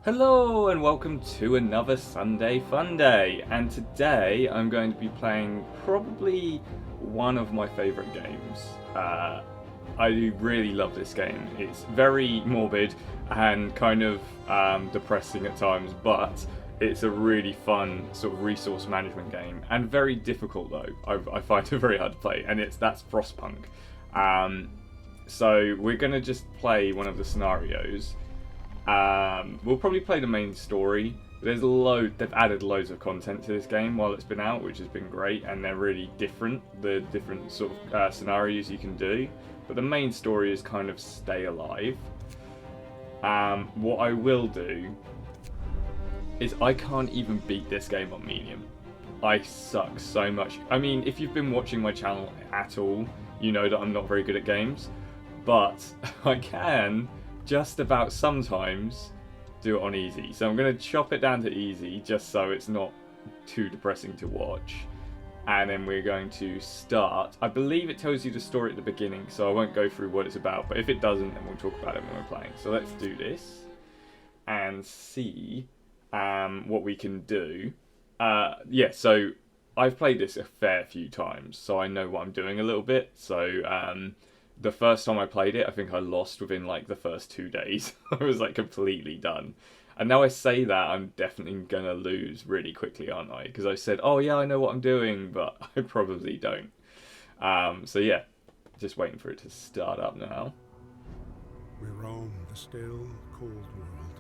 Hello and welcome to another Sunday Funday, and today I'm going to be playing probably one of my favourite games. I really love this game. It's very morbid and kind of depressing at times, but it's a really fun sort of resource management game and very difficult though. I find it very hard to play, and that's Frostpunk. So we're gonna just play one of the scenarios. We'll probably play the main story. They've added loads of content to this game while it's been out, which has been great, and they're really different. The different sort of scenarios you can do, but the main story is kind of stay alive. What I will do is I can't even beat this game on medium. I suck so much. I mean, if you've been watching my channel at all, you know that I'm not very good at games, but I can just about sometimes do it on easy. So I'm going to chop it down to easy just so it's not too depressing to watch. And then we're going to start. I believe it tells you the story at the beginning, so I won't go through what it's about, but if it doesn't, then we'll talk about it when we're playing. So let's do this and see what we can do. Yeah, so I've played this a fair few times, so I know what I'm doing a little bit. So the first time I played it, I think I lost within like the first 2 days. I was like completely done. And now I say that, I'm definitely going to lose really quickly, aren't I? Because I said, oh yeah, I know what I'm doing, but I probably don't. So yeah, just waiting for it to start up now. We roam the still, cold world.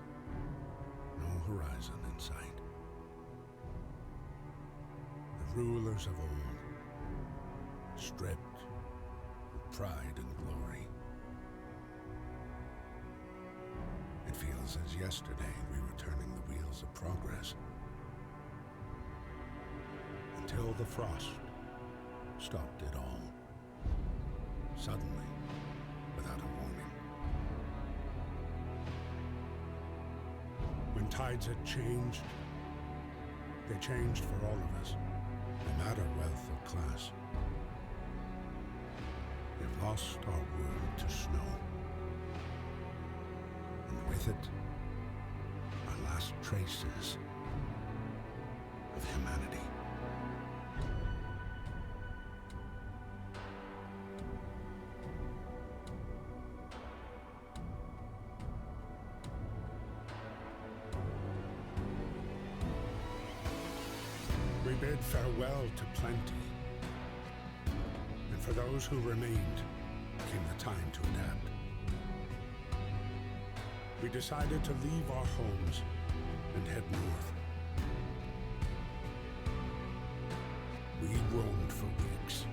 No horizon in sight. The rulers of old, stripped of pride and glory. It feels as yesterday we were turning the wheels of progress. Until the frost stopped it all. Suddenly, without a warning. When tides had changed, they changed for all of us, no matter wealth or class. We've lost our world to snow. And with it, our last traces of humanity. We bid farewell to plenty. And for those who remained, came the time to adapt. We decided to leave our homes and head north. We roamed for weeks,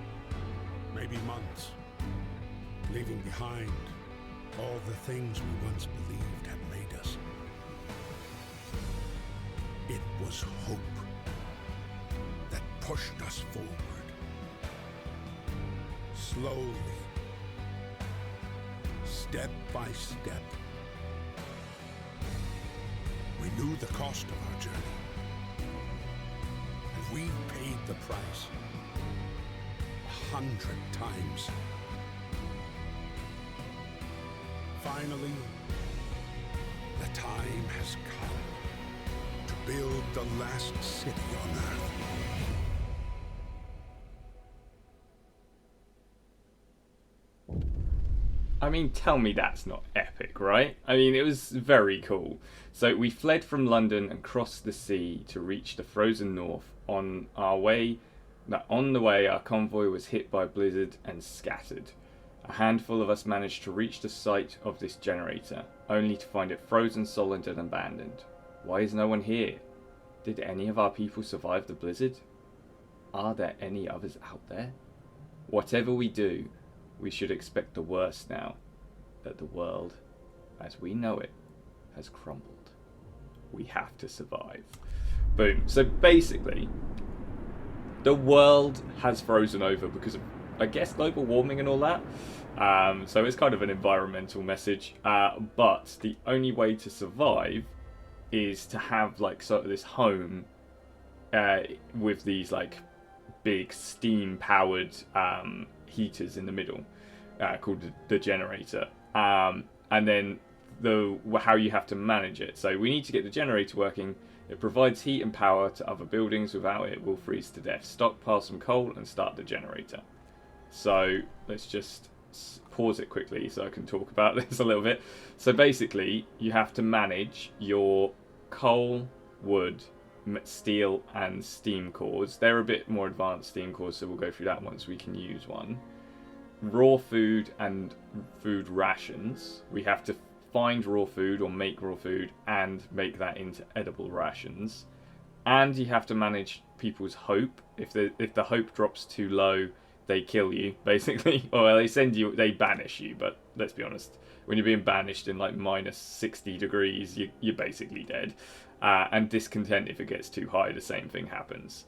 maybe months, leaving behind all the things we once believed had made us. It was hope that pushed us forward. Slowly, step by step. We knew the cost of our journey, and we paid the price 100 times. Finally, the time has come to build the last city on Earth. I mean, tell me that's not epic, right? I mean, it was very cool. So we fled from London and crossed the sea to reach the frozen north. On the way, our convoy was hit by a blizzard and scattered. A handful of us managed to reach the site of this generator, only to find it frozen solid and abandoned. Why is no one here? Did any of our people survive the blizzard? Are there any others out there? Whatever we do, we should expect the worst now, that the world, as we know it, has crumbled. We have to survive. Boom. So basically, the world has frozen over because of, I guess, global warming and all that. So it's kind of an environmental message. But the only way to survive is to have like sort of this home with these like big steam-powered heaters in the middle, called the generator. And then how you have to manage it. So we need to get the generator working. It provides heat and power to other buildings. Without it, we'll freeze to death. Stockpile some coal and start the generator. So let's just pause it quickly so I can talk about this a little bit. So basically, you have to manage your coal, wood, steel and steam cores. They're a bit more advanced steam cores, so we'll go through that once we can use one. Raw food and food rations. We have to find raw food or make raw food and make that into edible rations. And you have to manage people's hope. If the hope drops too low, they kill you, basically. Or they banish you, but let's be honest, when you're being banished in like minus 60 degrees, you're basically dead. And discontent, if it gets too high, the same thing happens.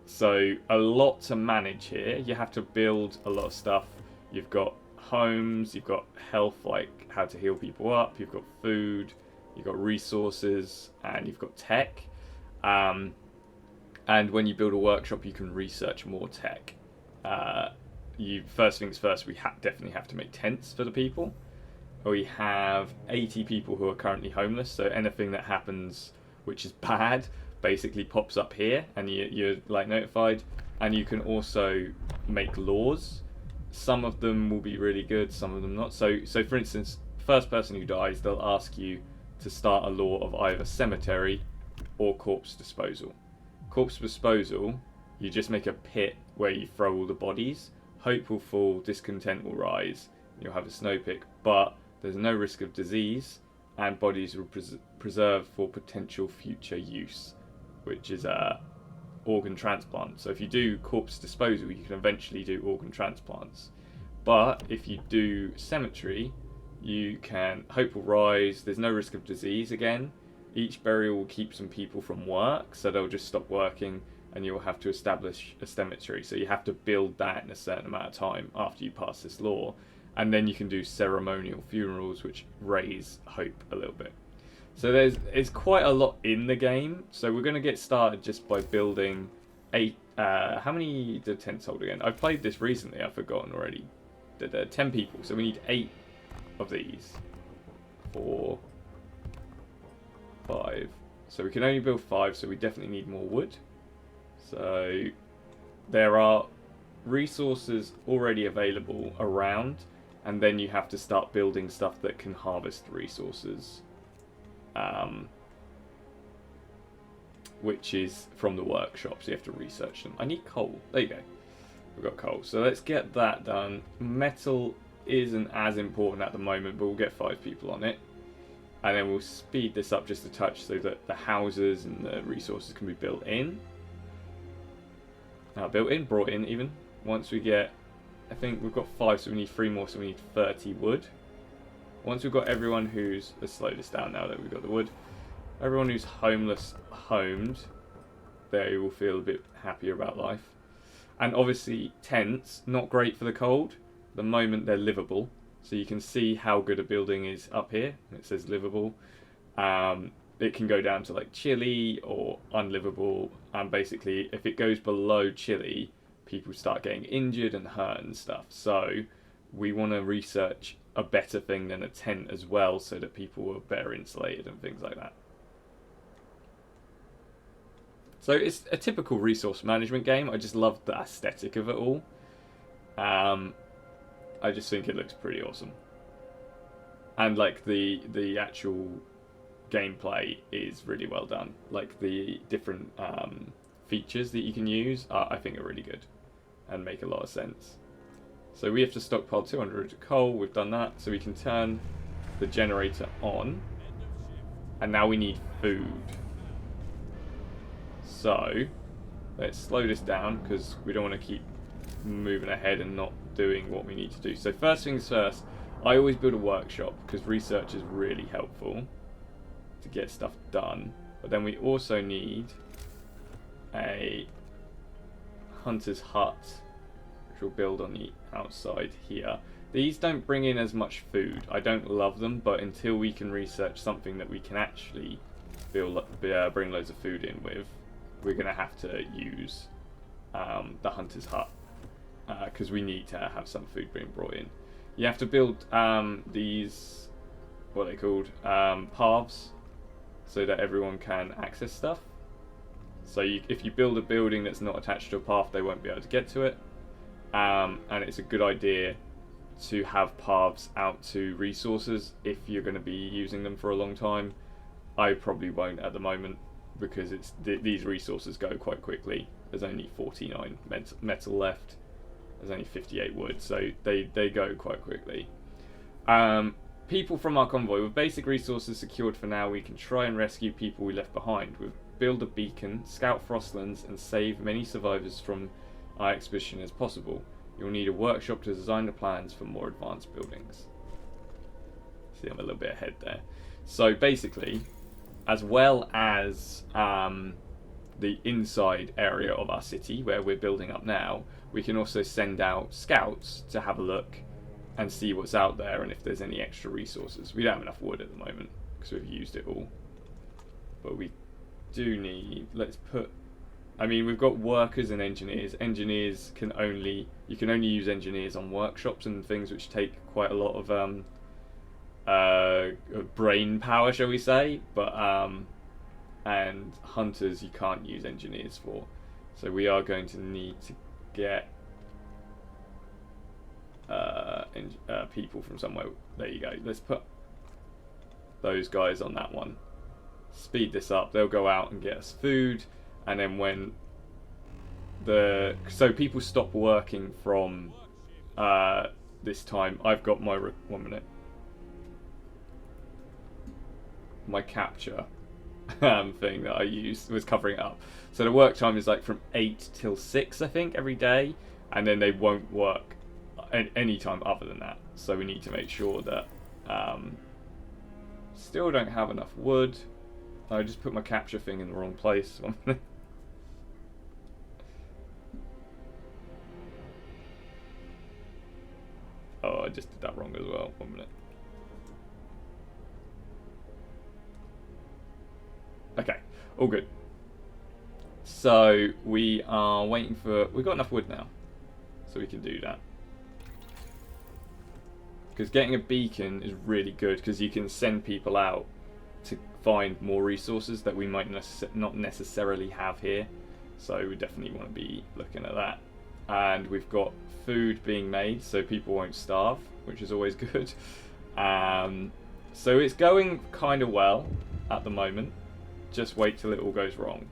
So a lot to manage here. You have to build a lot of stuff. You've got homes, you've got health, like how to heal people up, you've got food, you've got resources, and you've got tech. And when you build a workshop, you can research more tech. First things first, we definitely have to make tents for the people. We have 80 people who are currently homeless, so anything that happens which is bad basically pops up here, and you're like notified. And you can also make laws. Some of them will be really good, some of them not. So for instance, first person who dies, they'll ask you to start a law of either cemetery or corpse disposal. Corpse disposal, you just make a pit where you throw all the bodies. Hope will fall, discontent will rise, you'll have a snow pick, but there's no risk of disease, and bodies will preserve for potential future use, which is organ transplant. So if you do corpse disposal, you can eventually do organ transplants. But if you do cemetery, you can hope will rise, there's no risk of disease again. Each burial will keep some people from work, so they'll just stop working, and you'll have to establish a cemetery. So you have to build that in a certain amount of time after you pass this law. And then you can do ceremonial funerals, which raise hope a little bit. So there's quite a lot in the game. So we're going to get started just by building 8. How many did tents hold again? I've played this recently. I've forgotten already. 10 people. So we need 8 of these. 4, 5. So we can only build 5. So we definitely need more wood. So there are resources already available around. And then you have to start building stuff that can harvest resources. Which is from the workshops. You have to research them. I need coal. There you go. We've got coal. So let's get that done. Metal isn't as important at the moment, but we'll get 5 people on it. And then we'll speed this up just a touch so that the houses and the resources can be built in. Brought in even. Once we get... I think we've got 5, so we need 3 more, so we need 30 wood. Once we've got everyone who's... Let's slow this down now that we've got the wood. Everyone who's homeless homed, they will feel a bit happier about life. And obviously, tents, not great for the cold. At the moment, they're livable. So you can see how good a building is up here. It says livable. It can go down to like chilly or unlivable. And basically, if it goes below chilly, people start getting injured and hurt and stuff. So we want to research a better thing than a tent as well, so that people are better insulated and things like that. So it's a typical resource management game. I just love the aesthetic of it all. I just think it looks pretty awesome. And like the actual gameplay is really well done. Like the different features that you can use I think are really good and make a lot of sense. So we have to stockpile 200 coal. We've done that, so we can turn the generator on. And now we need food. So let's slow this down because we don't want to keep moving ahead and not doing what we need to do. So first things first, I always build a workshop because research is really helpful to get stuff done. But then we also need a hunter's hut, which we'll build on the outside here. These don't bring in as much food. I don't love them, but until we can research something that we can actually bring loads of food in with, we're going to have to use the hunter's hut because we need to have some food being brought in. You have to build these what are they called? Paths, so that everyone can access stuff. So if you build a building that's not attached to a path, they won't be able to get to it. And it's a good idea to have paths out to resources if you're going to be using them for a long time. I probably won't at the moment because these resources go quite quickly. There's only 49 metal left. There's only 58 wood, so they go quite quickly. People from our convoy. With basic resources secured for now, we can try and rescue people we left behind. We'll build a beacon, scout Frostlands, and save many survivors from our expedition as possible. You'll need a workshop to design the plans for more advanced buildings. See, I'm a little bit ahead there. So basically, as well as the inside area of our city where we're building up now, we can also send out scouts to have a look and see what's out there and if there's any extra resources. We don't have enough wood at the moment because we've used it all, but we do need, we've got workers and engineers. Engineers you can only use engineers on workshops and things which take quite a lot of brain power, shall we say, but and hunters you can't use engineers for. So we are going to need to get people from somewhere. There you go. Let's put those guys on that one. Speed this up. They'll go out and get us food, and then when so people stop working from this time. I've got my 1 minute. My capture thing that I used was covering it up. So the work time is like from 8 till 6, I think, every day, and then they won't work any time other than that. So we need to make sure that still don't have enough wood. I just put my capture thing in the wrong place. Oh, I just did that wrong as well. 1 minute. Okay, all good. So we are waiting for... We've got enough wood now, so we can do that. Because getting a beacon is really good, because you can send people out to find more resources that we might not necessarily have here. So we definitely want to be looking at that. And we've got food being made, so people won't starve, which is always good. So it's going kind of well at the moment. Just wait till it all goes wrong.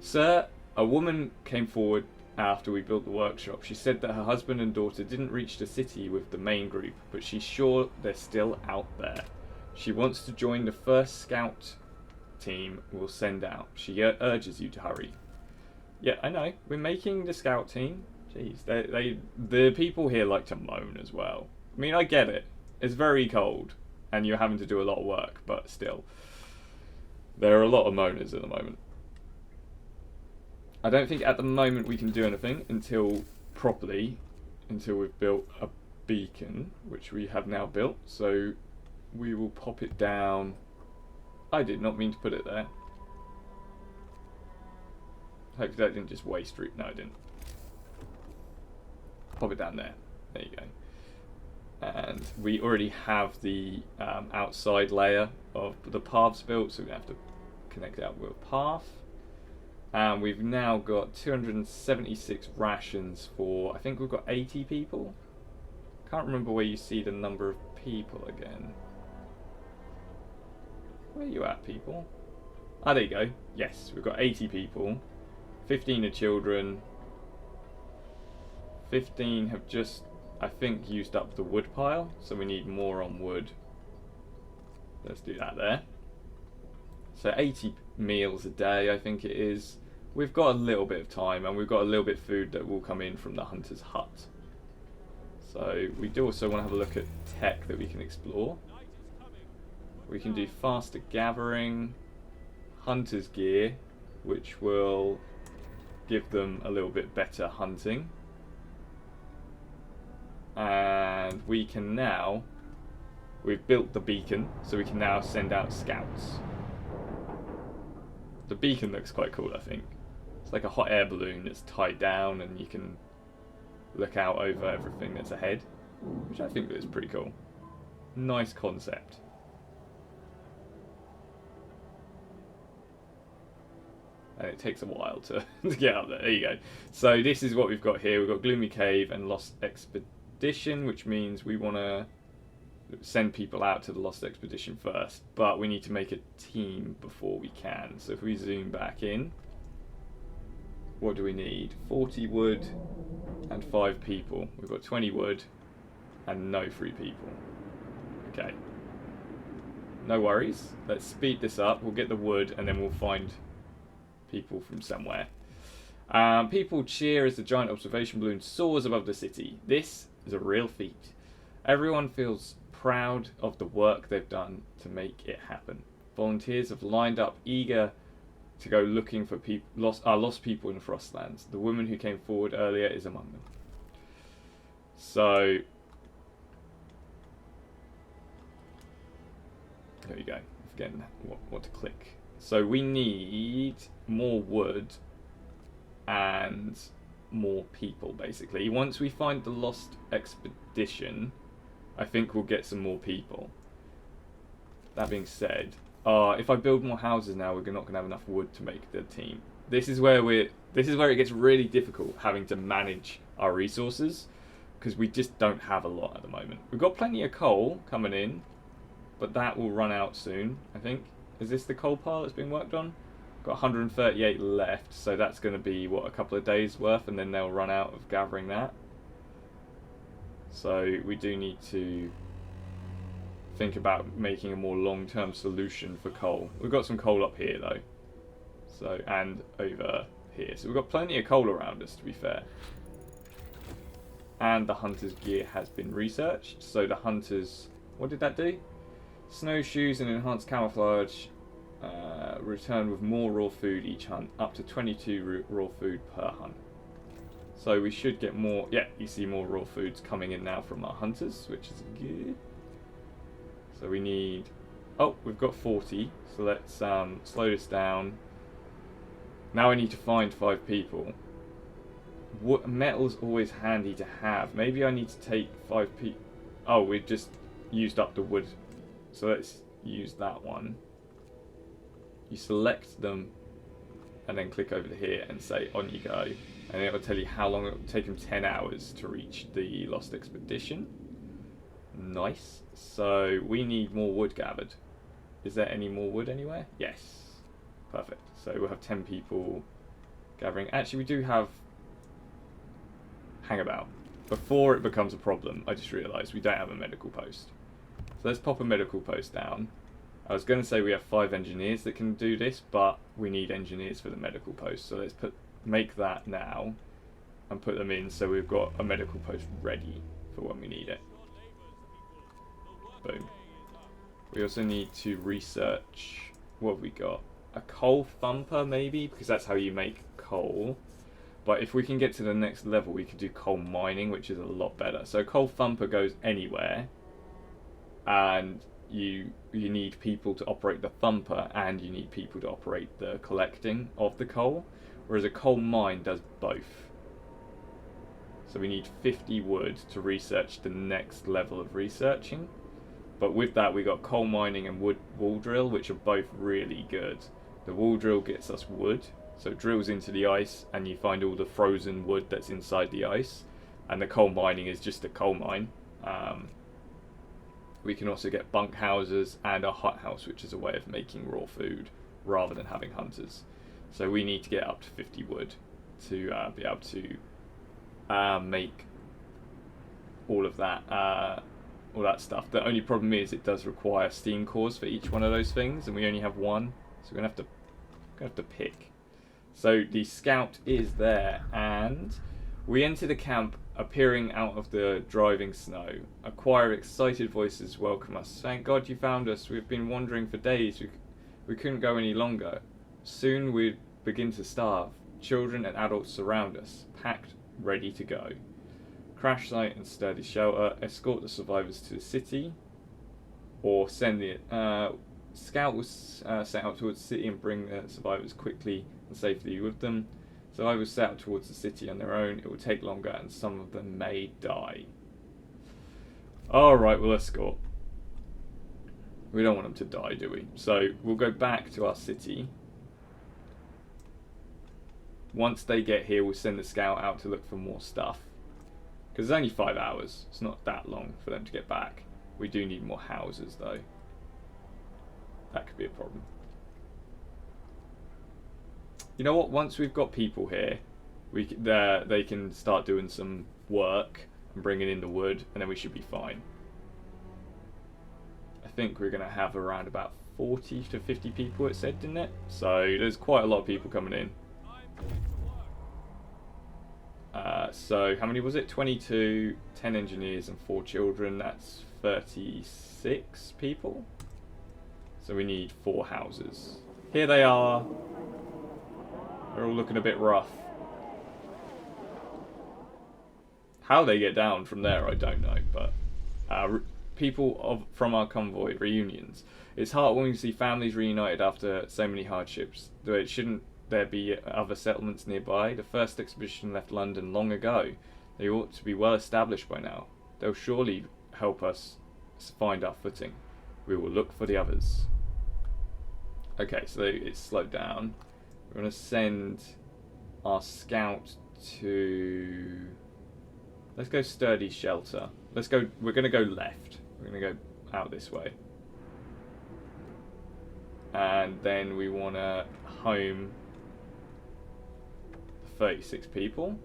Sir, a woman came forward after we built the workshop. She said that her husband and daughter didn't reach the city with the main group, but she's sure they're still out there. She wants to join the first scout team we'll send out. She urges you to hurry. Yeah, I know. We're making the scout team. Jeez, the people here like to moan as well. I mean, I get it. It's very cold, and you're having to do a lot of work, but still. There are a lot of moaners at the moment. I don't think at the moment we can do anything until we've built a beacon, which we have now built. So we will pop it down. I did not mean to put it there. Hopefully that didn't just waste route. No, I didn't. Pop it down there. There you go. And we already have the outside layer of the paths built, so we have to connect it up with a path. And we've now got 276 rations for, I think we've got 80 people. Can't remember where you see the number of people again. Where are you at, people? Ah, there you go. Yes, we've got 80 people. 15 are children. 15 have just, I think, used up the wood pile, so we need more on wood. Let's do that there. So 80 meals a day, I think it is. We've got a little bit of time, and we've got a little bit of food that will come in from the hunter's hut. So we do also want to have a look at tech that we can explore. We can do faster gathering, hunter's gear, which will give them a little bit better hunting. And we can now, we've built the beacon, so we can now send out scouts. The beacon looks quite cool, I think. It's like a hot air balloon that's tied down, and you can look out over everything that's ahead, which I think is pretty cool. Nice concept. and it takes a while to get up there. There you go. So this is what we've got here. We've got Gloomy Cave and Lost Expedition, which means we want to send people out to the Lost Expedition first, but we need to make a team before we can. So if we zoom back in, what do we need? 40 wood and 5 people. We've got 20 wood and no 3 people. Okay. No worries. Let's speed this up. We'll get the wood and then we'll find people from somewhere. People cheer as the giant observation balloon soars above the city. This is a real feat. Everyone feels proud of the work they've done to make it happen. Volunteers have lined up, eager to go looking for lost people in Frostlands. The woman who came forward earlier is among them. So there you go. Forgetting what to click. So we need more wood and more people, basically. Once we find the Lost Expedition, I think we'll get some more people. That being said, if I build more houses now, we're not going to have enough wood to make the team. This is where it gets really difficult having to manage our resources, because we just don't have a lot at the moment. We've got plenty of coal coming in, but that will run out soon, I think. Is this the coal pile that's being worked on? Got 138 left, so that's going to be, what, a couple of days worth, and then they'll run out of gathering that. So we do need to think about making a more long-term solution for coal. We've got some coal up here though, so, and over here. So we've got plenty of coal around us, to be fair. And the hunter's gear has been researched. So the hunters, what did that do? Snowshoes and enhanced camouflage return with more raw food each hunt, up to 22 raw food per hunt. So we should get more, yeah, you see more raw foods coming in now from our hunters, which is good. So we need, oh, we've got 40, so let's slow this down. Now I need to find 5 people. Metal's always handy to have. Maybe I need to take 5 people. Oh, we've just used up the wood. So let's use that one. You select them and then click over to here and say on you go. And it will tell you how long it will take them. 10 hours to reach the Lost Expedition. Nice. So we need more wood gathered. Is there any more wood anywhere? Yes. Perfect. So we'll have 10 people gathering. Actually, we do have... Hang about. Before it becomes a problem, I just realised we don't have a medical post. So let's pop a medical post down. I was going to say we have 5 engineers that can do this, but we need engineers for the medical post. So let's make that now and put them in so we've got a medical post ready for when we need it. Boom. We also need to research, what have we got? A coal thumper maybe, because that's how you make coal. But if we can get to the next level, we could do coal mining, which is a lot better. So coal thumper goes anywhere, and you need people to operate the thumper, and you need people to operate the collecting of the coal, whereas a coal mine does both. So we need 50 wood to research the next level of researching. But with that, we got coal mining and wall drill, which are both really good. The wall drill gets us wood, so it drills into the ice, and you find all the frozen wood that's inside the ice. And the coal mining is just a coal mine. We can also get bunk houses and a hut house, which is a way of making raw food rather than having hunters. So we need to get up to 50 wood to be able to make all of that stuff. The only problem is it does require steam cores for each one of those things, and we only have one, so we're gonna have to pick. So the scout is there, and we enter the camp appearing out of the driving snow. A choir of excited voices welcome us. Thank God you found us. We've been wandering for days. We couldn't go any longer. Soon we'd begin to starve. Children and adults surround us, packed, ready to go. Crash site and sturdy shelter. Escort the survivors to the city, or send the scout was set out towards the city and bring the survivors quickly and safely with them. Survivors set out towards the city on their own. It will take longer, and some of them may die. Alright, we'll escort. We don't want them to die, do we? So we'll go back to our city. once they get here, we'll send the scout out to look for more stuff. Because it's only 5 hours. It's not that long for them to get back. We do need more houses, though. That could be a problem. You know what? Once we've got people here, they can start doing some work and bringing in the wood, and then we should be fine. I think we're going to have around about 40 to 50 people, it said, didn't it? So there's quite a lot of people coming in. So how many was it? 22, 10 engineers and 4 children. That's 36 people. So we need 4 houses. Here they are. They're all looking a bit rough. How they get down from there, I don't know. But people from our convoy reunions. It's heartwarming to see families reunited after so many hardships. Though it shouldn't there be other settlements nearby? The first expedition left London long ago. They ought to be well established by now. They'll surely help us find our footing. We will look for the others. Okay, so it's slowed down. We're going to send our scout to... Let's go sturdy shelter. We're going to go left. We're going to go out this way. And then we want to home 36 people.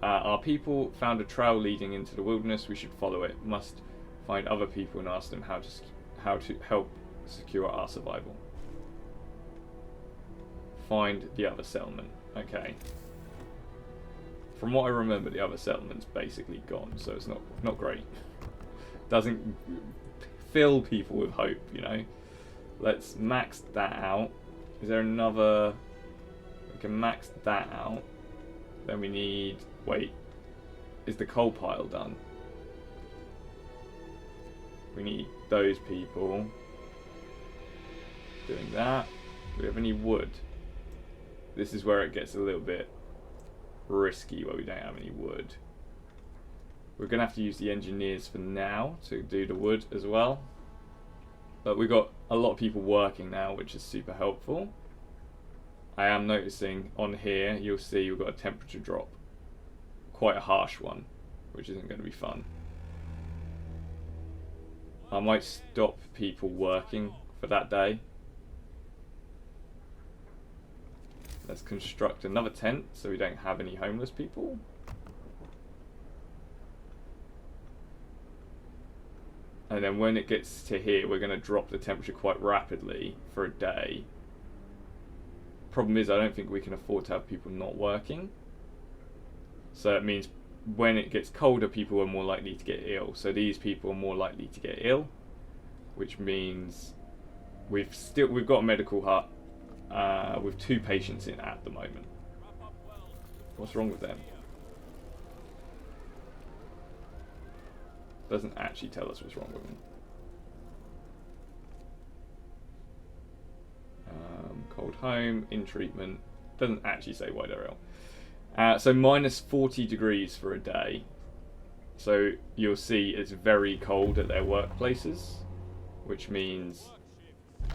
Our people found a trail leading into the wilderness. We should follow it. Must find other people and ask them how to help secure our survival. Find the other settlement. Okay. From what I remember, the other settlement's basically gone, so it's not great. Doesn't fill people with hope, you know. Let's max that out. Is there another? We can max that out. Then we need... Wait. Is the coal pile done? We need those people doing that. Do we have any wood? This is where it gets a little bit risky, where we don't have any wood. We're going to have to use the engineers for now to do the wood as well. But we've got a lot of people working now, which is super helpful. I am noticing on here, you'll see we've got a temperature drop. Quite a harsh one, which isn't going to be fun. I might stop people working for that day. Let's construct another tent so we don't have any homeless people. And then when it gets to here, we're going to drop the temperature quite rapidly for a day. Problem is, I don't think we can afford to have people not working. So it means when it gets colder, people are more likely to get ill. So these people are more likely to get ill, which means we've got a medical hut with 2 patients in at the moment. What's wrong with them? Doesn't actually tell us what's wrong with them. Cold home, in treatment. Doesn't actually say why they're ill. So minus 40 degrees for a day. So you'll see it's very cold at their workplaces, which means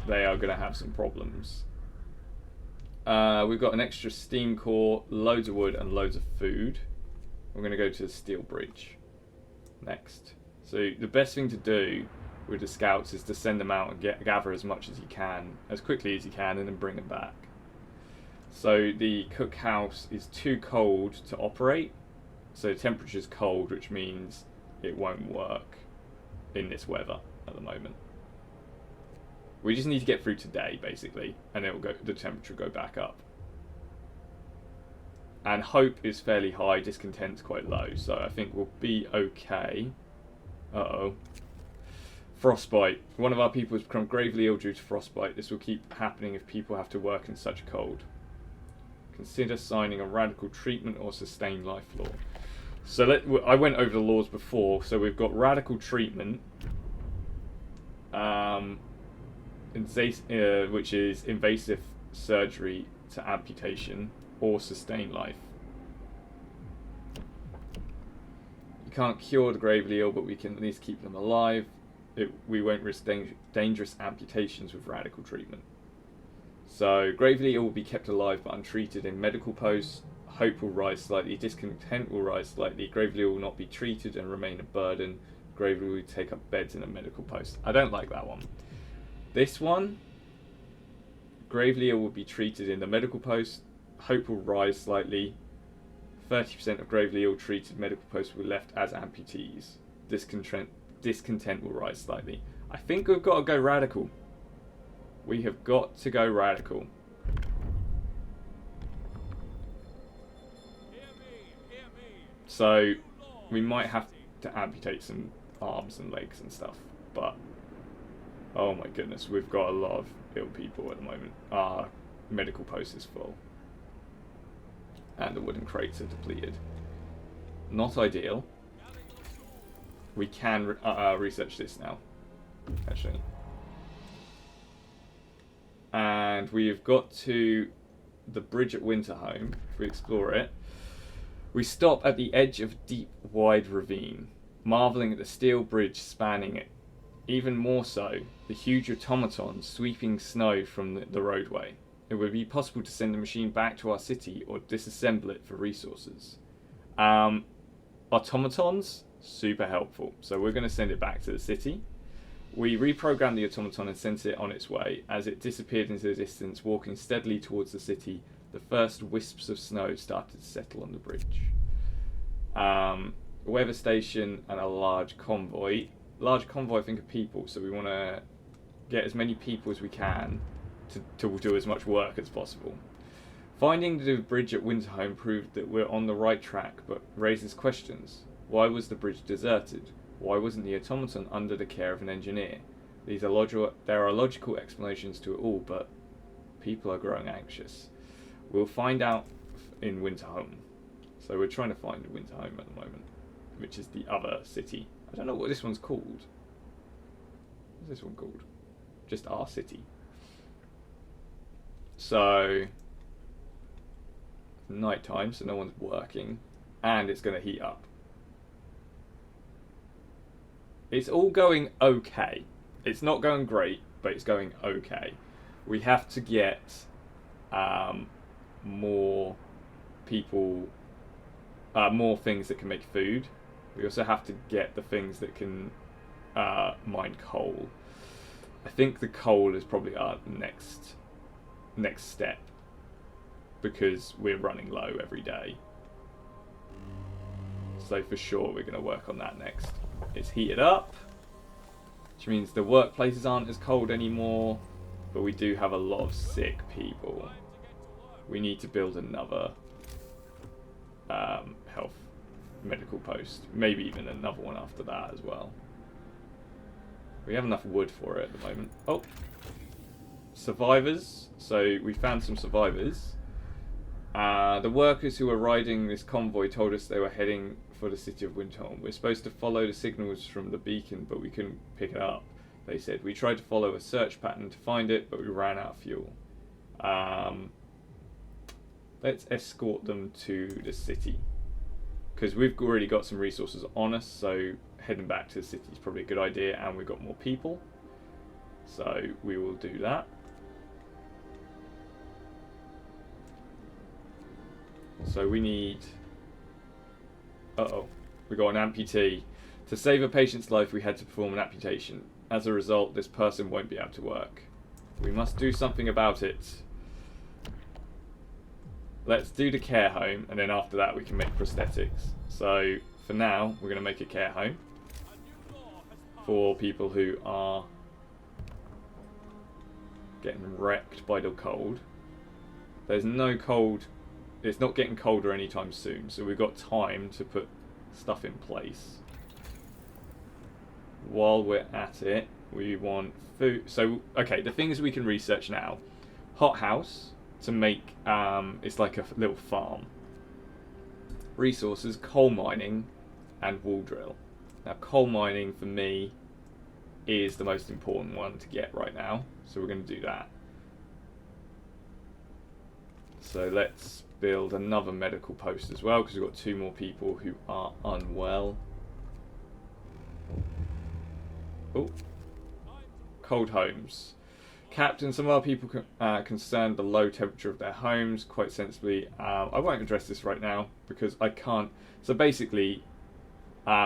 they are going to have some problems. We've got an extra steam core, loads of wood and loads of food. We're going to go to the steel bridge next. So the best thing to do with the scouts is to send them out and gather as much as you can, as quickly as you can, and then bring them back. So the cookhouse is too cold to operate. So the temperature's cold, which means it won't work in this weather at the moment. We just need to get through today, basically, and the temperature will go back up. And hope is fairly high, discontent's quite low, so I think we'll be okay. Uh-oh. Frostbite. One of our people has become gravely ill due to frostbite. This will keep happening if people have to work in such cold. Consider signing a radical treatment or sustained life law. So I went over the laws before, so we've got radical treatment, which is invasive surgery to amputation, or sustain life. You can't cure the gravely ill, but we can at least keep them alive. We won't risk dangerous amputations with radical treatment. So, gravely ill will be kept alive but untreated in medical posts. Hope will rise slightly. Discontent will rise slightly. Gravely ill will not be treated and remain a burden. Gravely will take up beds in a medical post. I don't like that one. This one, gravely ill will be treated in the medical post. Hope will rise slightly. 30% of gravely ill treated medical posts will be left as amputees. Discontent will rise slightly. I think we've got to go radical. We have got to go radical. So we might have to amputate some arms and legs and stuff, but oh my goodness, we've got a lot of ill people at the moment. Our medical post is full and the wooden crates are depleted. Not ideal. We can research this now, actually. And we've got to the bridge at Winterhome. If we explore it, we stop at the edge of a deep, wide ravine, marvelling at the steel bridge spanning it. Even more so, the huge automatons sweeping snow from the roadway. It would be possible to send the machine back to our city or disassemble it for resources. Automatons, super helpful. So we're going to send it back to the city. We reprogrammed the automaton and sent it on its way. As it disappeared into the distance, walking steadily towards the city, the first wisps of snow started to settle on the bridge. A weather station and a large convoy. Large convoy, I think, of people, so we want to get as many people as we can to do as much work as possible. Finding the bridge at Winterhome proved that we're on the right track, but raises questions. Why was the bridge deserted? Why wasn't the automaton under the care of an engineer? There are logical explanations to it all, but people are growing anxious. We'll find out in Winterhome. So we're trying to find Winterhome at the moment, which is the other city. I don't know what this one's called. What's this one called? Just our city. So, night time, so no one's working, and it's going to heat up. It's all going okay. It's not going great, but it's going okay. We have to get more people, more things that can make food. We also have to get the things that can mine coal. I think the coal is probably our next step, because we're running low every day. So for sure we're going to work on that next. It's heated up, which means the workplaces aren't as cold anymore, but we do have a lot of sick people. We need to build another health medical post, maybe even another one after that as well. We have enough wood for it at the moment. Oh, survivors. So we found some survivors. The workers who were riding this convoy told us they were heading for the city of Winterhome. We're supposed to follow the signals from the beacon, but we couldn't pick it up, they said. We tried to follow a search pattern to find it, but we ran out of fuel. Let's escort them to the city, because we've already got some resources on us, so heading back to the city is probably a good idea, and we've got more people, so we will do that. So we need... we got an amputee. To save a patient's life, we had to perform an amputation. As a result, this person won't be able to work. We must do something about it. Let's do the care home, and then after that we can make prosthetics. So for now, we're going to make a care home for people who are getting wrecked by the cold. There's no cold. It's not getting colder anytime soon, so we've got time to put stuff in place. While we're at it, we want food. So, okay, the things we can research now. Hothouse to make, it's like a little farm. Resources, coal mining, and wool drill. Now, coal mining for me is the most important one to get right now, so we're going to do that. So let's build another medical post as well, because we've got 2 more people who are unwell. Oh, cold homes. Captain, some of our people concerned the low temperature of their homes, quite sensibly. I won't address this right now because I can't. So basically,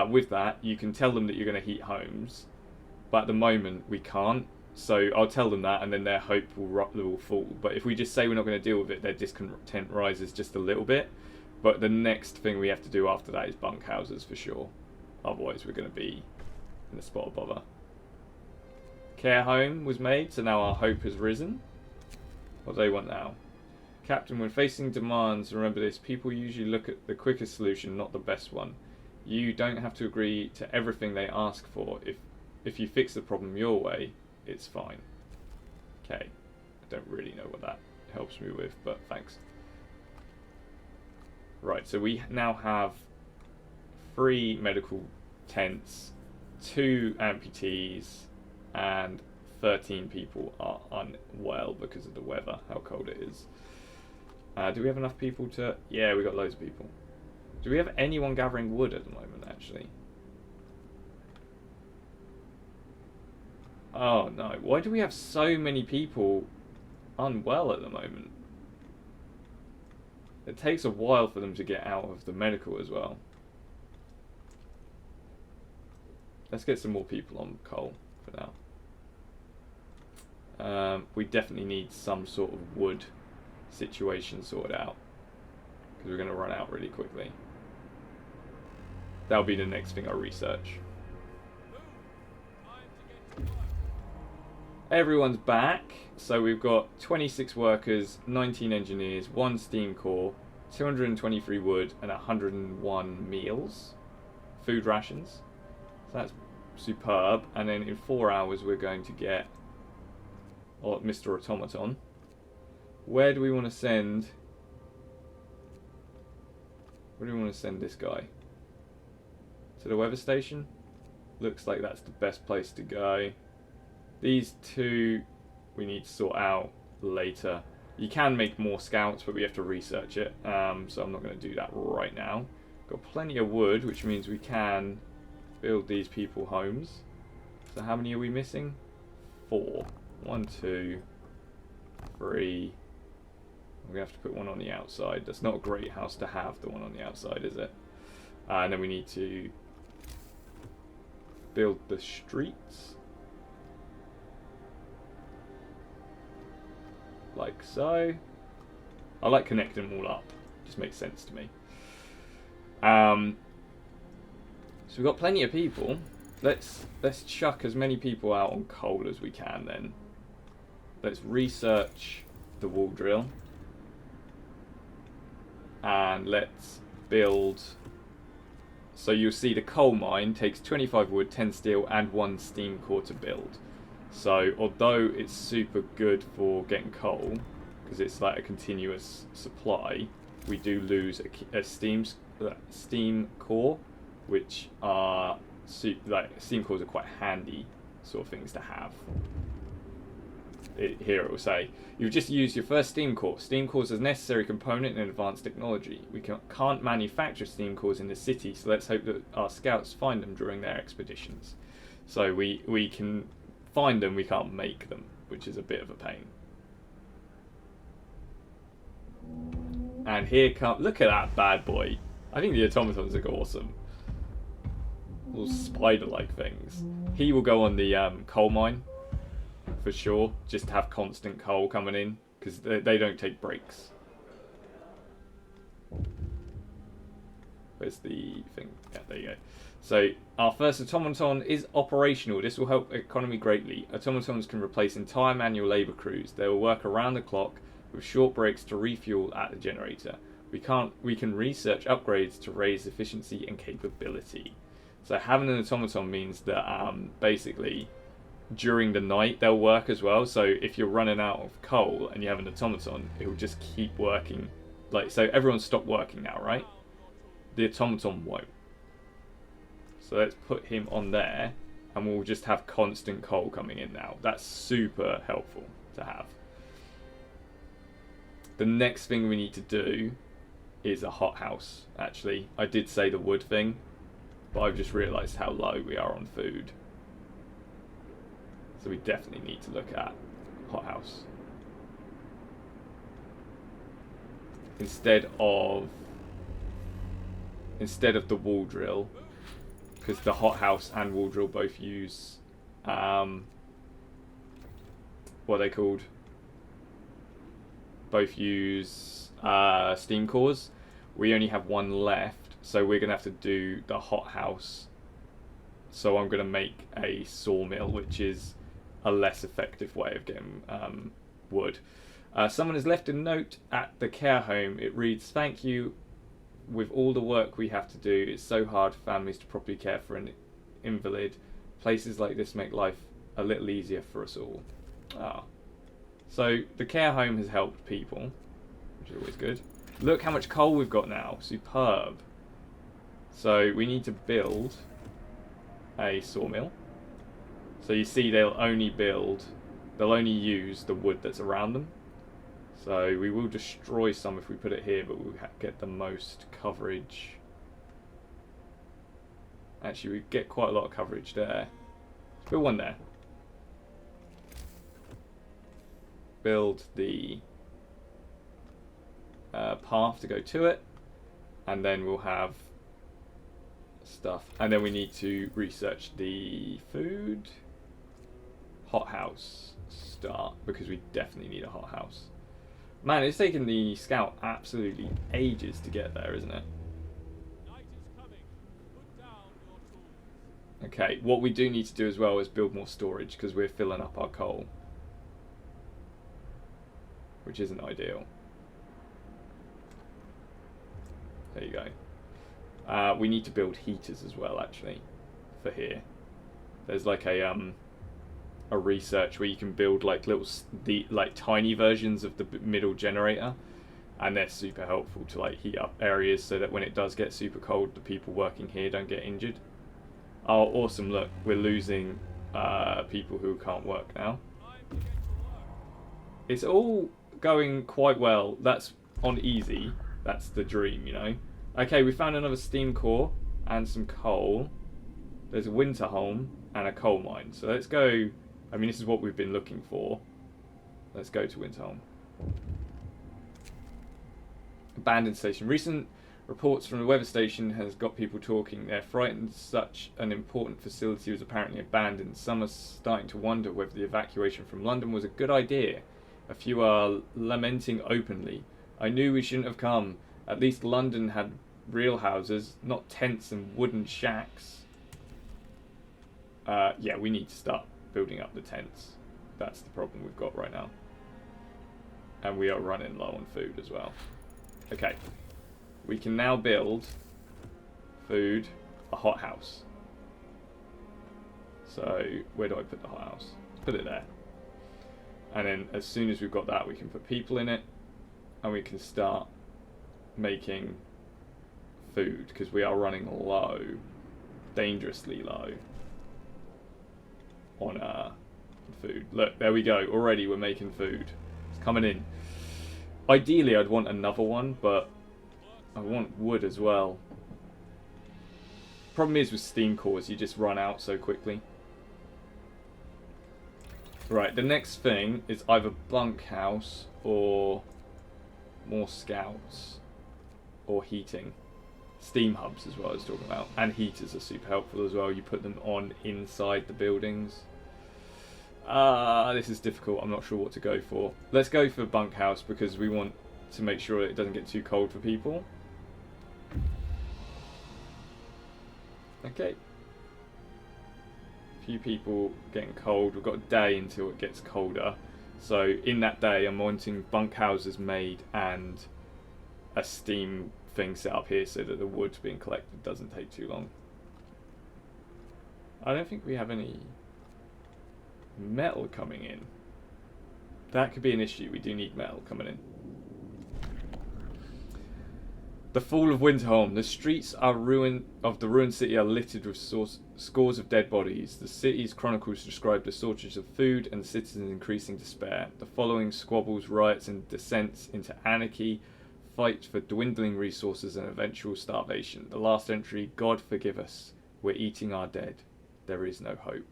with that, you can tell them that you're going to heat homes, but at the moment we can't. So I'll tell them that, and then their hope will fall. But if we just say we're not going to deal with it, their discontent rises just a little bit. But the next thing we have to do after that is bunkhouses for sure. Otherwise, we're going to be in a spot of bother. Care home was made, so now our hope has risen. What do they want now? Captain, when facing demands, remember this, people usually look at the quickest solution, not the best one. You don't have to agree to everything they ask for. If you fix the problem your way, it's fine. Okay, I don't really know what that helps me with, but thanks. Right, so we now have 3 medical tents, 2 amputees, and 13 people are unwell because of the weather, how cold it is. Do we have enough people to... Yeah, we got loads of people. Do we have anyone gathering wood at the moment, actually? Oh no, why do we have so many people unwell at the moment? It takes a while for them to get out of the medical as well. Let's get some more people on coal for now. We definitely need some sort of wood situation sorted out, because we're going to run out really quickly. That'll be the next thing I research. Everyone's back, so we've got 26 workers, 19 engineers, 1 steam core, 223 wood, and 101 meals, food rations. So that's superb. And then in 4 hours we're going to get Mr. Automaton. Where do we want to send... Where do we want to send this guy? To the weather station? Looks like that's the best place to go. These 2 we need to sort out later. You can make more scouts, but we have to research it. So I'm not going to do that right now. Got plenty of wood, which means we can build these people homes. So how many are we missing? 4. 1, 2, 3. We're going to have to put one on the outside. That's not a great house to have, the one on the outside, is it? And then we need to build the streets. Like so. I like connecting them all up. Just makes sense to me. So we've got plenty of people. Let's chuck as many people out on coal as we can then. Let's research the wall drill. And let's build... So you'll see the coal mine takes 25 wood, 10 steel, and 1 steam core to build. So although it's super good for getting coal, because it's like a continuous supply, we do lose a steam core, which are steam cores are quite handy sort of things to have. Here it will say, you've just used your first steam core. Steam cores is a necessary component in advanced technology. We can't manufacture steam cores in the city, so let's hope that our scouts find them during their expeditions. So we can find them, we can't make them, which is a bit of a pain. And here come, look at that bad boy. I think the automatons look awesome. Little spider-like things. He will go on the coal mine. For sure, just to have constant coal coming in, because they don't take breaks. Where's the thing? Yeah, there you go. So our first automaton is operational. This will help economy greatly. Automatons can replace entire manual labour crews. They will work around the clock with short breaks to refuel at the generator. We can research upgrades to raise efficiency and capability. So having an automaton means that basically during the night they'll work as well. So if you're running out of coal and you have an automaton, it will just keep working. Like, so everyone's stopped working now, right? The automaton won't. So let's put him on there, and we'll just have constant coal coming in now. That's super helpful to have. The next thing we need to do is a hothouse, actually. I did say the wood thing, but I've just realised how low we are on food. So we definitely need to look at hothouse. Instead of the wall drill, because the hothouse and wall drill both use what are they called? Both use steam cores. We only have one left, so we're gonna have to do the hothouse. So I'm gonna make a sawmill, which is a less effective way of getting wood. Someone has left a note at the care home. It reads, "Thank you. With all the work we have to do, it's so hard for families to properly care for an invalid. Places like this make life a little easier for us all." Ah. So the care home has helped people, which is always good. Look how much coal we've got now. Superb. So we need to build a sawmill. So you see they'll only use the wood that's around them. So we will destroy some if we put it here, but we'll get the most coverage. Actually, we get quite a lot of coverage there. Let's build one there. Build the path to go to it, and then we'll have stuff. And then we need to research the food. Hothouse start, because we definitely need a hothouse. Man, it's taken the scout absolutely ages to get there, isn't it? Okay, what we do need to do as well is build more storage, because we're filling up our coal, which isn't ideal. There you go. We need to build heaters as well, actually, for here. There's like a research where you can build like tiny versions of the middle generator, and they're super helpful to like heat up areas so that when it does get super cold, the people working here don't get injured. Oh, awesome! Look, we're losing people who can't work now. It's all going quite well. That's on easy. That's the dream, you know. Okay, we found another steam core and some coal. There's a winter home and a coal mine. So let's go. I mean, this is what we've been looking for. Let's go to Winterholm. Abandoned station. Recent reports from the weather station has got people talking. They're frightened such an important facility was apparently abandoned. Some are starting to wonder whether the evacuation from London was a good idea. A few are lamenting openly. I knew we shouldn't have come. At least London had real houses, not tents and wooden shacks. Yeah, we need to start building up the tents. That's the problem we've got right now. And we are running low on food as well. Okay. We can now build food, a hothouse. So, where do I put the hothouse? Put it there. And then as soon as we've got that, we can put people in it. And we can start making food, because we are running low. Dangerously low. On food. Look, there we go. Already we're making food. It's coming in. Ideally, I'd want another one, but I want wood as well. Problem is with steam cores, you just run out so quickly. Right, the next thing is either bunkhouse or more scouts or heating. Steam hubs as well, I was talking about. And heaters are super helpful as well. You put them on inside the buildings. This is difficult. I'm not sure what to go for. Let's go for bunkhouse, because we want to make sure it doesn't get too cold for people. Okay. Few people getting cold. We've got a day until it gets colder. So in that day, I'm wanting bunkhouses made and a steam thing set up here so that the wood being collected doesn't take too long. I don't think we have any metal coming in. That could be an issue. We do need metal coming in. The fall of Winterholm. The streets are of the ruined city are littered with scores of dead bodies. The city's chronicles describe the shortage of food and citizens' increasing despair. The following squabbles, riots, and descents into anarchy fight for dwindling resources and eventual starvation. The last entry, God forgive us, we're eating our dead. There is no hope.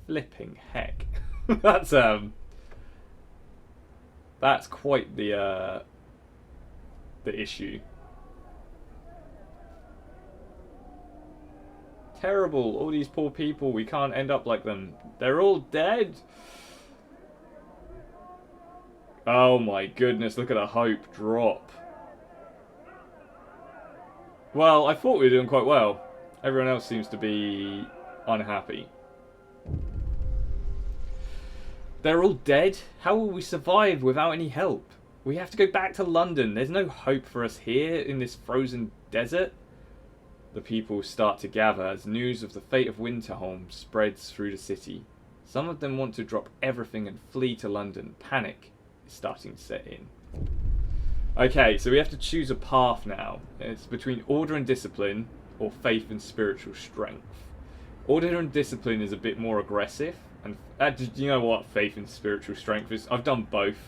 Flipping heck. That's That's quite the issue. Terrible. All these poor people. We can't end up like them. They're all dead. Oh my goodness. Look at the hope drop. Well, I thought we were doing quite well. Everyone else seems to be unhappy. They're all dead? How will we survive without any help? We have to go back to London. There's no hope for us here in this frozen desert. The people start to gather as news of the fate of Winterholm spreads through the city. Some of them want to drop everything and flee to London. Panic is starting to set in. Okay, so we have to choose a path now. It's between order and discipline or faith and spiritual strength. Order and discipline is a bit more aggressive. And you know what faith and spiritual strength is? I've done both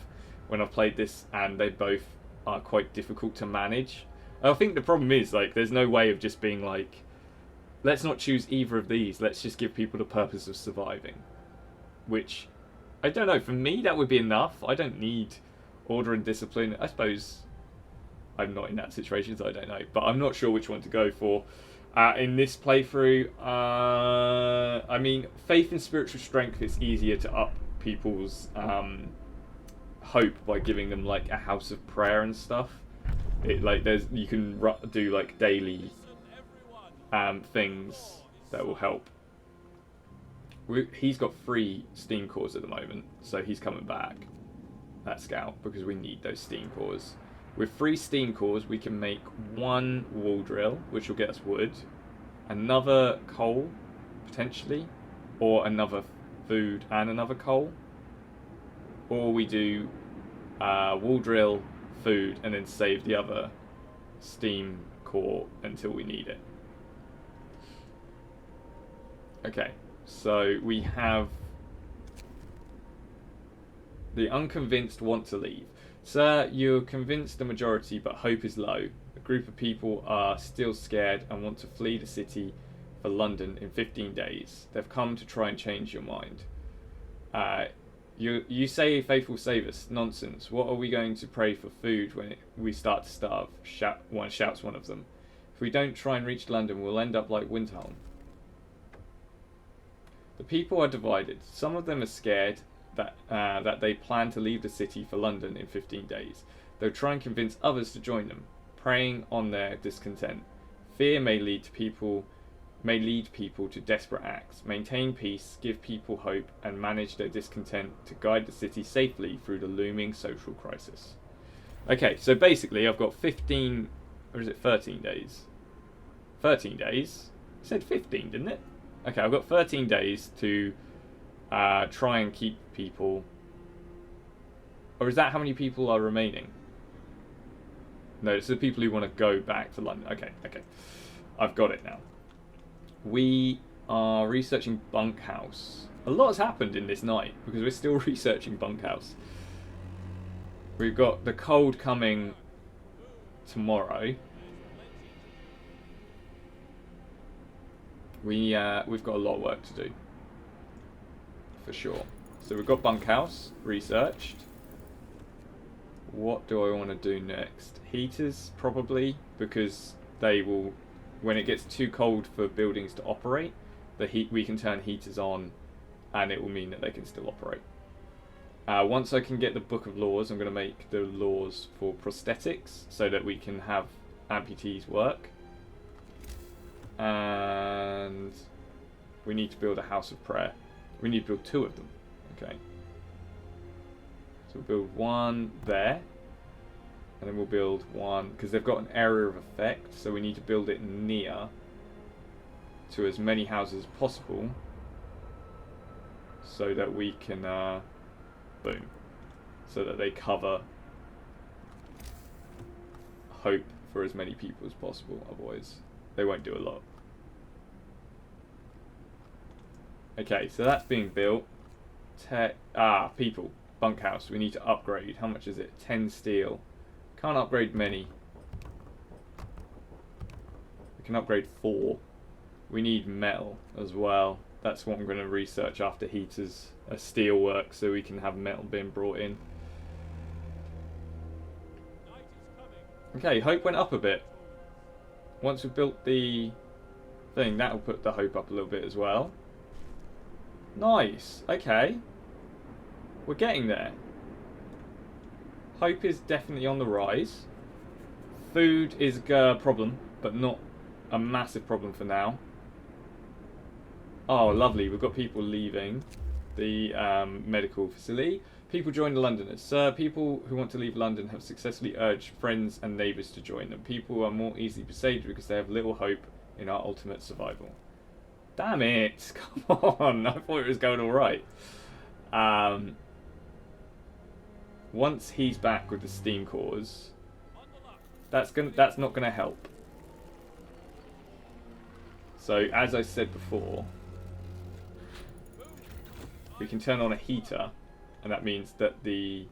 when I've played this, and they both are quite difficult to manage. I think the problem is, like, there's no way of just being like, let's not choose either of these. Let's just give people the purpose of surviving. Which, I don't know, for me that would be enough. I don't need order and discipline. I suppose I'm not in that situation, so I don't know. But I'm not sure which one to go for. In this playthrough, I mean, faith and spiritual strength, it's easier to up people's hope by giving them like a house of prayer and stuff. You can do like daily things that will help. He's got 3 steam cores at the moment, so he's coming back, that scout, because we need those steam cores. With 3 steam cores, we can make 1 wall drill, which will get us wood, another coal, potentially, or another food and another coal. Or we do wall drill, food, and then save the other steam core until we need it. Okay, so we have the unconvinced want to leave. Sir, you're convinced the majority, but hope is low. A group of people are still scared and want to flee the city for London in 15 days. They've come to try and change your mind. You say faith will save us. Nonsense. What are we going to pray for food when we start to starve? Shouts one of them. If we don't try and reach London, we'll end up like Winterholm. The people are divided. Some of them are scared that they plan to leave the city for London in 15 days. They'll try and convince others to join them, preying on their discontent. Fear may lead people to desperate acts. Maintain peace, give people hope, and manage their discontent to guide the city safely through the looming social crisis. Okay, so basically I've got 15, or is it 13 days? 13 days? It said 15, didn't it? Okay, I've got 13 days to try and keep people. Or is that how many people are remaining? No, it's the people who want to go back to London. Okay. I've got it now. We are researching Bunkhouse. A lot has happened in this night because we're still researching Bunkhouse. We've got the cold coming tomorrow. We've got a lot of work to do. For sure. So we've got Bunkhouse researched. What do I want to do next? Heaters, probably, because they will, when it gets too cold for buildings to operate, we can turn heaters on and it will mean that they can still operate. Once I can get the Book of Laws, I'm going to make the laws for prosthetics so that we can have amputees work. And we need to build a house of prayer. We need to build 2 of them. Okay. So we'll build 1 there. And then we'll build 1, because they've got an area of effect, so we need to build it near to as many houses as possible so that we can, boom, so that they cover hope for as many people as possible, otherwise they won't do a lot. Okay, so that's being built. People. Bunkhouse. We need to upgrade. How much is it? 10 steel. Can't upgrade many. We can upgrade 4. We need metal as well. That's what I'm going to research after heaters. A steelworks, so we can have metal being brought in. Okay, hope went up a bit. Once we've built the thing, that'll put the hope up a little bit as well. Nice. Okay. We're getting there. Hope is definitely on the rise. Food is a problem, but not a massive problem for now. Oh, lovely. We've got people leaving the medical facility. People join the Londoners. Sir, people who want to leave London have successfully urged friends and neighbours to join them. People are more easily persuaded because they have little hope in our ultimate survival. Damn it! Come on! I thought it was going alright. Once he's back with the steam cores, that's not gonna help. So, as I said before, we can turn on a heater, and that means that the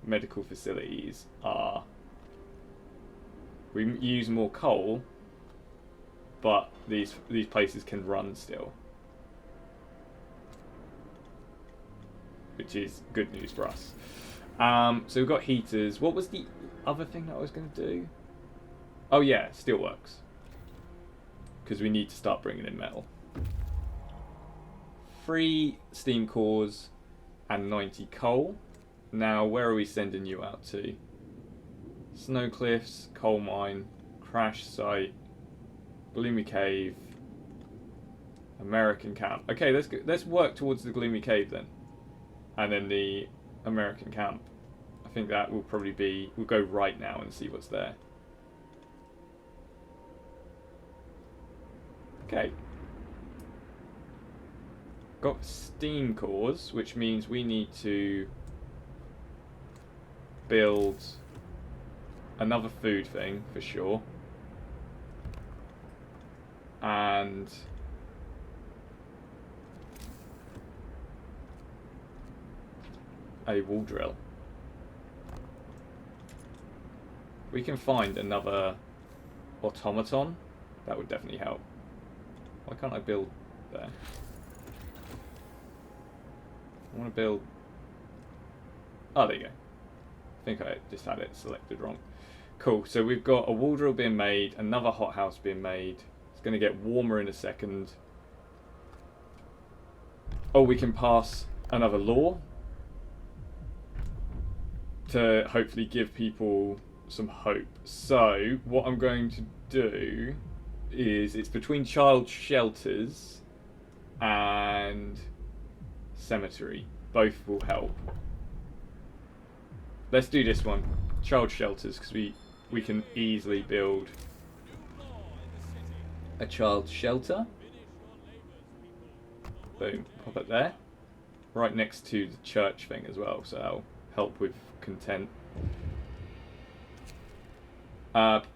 medical facilities are... We use more coal, but these places can run still, which is good news for us. So we've got heaters. What was the other thing that I was going to do? Oh yeah, Steelworks, because we need to start bringing in metal. 3 steam cores and 90 coal. Now, where are we sending you out to? Snow Cliffs, coal mine, crash site, Gloomy Cave, American camp. Okay, let's work towards the Gloomy Cave then, and then the American camp. I think that will probably be... We'll go right now and see what's there. Okay. Got steam cores, which means we need to build another food thing for sure. And a wall drill. We can find another automaton. That would definitely help. Why can't I build there? I want to build... Oh, there you go. I think I just had it selected wrong. Cool, so we've got a wall drill being made, another hothouse being made. It's going to get warmer in a second. Oh, we can pass another law to hopefully give people some hope. So, what I'm going to do is, it's between child shelters and cemetery. Both will help. Let's do this one. Child shelters, because we can easily build a child shelter. Boom, pop it there. Right next to the church thing as well, so that'll help with content.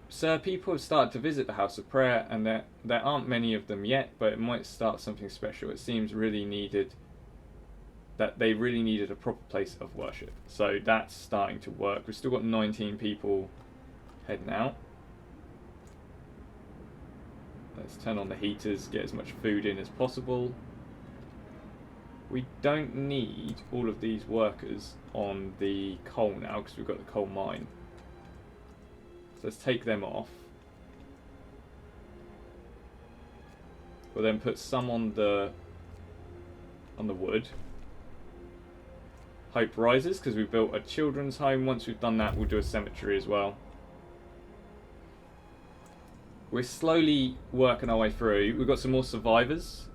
Sir, people have started to visit the House of Prayer, and there aren't many of them yet, but it might start something special. It seems really needed, that they really needed a proper place of worship. So that's starting to work. We've still got 19 people heading out. Let's turn on the heaters, get as much food in as possible. We don't need all of these workers on the coal now, because we've got the coal mine. So let's take them off. We'll then put some on the wood. Hope rises, because we've built a children's home. Once we've done that, we'll do a cemetery as well. We're slowly working our way through. We've got some more survivors.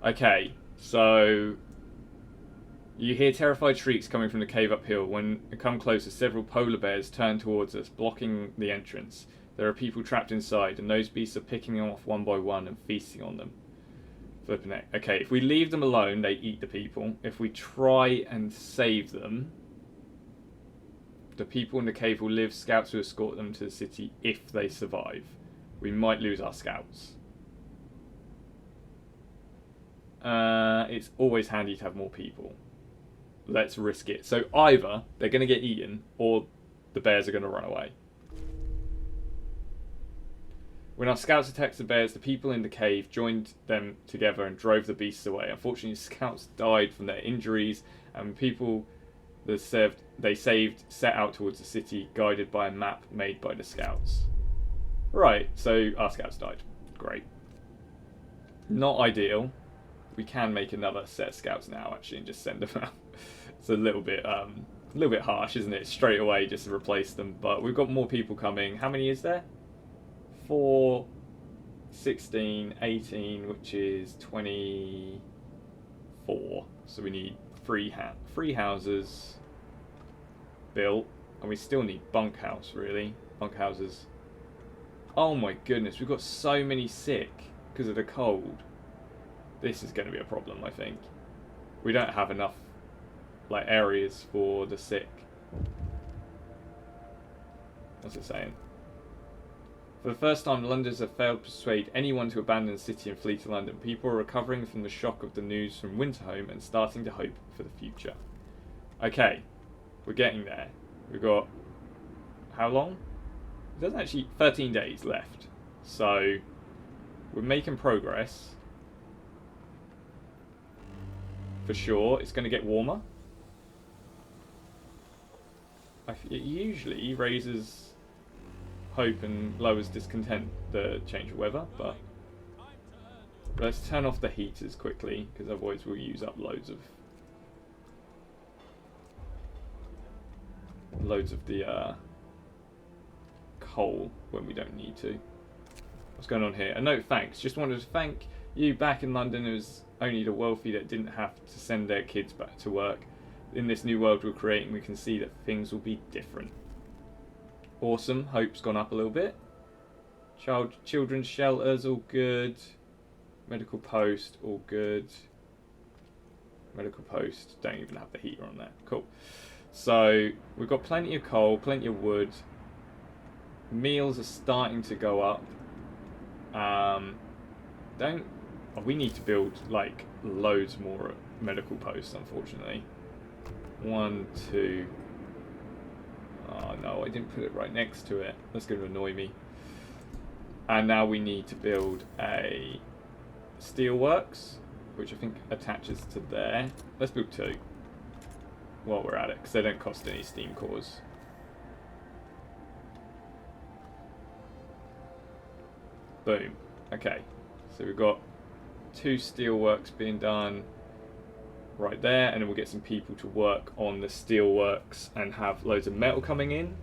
Okay, so you hear terrified shrieks coming from the cave uphill. When we come closer, several polar bears turn towards us, blocking the entrance. There are people trapped inside, and those beasts are picking them off one by one and feasting on them. Flipping it. Okay, if we leave them alone, they eat the people. If we try and save them, the people in the cave will live. Scouts will escort them to the city if they survive. We might lose our scouts. It's always handy to have more people. Let's risk it. So either they're going to get eaten, or the bears are going to run away. When our scouts attacked the bears, the people in the cave joined them together and drove the beasts away. Unfortunately, scouts died from their injuries, and they set out towards the city, guided by a map made by the scouts. Right, so our scouts died. Great. Not ideal. We can make another set of scouts now, actually, and just send them out. It's a little bit harsh, isn't it? Straight away, just to replace them. But we've got more people coming. How many is there? 4, 16, 18, which is 24. So we need three houses built, and we still need bunkhouse, really. Bunkhouses. Oh my goodness, we've got so many sick because of the cold. This is going to be a problem, I think. We don't have enough areas for the sick. What's it saying? For the first time, Londoners have failed to persuade anyone to abandon the city and flee to London. People are recovering from the shock of the news from Winterhome and starting to hope for the future. Okay, we're getting there. We've got how long? There's actually 13 days left, so we're making progress. For sure, it's going to get warmer. It usually raises hope and lowers discontent, the change of weather, but let's turn off the heaters quickly, because otherwise we'll use up loads of the coal when we don't need to. What's going on here? A note, thanks. Just wanted to thank you. Back in London, it was only the wealthy that didn't have to send their kids back to work. In this new world we're creating, we can see that things will be different. Awesome. Hope's gone up a little bit. Children's shelters, all good. Medical post, all good. Medical post, don't even have the heater on there. Cool. So we've got plenty of coal, plenty of wood. Meals are starting to go up. We need to build loads more medical posts, unfortunately. 1, 2. Oh no, I didn't put it right next to it. That's going to annoy me. And now we need to build a Steelworks, which I think attaches to there. Let's build 2 while we're at it, because they don't cost any steam cores. Boom. Okay, so we've got 2 Steelworks being done right there, and then we'll get some people to work on the Steelworks and have loads of metal coming in.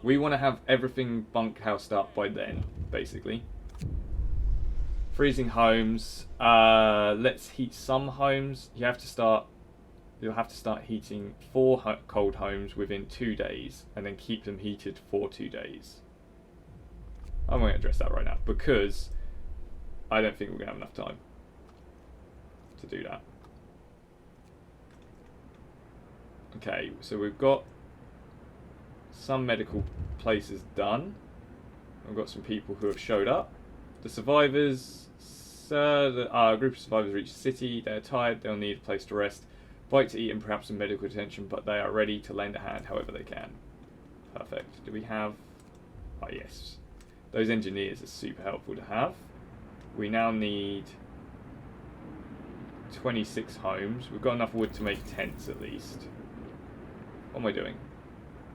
We want to have everything bunkhoused up by then, basically. Freezing homes. Let's heat some homes. You'll have to start heating 4 cold homes within 2 days, and then keep them heated for 2 days. I won't address that right now because I don't think we're gonna have enough time to do that. Okay, so we've got some medical places done. We've got some people who have showed up. The survivors, a group of survivors reached the city. They're tired, they'll need a place to rest, bite to eat, and perhaps some medical attention, but they are ready to lend a hand however they can. Perfect. Do we have... Oh yes. Those engineers are super helpful to have. We now need 26 homes. We've got enough wood to make tents at least. What am I doing?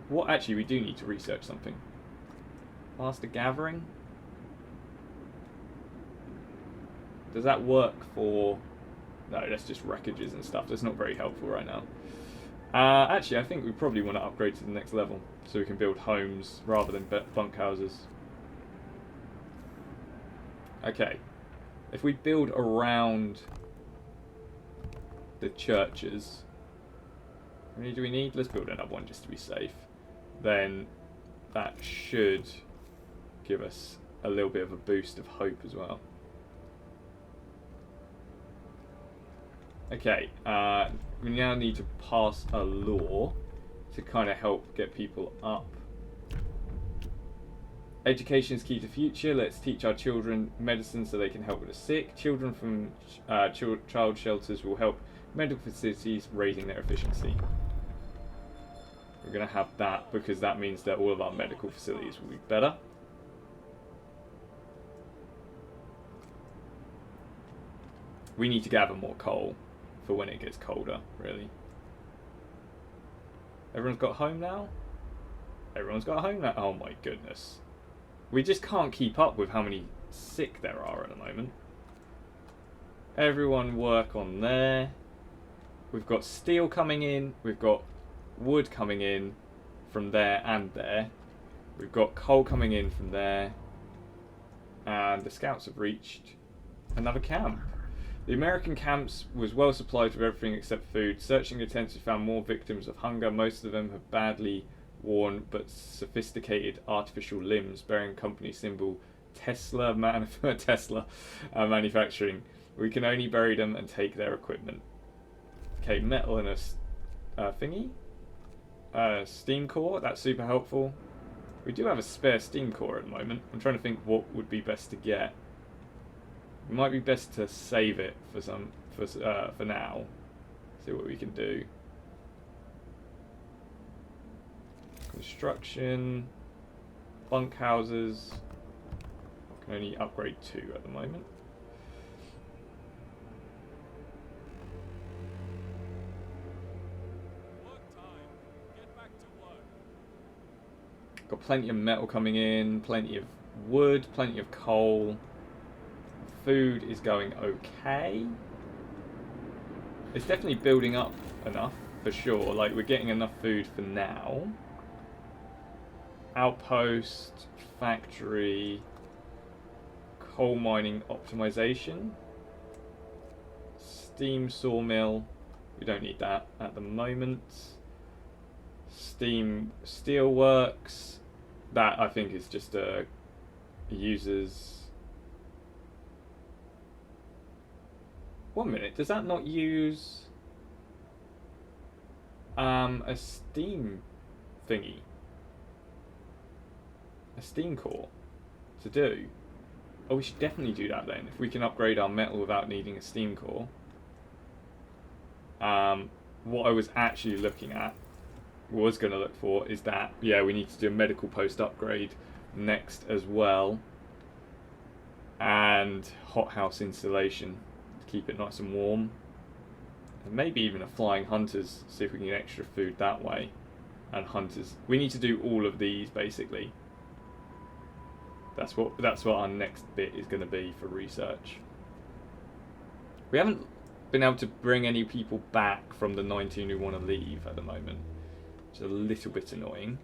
What? Actually, we do need to research something. Faster gathering? Does that work for... No, that's just wreckages and stuff. That's not very helpful right now. Actually, I think we probably want to upgrade to the next level so we can build homes rather than bunkhouses. Okay. If we build around the churches... How many do we need? Let's build another one just to be safe. Then that should give us a little bit of a boost of hope as well. Okay, we now need to pass a law to kind of help get people up. Education is key to the future. Let's teach our children medicine so they can help with the sick. Children from child shelters will help medical facilities raising their efficiency. We're going to have that because that means that all of our medical facilities will be better. We need to gather more coal for when it gets colder, really. Everyone's got home now? Everyone's got home now. Oh my goodness. We just can't keep up with how many sick there are at the moment. Everyone work on there. We've got steel coming in. We've got wood coming in from there and there. We've got coal coming in from there. And the scouts have reached another camp. The American camps was well supplied with everything except food. Searching attempts found more victims of hunger. Most of them have badly worn but sophisticated artificial limbs bearing company symbol Tesla manufacturing. We can only bury them and take their equipment. Okay, metal and a thingy. Steam core, that's super helpful. We do have a spare steam core at the moment. I'm trying to think what would be best to get. It might be best to save it for now. See what we can do. Construction, bunkhouses. I can only upgrade 2 at the moment. Got plenty of metal coming in, plenty of wood, plenty of coal. Food is going okay. It's definitely building up enough, for sure. Like, we're getting enough food for now. Outpost, factory, coal mining optimization, steam sawmill. We don't need that at the moment. Steam Steelworks. That I think is just a user's. 1 minute. Does that not use a steam thingy? A steam core to do? Oh, we should definitely do that then. If we can upgrade our metal without needing a steam core. What I was actually looking at, was going to look for, is that, yeah, we need to do a medical post upgrade next as well. And hothouse installation to keep it nice and warm. And maybe even a flying hunters, see if we can get extra food that way. And hunters. We need to do all of these basically. That's what our next bit is going to be for research. We haven't been able to bring any people back from the 19 who want to leave at the moment, which is a little bit annoying.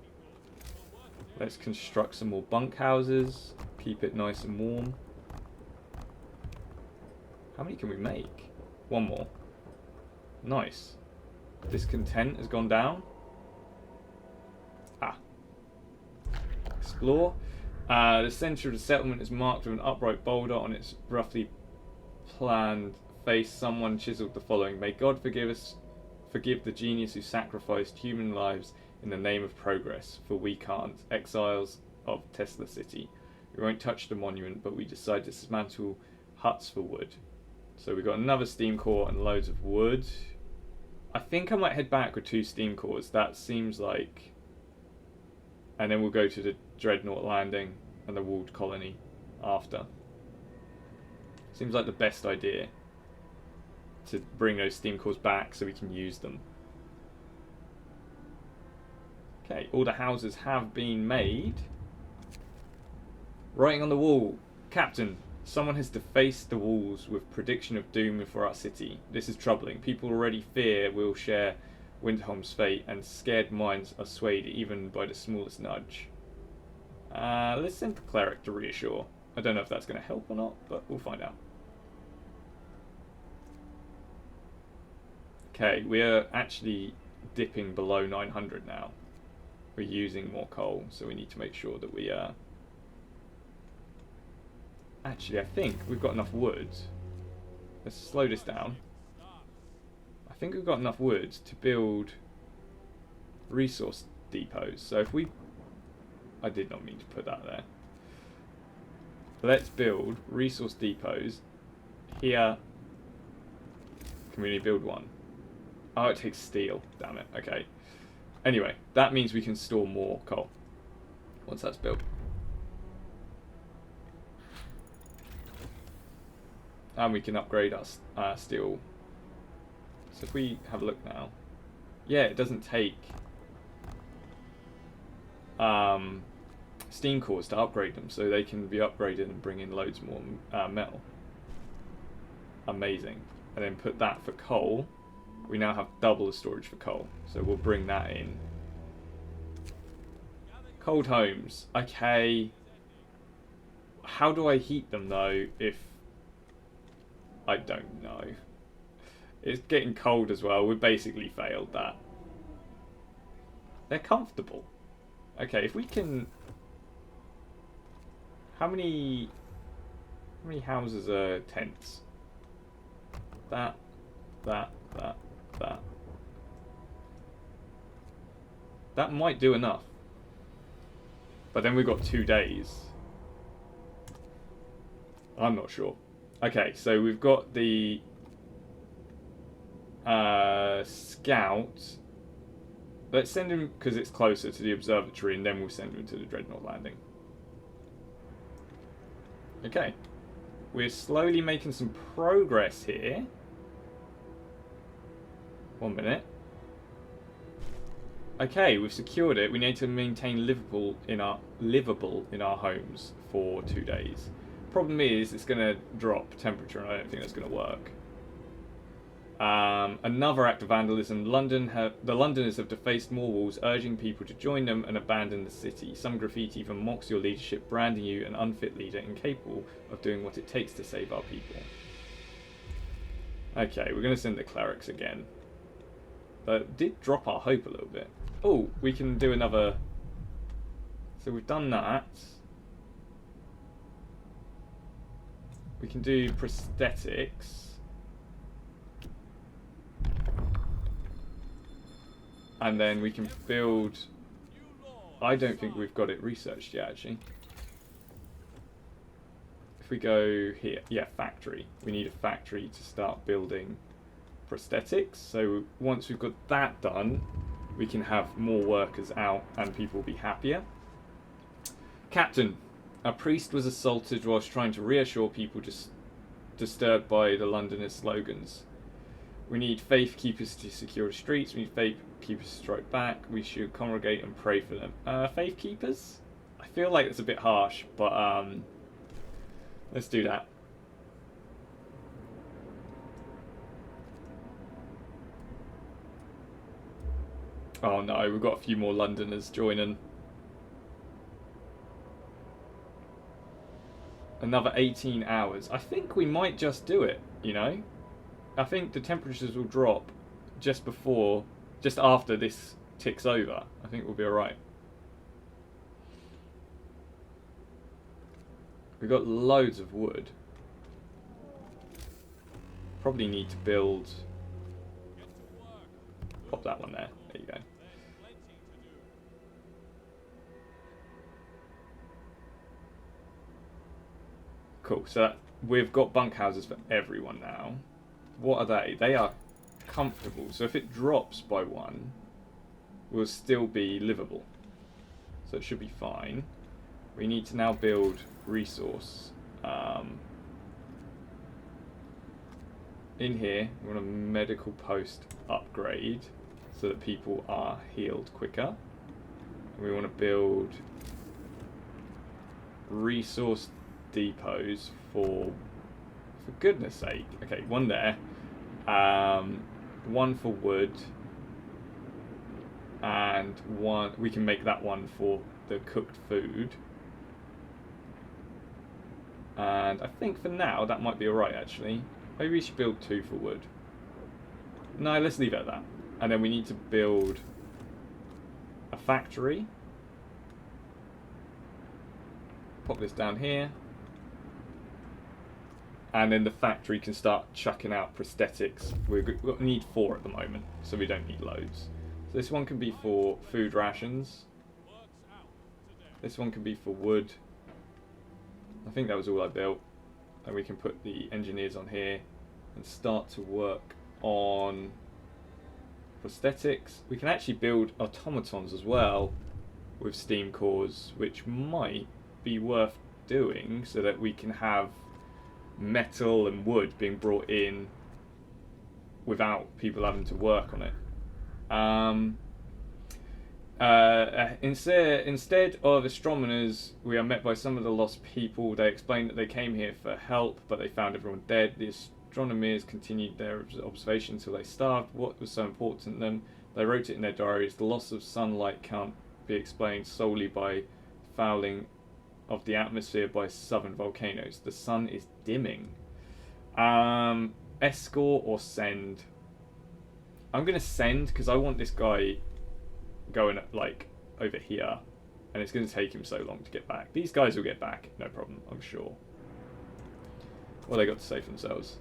Let's construct some more bunkhouses, keep it nice and warm. How many can we make? 1 more. Nice. Discontent has gone down. Ah. Explore. The centre of the settlement is marked with an upright boulder on its roughly planned face. Someone chiselled the following: May God forgive the genius who sacrificed human lives in the name of progress, for we can't. Exiles of Tesla City. We won't touch the monument, but we decide to dismantle huts for wood. So we've got another steam core and loads of wood. I think I might head back with 2 steam cores. That seems like... And then we'll go to the Dreadnought landing and the walled colony after. Seems like the best idea to bring those steam cores back so we can use them. Okay, all the houses have been made. Writing on the wall: Captain, someone has defaced the walls with prediction of doom for our city. This is troubling. People already fear we'll share Windholm's fate, and scared minds are swayed even by the smallest nudge. Let's send the cleric to reassure. I don't know if that's going to help or not, but we'll find out. Okay, we're actually dipping below 900 now. We're using more coal, so we need to make sure that we Actually, I think we've got enough wood. Let's slow this down. I think we've got enough wood to build resource depots. So if we... I did not mean to put that there. Let's build resource depots here. Can we only build 1? Oh, it takes steel. Damn it. Okay. Anyway, that means we can store more coal once that's built. And we can upgrade our steel. So if we have a look now, yeah, it doesn't take steam cores to upgrade them, so they can be upgraded and bring in loads more metal. Amazing. And then put that for coal. We now have double the storage for coal, so we'll bring that in. Cold homes. Okay. How do I heat them though if... I don't know. It's getting cold as well. We basically failed that. They're comfortable. Okay, if we can... How many houses are tents? That. That might do enough. But then we've got 2 days. I'm not sure. Okay, so we've got the scout. Let's send him, because it's closer to the observatory, and then we'll send him to the Dreadnought landing. Okay. We're slowly making some progress here. 1 minute. Okay, we've secured it. We need to maintain livable in our homes for 2 days. Problem is, it's going to drop temperature, and I don't think that's going to work. Another act of vandalism. The Londoners have defaced more walls, urging people to join them and abandon the city. Some graffiti even mocks your leadership, branding you an unfit leader incapable of doing what it takes to save our people. Okay, we're going to send the clerics again. But did drop our hope a little bit. Oh, we can do another... So we've done that. We can do prosthetics. And then we can build... I don't think we've got it researched yet, actually. If we go here... Yeah, factory. We need a factory to start building prosthetics. So once we've got that done, we can have more workers out and people will be happier. Captain, a priest was assaulted whilst trying to reassure people just disturbed by the Londoners' slogans. We need faith keepers to secure the streets. We need faith keepers to strike back. We should congregate and pray for them. Faith keepers? I feel like it's a bit harsh, but let's do that. Oh no, we've got a few more Londoners joining. Another 18 hours. I think we might just do it, you know? I think the temperatures will drop just after this ticks over. I think we'll be alright. We've got loads of wood. Probably need to build... Pop that one there. There you go. Cool, so we've got bunkhouses for everyone now. What are they? They are comfortable. So if it drops by 1, we'll still be livable. So it should be fine. We need to now build resource. In here, we want a medical post upgrade so that people are healed quicker. And we want to build resource depots for goodness sake. Okay, one there. One for wood. And one, we can make that one for the cooked food. And I think for now that might be alright actually. Maybe we should build 2 for wood. No, let's leave it at that. And then we need to build a factory. Pop this down here. And then the factory can start chucking out prosthetics. We need 4 at the moment, so we don't need loads. So this one can be for food rations. This one can be for wood. I think that was all I built. And we can put the engineers on here and start to work on prosthetics. We can actually build automatons as well with steam cores, which might be worth doing so that we can have metal and wood being brought in without people having to work on it. Instead of astronomers, we are met by some of the lost people. They explain that they came here for help, but they found everyone dead. The astronomers continued their observation until they starved. What was so important to them? They wrote it in their diaries. The loss of sunlight can't be explained solely by fouling of the atmosphere by southern volcanoes. The sun is dimming. Escort or send? I'm going to send because I want this guy going like over here, and it's going to take him so long to get back. These guys will get back, no problem, I'm sure. What they got to say for themselves?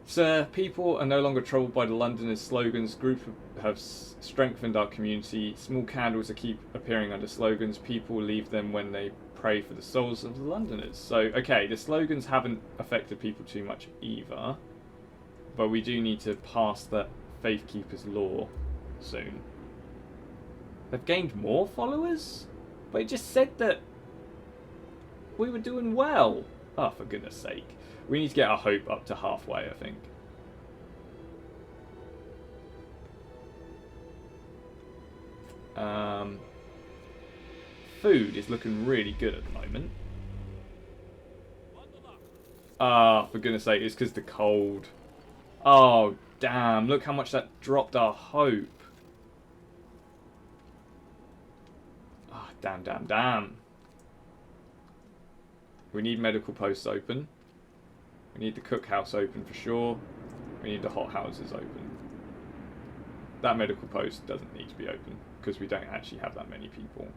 Sir, people are no longer troubled by the Londoners' slogans. Group have strengthened our community. Small candles keep appearing under slogans. People leave them when they pray for the souls of the Londoners. So, okay, the slogans haven't affected people too much either, but we do need to pass that Faith Keepers law soon. They've gained more followers? But it just said that we were doing well. Oh, for goodness sake. We need to get our hope up to halfway, I think. Food is looking really good at the moment. Ah, for goodness sake, it's because the cold. Oh, damn. Look how much that dropped our hope. Ah, damn, damn, damn. We need medical posts open. We need the cookhouse open for sure. We need the hothouses open. That medical post doesn't need to be open because we don't actually have that many people.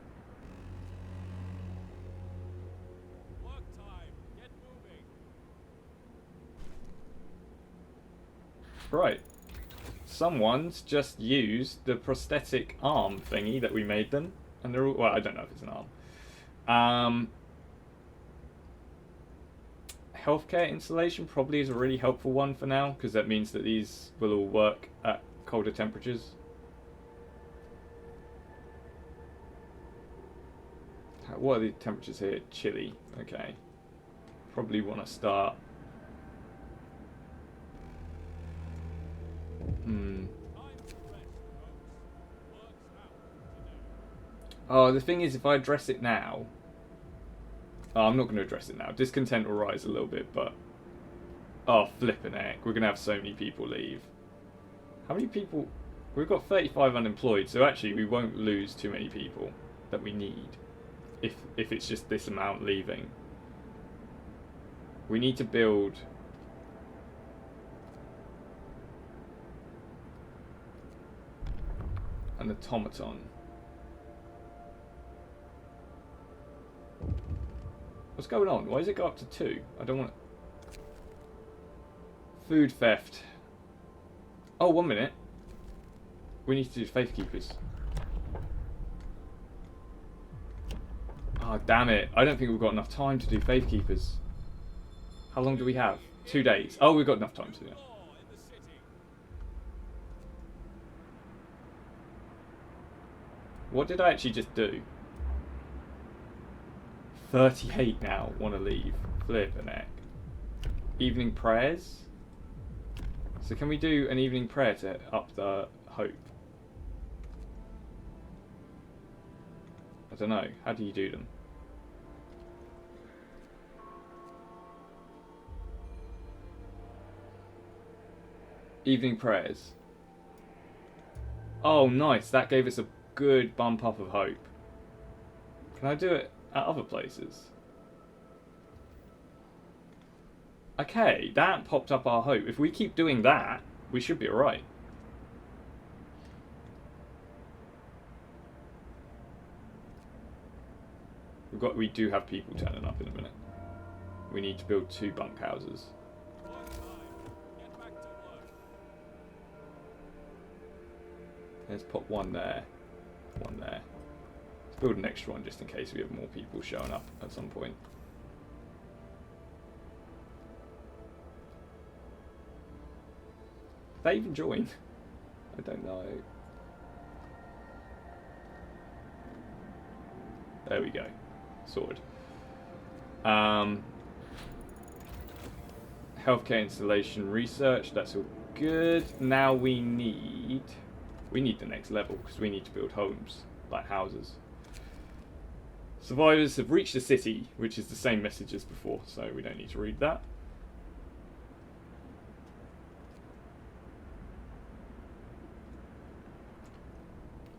Work time. Get moving. Right. Someone's just used the prosthetic arm thingy that we made them. And they're all... Well, I don't know if it's an arm. Healthcare installation probably is a really helpful one for now, because that means that these will all work at colder temperatures. What are the temperatures here? Chilly. Okay. Probably want to start... Oh, the thing is, if I address it now... Oh, I'm not going to address it now. Discontent will rise a little bit, but... Oh, flippin' heck. We're going to have so many people leave. How many people... We've got 35 unemployed, so actually we won't lose too many people that we need. If it's just this amount leaving. We need to build... an automaton. What's going on? Why does it go up to 2? I don't want... Food theft. Oh, 1 minute. We need to do Faith Keepers. Oh, damn it. I don't think we've got enough time to do Faith Keepers. How long do we have? 2 days. Oh, we've got enough time to do that. What did I actually just do? 38 now want to leave. Flippin' heck. Evening prayers? So can we do an evening prayer to up the hope? I don't know. How do you do them? Evening prayers. Oh, nice. That gave us a good bump up of hope. Can I do it at other places? Okay, that popped up our hope. If we keep doing that, we should be alright. We do have people turning up in a minute. We need to build 2 bunkhouses. Let's put 1 there, 1 there. Let's build an extra one just in case we have more people showing up at some point. Did they even join? I don't know. There we go. Sorted. Healthcare installation research, that's all good. Now we need We need the next level because we need to build homes, like houses. Survivors have reached the city, which is the same message as before, so we don't need to read that.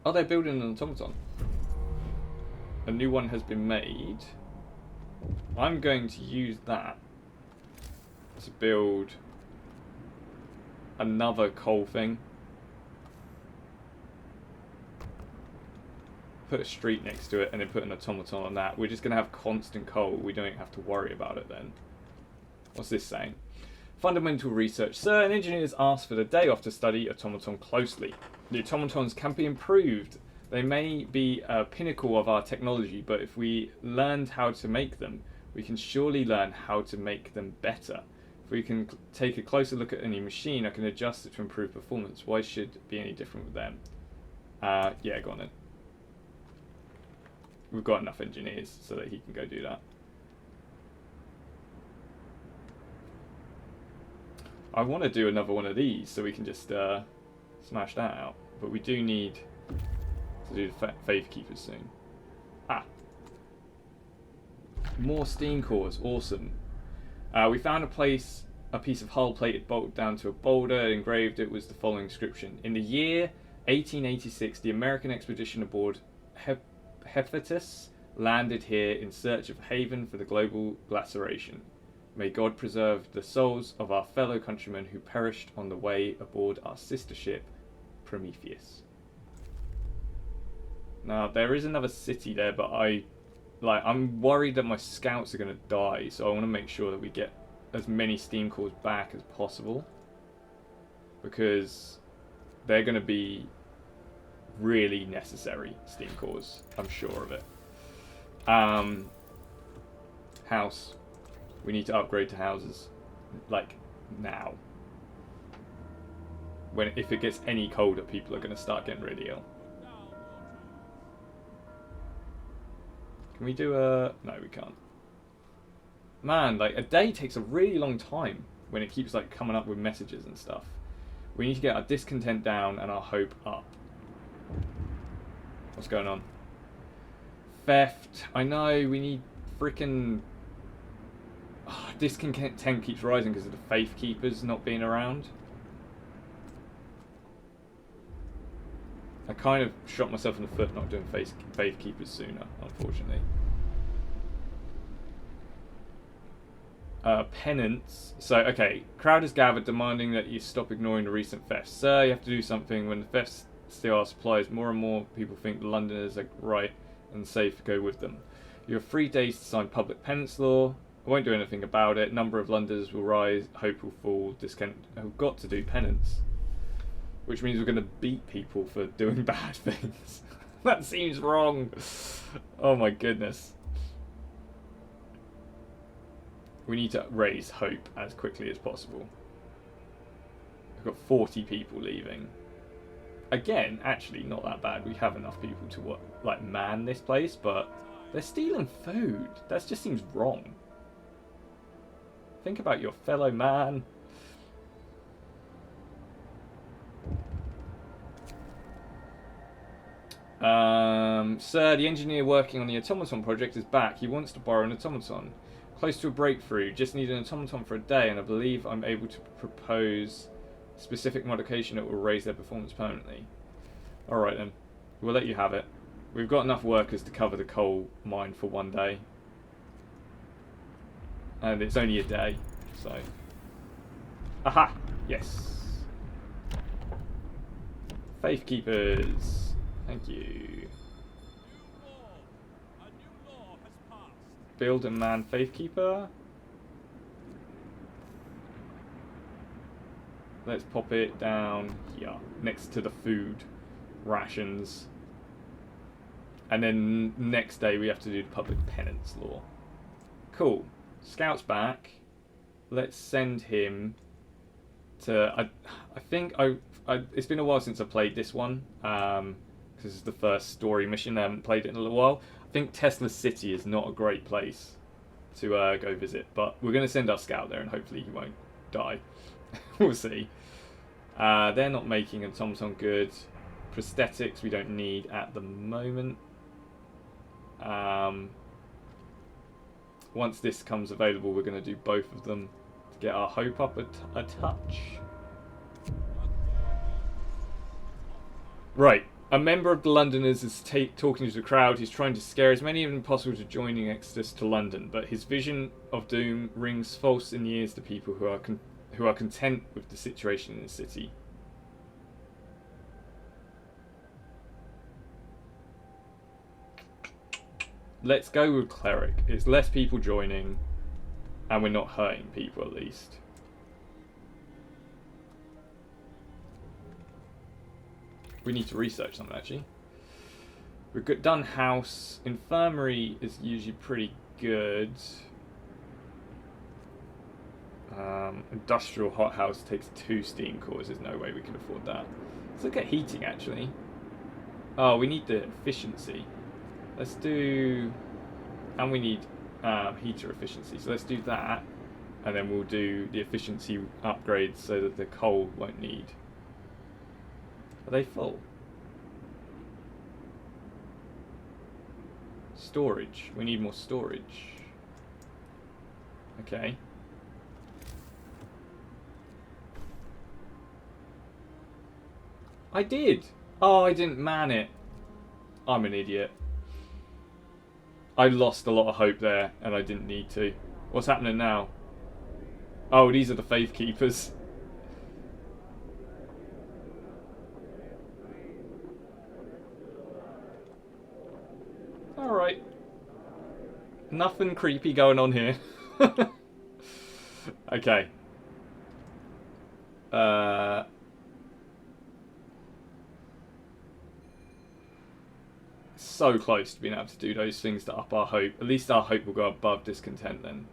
Oh, they're building an automaton. A new one has been made. I'm going to use that to build another coal thing. Put a street next to it and then put an automaton on that. We're just going to have constant coal. We don't have to worry about it then. What's this saying? Fundamental research. Certain engineers asked for the day off to study automaton closely. The automatons can be improved. They may be a pinnacle of our technology, but if we learned how to make them, we can surely learn how to make them better. If we can take a closer look at any machine, I can adjust it to improve performance. Why should it be any different with them? Yeah, go on then. We've got enough engineers so that he can go do that. I want to do another one of these so we can just smash that out. But we do need to do the Faith Keepers soon. Ah. More steam cores. Awesome. We found a piece of hull plated bolted down to a boulder. Engraved it was the following inscription. In the year 1886, the American expedition aboard Hephaestus landed here in search of a haven for the global glaciation. May God preserve the souls of our fellow countrymen who perished on the way aboard our sister ship, Prometheus. Now, there is another city there, but I'm worried that my scouts are going to die, so I want to make sure that we get as many steam cores back as possible, because they're going to be really necessary steam cores. I'm sure of it. House. We need to upgrade to houses, like, now. If it gets any colder, people are going to start getting really ill. Can we do a... No, we can't. Man, like, a day takes a really long time when it keeps, like, coming up with messages and stuff. We need to get our discontent down and our hope up. What's going on? Theft. I know, we need freaking... Oh, discontent keeps rising because of the Faith Keepers not being around. I kind of shot myself in the foot not doing Faith Keepers sooner, unfortunately. Penance. So, okay. Crowd has gathered demanding that you stop ignoring the recent thefts. Sir, you have to do something. When the thefts steal our supplies, more and more people think the Londoners are right and safe to go with them. You have 3 days to sign public penance law. I won't do anything about it. Number of Londoners will rise, hope will fall, discontent have got to do penance. Which means we're going to beat people for doing bad things. That seems wrong. Oh my goodness. We need to raise hope as quickly as possible. We've got 40 people leaving. Again, actually not that bad. We have enough people to man this place, but they're stealing food. That just seems wrong. Think about your fellow man. Sir, the engineer working on the automaton project is back. He wants to borrow an automaton. Close to a breakthrough. Just need an automaton for a day, and I believe I'm able to propose specific modification that will raise their performance permanently. Alright then. We'll let you have it. We've got enough workers to cover the coal mine for 1 day. And it's only a day, so... Aha! Yes. Faith Keepers. Thank you. A new law has passed. Build a man Faith Keeper. Let's pop it down here, next to the food rations. And then next day we have to do the public penance law. Cool. Scout's back. Let's send him to... I think it's been a while since I played this one. Because this is the first story mission. I haven't played it in a little while. I think Tesla City is not a great place to go visit. But we're going to send our scout there and hopefully he won't die. We'll see. They're not making an automaton good. Prosthetics we don't need at the moment. Once this comes available, we're going to do both of them to get our hope up a touch. Right. A member of the Londoners is talking to the crowd. He's trying to scare as many of them possible to joining Exodus to London, but his vision of doom rings false in the ears to people who are content with the situation in the city. Let's go with cleric. It's less people joining, and we're not hurting people at least. We need to research something actually. We've done house. Infirmary is usually pretty good. Industrial hothouse takes 2 steam cores. There's no way we can afford that. Let's look at heating actually. Oh, we need the efficiency. Let's do, and we need heater efficiency. So let's do that, and then we'll do the efficiency upgrades so that the coal won't need. Are they full? Storage. We need more storage. Okay. I did. Oh, I didn't man it. I'm an idiot. I lost a lot of hope there, and I didn't need to. What's happening now? Oh, these are the Faith Keepers. Alright. Nothing creepy going on here. Okay. So close to being able to do those things to up our hope. At least our hope will go above discontent then.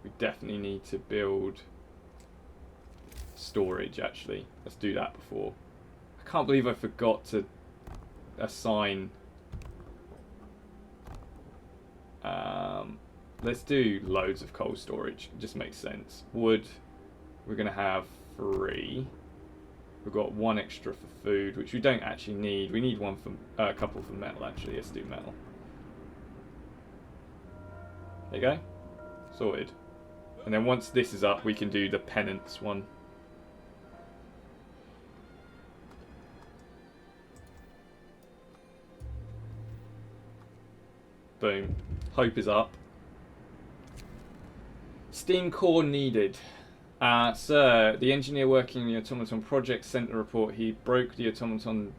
We definitely need to build storage actually. Let's do that before. I can't believe I forgot to assign. Let's do loads of coal storage. It just makes sense. Wood, we're going to have 3. We've got 1 extra for food, which we don't actually need. We need one for a couple for metal actually. Let's do metal. There you go. Sorted. And then once this is up, we can do the penance one. Boom. Hope is up. Steam core needed. Sir, the engineer working on the automaton project sent a report. He broke the automaton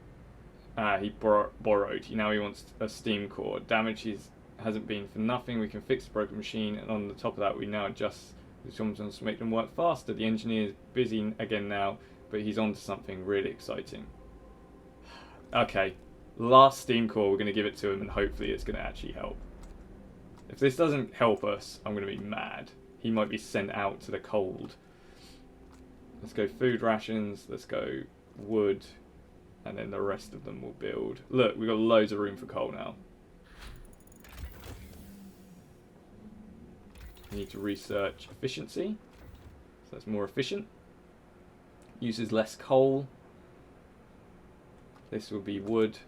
he borrowed. Now he wants a steam core. Damage hasn't been for nothing. We can fix the broken machine, and on the top of that, we now adjust the automatons to make them work faster. The engineer is busy again now, but he's on to something really exciting. Okay, last steam core. We're going to give it to him, and hopefully it's going to actually help. If this doesn't help us, I'm going to be mad. He might be sent out to the cold. Let's go food rations, let's go wood, and then the rest of them will build. Look, we've got loads of room for coal now. We need to research efficiency, so that's more efficient. Uses less coal. This will be wood.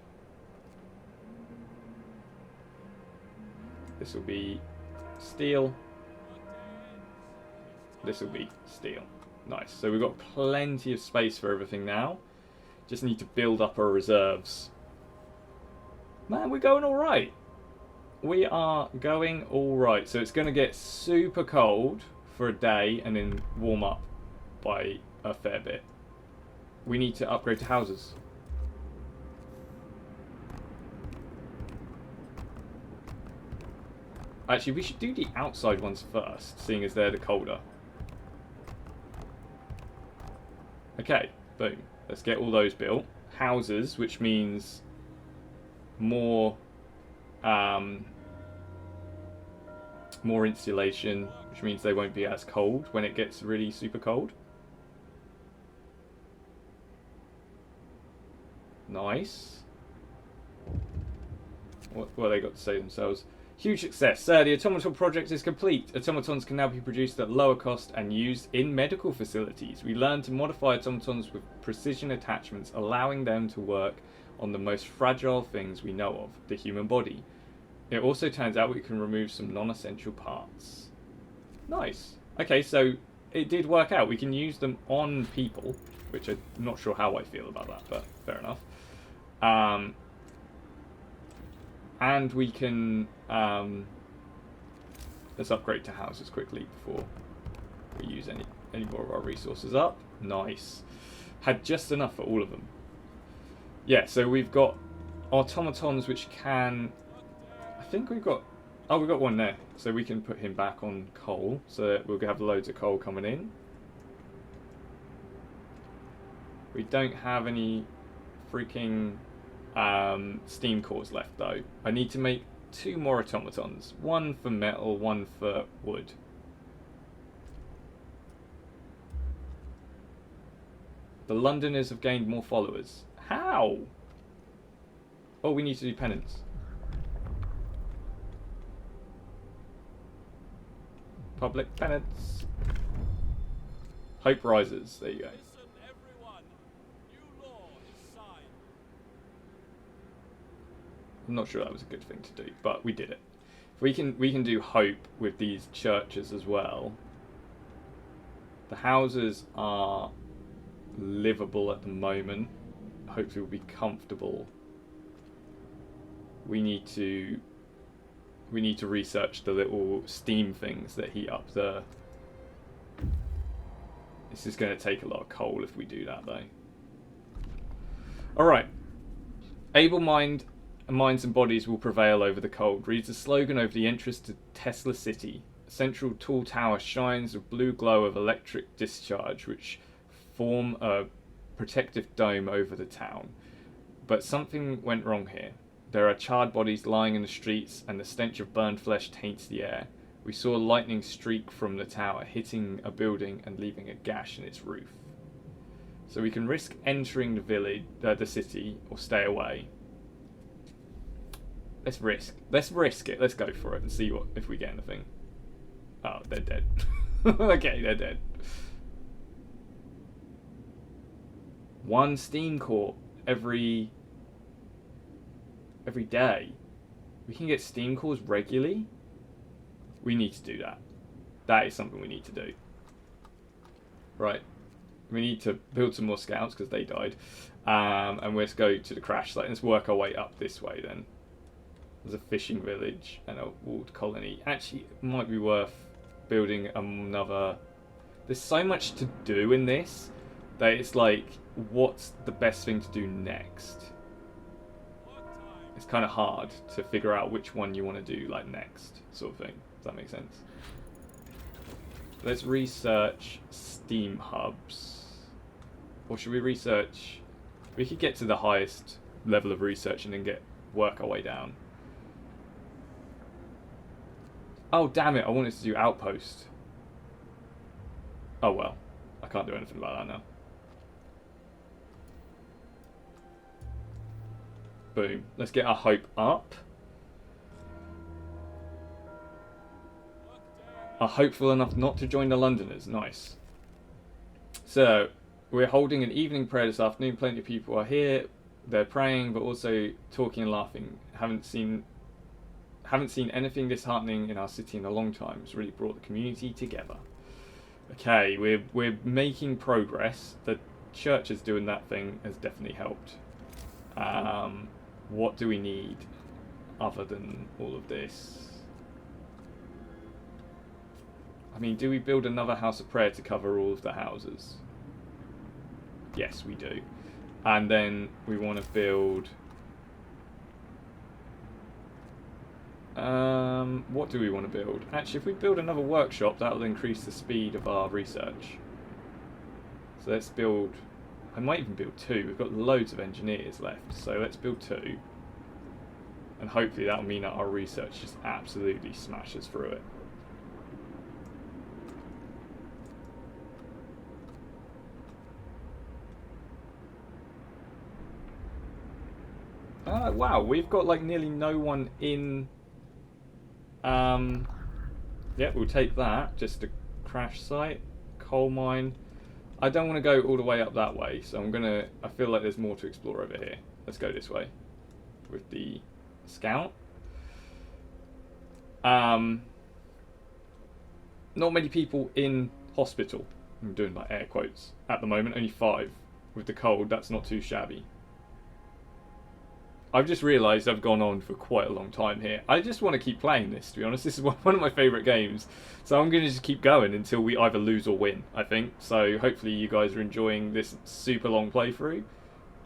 This will be steel. This will be steel. Nice. So we've got plenty of space for everything now. Just need to build up our reserves. Man, we're going alright. We are going alright. So it's going to get super cold for a day and then warm up by a fair bit. We need to upgrade to houses. Actually, we should do the outside ones first, seeing as they're the colder. Okay, boom. Let's get all those built. Houses, which means more insulation, which means they won't be as cold when it gets really super cold. Nice. What have they got to say themselves? Huge success. Sir, the automaton project is complete. Automatons can now be produced at lower cost and used in medical facilities. We learned to modify automatons with precision attachments, allowing them to work on the most fragile things we know of, the human body. It also turns out we can remove some non-essential parts. Nice. Okay, so it did work out. We can use them on people, which I'm not sure how I feel about that, but fair enough. And we can... let's upgrade to houses quickly before we use any more of our resources up. Nice. Had just enough for all of them. Yeah, so we've got automatons which can... I think we've got... Oh, we've got one there. So we can put him back on coal. So that we'll have loads of coal coming in. We don't have any freaking steam cores left, though. I need to make 2 more automatons. 1 for metal, 1 for wood. The Londoners have gained more followers. How? Oh, we need to do penance. Public penance. Hope rises. There you go. Listen, everyone. New law is signed. I'm not sure that was a good thing to do, but we did it. We can do hope with these churches as well. The houses are livable at the moment. Hopefully we'll be comfortable. We need to research the little steam things that heat up the... This is going to take a lot of coal if we do that, though. Alright. Able minds and bodies will prevail over the cold. Reads the slogan over the entrance to Tesla City. A central tall tower shines a blue glow of electric discharge, which form a protective dome over the town. But something went wrong here. There are charred bodies lying in the streets, and the stench of burned flesh taints the air. We saw a lightning streak from the tower, hitting a building and leaving a gash in its roof. So we can risk entering the village, the city, or stay away. Let's risk it. Let's go for it and see if we get anything. Oh, they're dead. Okay, they're dead. 1 steam core every day. We can get steam cores regularly. We need to do that. That is something we need to do. Right. We need to build some more scouts because they died. And let's go to the crash site. Let's work our way up this way then. There's a fishing village and a walled colony. Actually, it might be worth building another... There's so much to do in this that it's like, what's the best thing to do next? It's kind of hard to figure out which one you want to do like next, sort of thing. Does that make sense? Let's research steam hubs. Or should we research... We could get to the highest level of research and then work our way down. Oh, damn it. I wanted to do Outpost. Oh, well. I can't do anything about that now. Boom. Let's get our hope up. Are hopeful enough not to join the Londoners. Nice. So, we're holding an evening prayer this afternoon. Plenty of people are here. They're praying, but also talking and laughing. Haven't seen anything disheartening in our city in a long time. It's really brought the community together. Okay, we're making progress. The church is doing that thing has definitely helped. What do we need other than all of this? I mean, do we build another house of prayer to cover all of the houses? Yes, we do. And then we want to build... what do we want to build? Actually, if we build another workshop, that'll increase the speed of our research. So let's build... I might even build 2. We've got loads of engineers left, so let's build 2. And hopefully that'll mean that our research just absolutely smashes through it. Wow, we've got like nearly no one in Yeah, we'll take that. Just a crash site, coal mine. I don't want to go all the way up that way, so I feel like there's more to explore over here. Let's go this way with the scout. Not many people in hospital. I'm doing like air quotes at the moment. Only 5. With the cold, that's not too shabby. I've just realised I've gone on for quite a long time here. I just want to keep playing this, to be honest. This is one of my favourite games. So I'm going to just keep going until we either lose or win, I think. So hopefully you guys are enjoying this super long playthrough.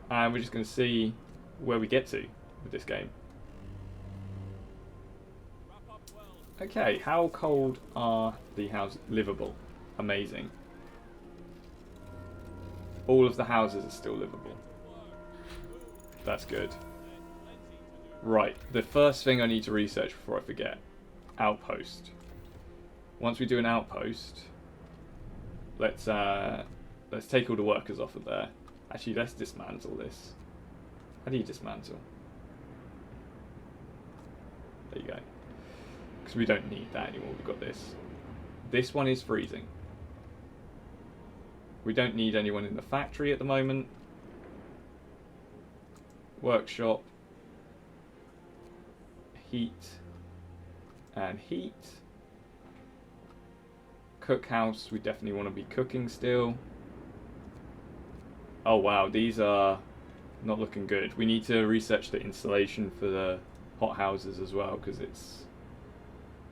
And we're just going to see where we get to with this game. Okay, how cold are the houses? Livable. Amazing. All of the houses are still livable. That's good. Right, the first thing I need to research before I forget. Outpost. Once we do an outpost, let's take all the workers off of there. Actually, let's dismantle this. How do you dismantle? There you go. Because we don't need that anymore, we've got this. This one is freezing. We don't need anyone in the factory at the moment. Workshop. Heat. And heat. Cookhouse, we definitely want to be cooking still. Oh wow, these are not looking good. We need to research the installation for the hot houses as well, because it's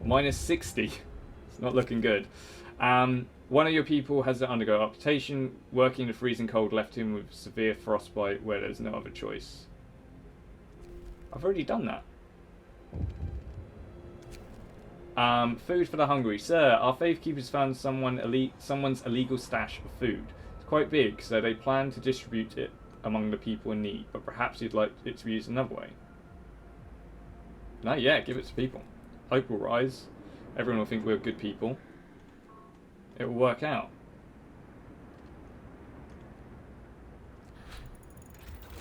minus 60. It's not looking good. One of your people has to undergo amputation. Working in the freezing cold left him with severe frostbite where there's no other choice. I've already done that. Food for the hungry. Sir, our faith keepers found someone's illegal stash of food. It's quite big, so they plan to distribute it among the people in need, but perhaps you'd like it to be used another way. No, yeah, give it to people. Hope will rise. Everyone will think we're good people. It will work out.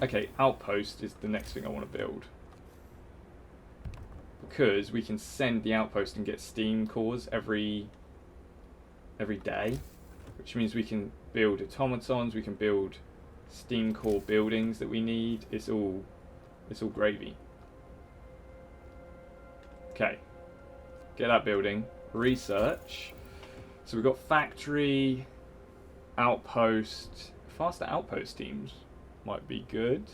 Okay, Outpost is the next thing I want to build. Because we can send the Outpost and get steam cores every day. Which means we can build automatons, we can build steam core buildings that we need. It's all gravy. Okay. Get that building. Research. So we've got factory, outpost, faster outpost teams might be good.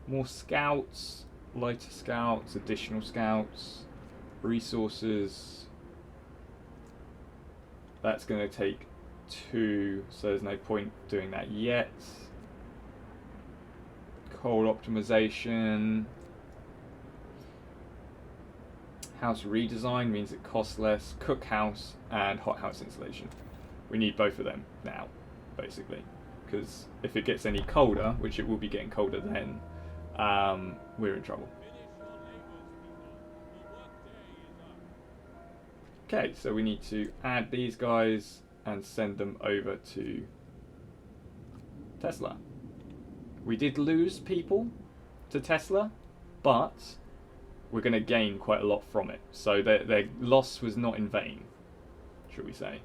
More scouts, lighter scouts, additional scouts, resources. That's going to take 2, so there's no point doing that yet. Cold optimization. House redesign means it costs less. Cookhouse and hothouse installation. We need both of them now, basically. Because if it gets any colder, which it will be getting colder then, we're in trouble. Okay, so we need to add these guys and send them over to Tesla. We did lose people to Tesla, but we're going to gain quite a lot from it. So their loss was not in vain, should we say.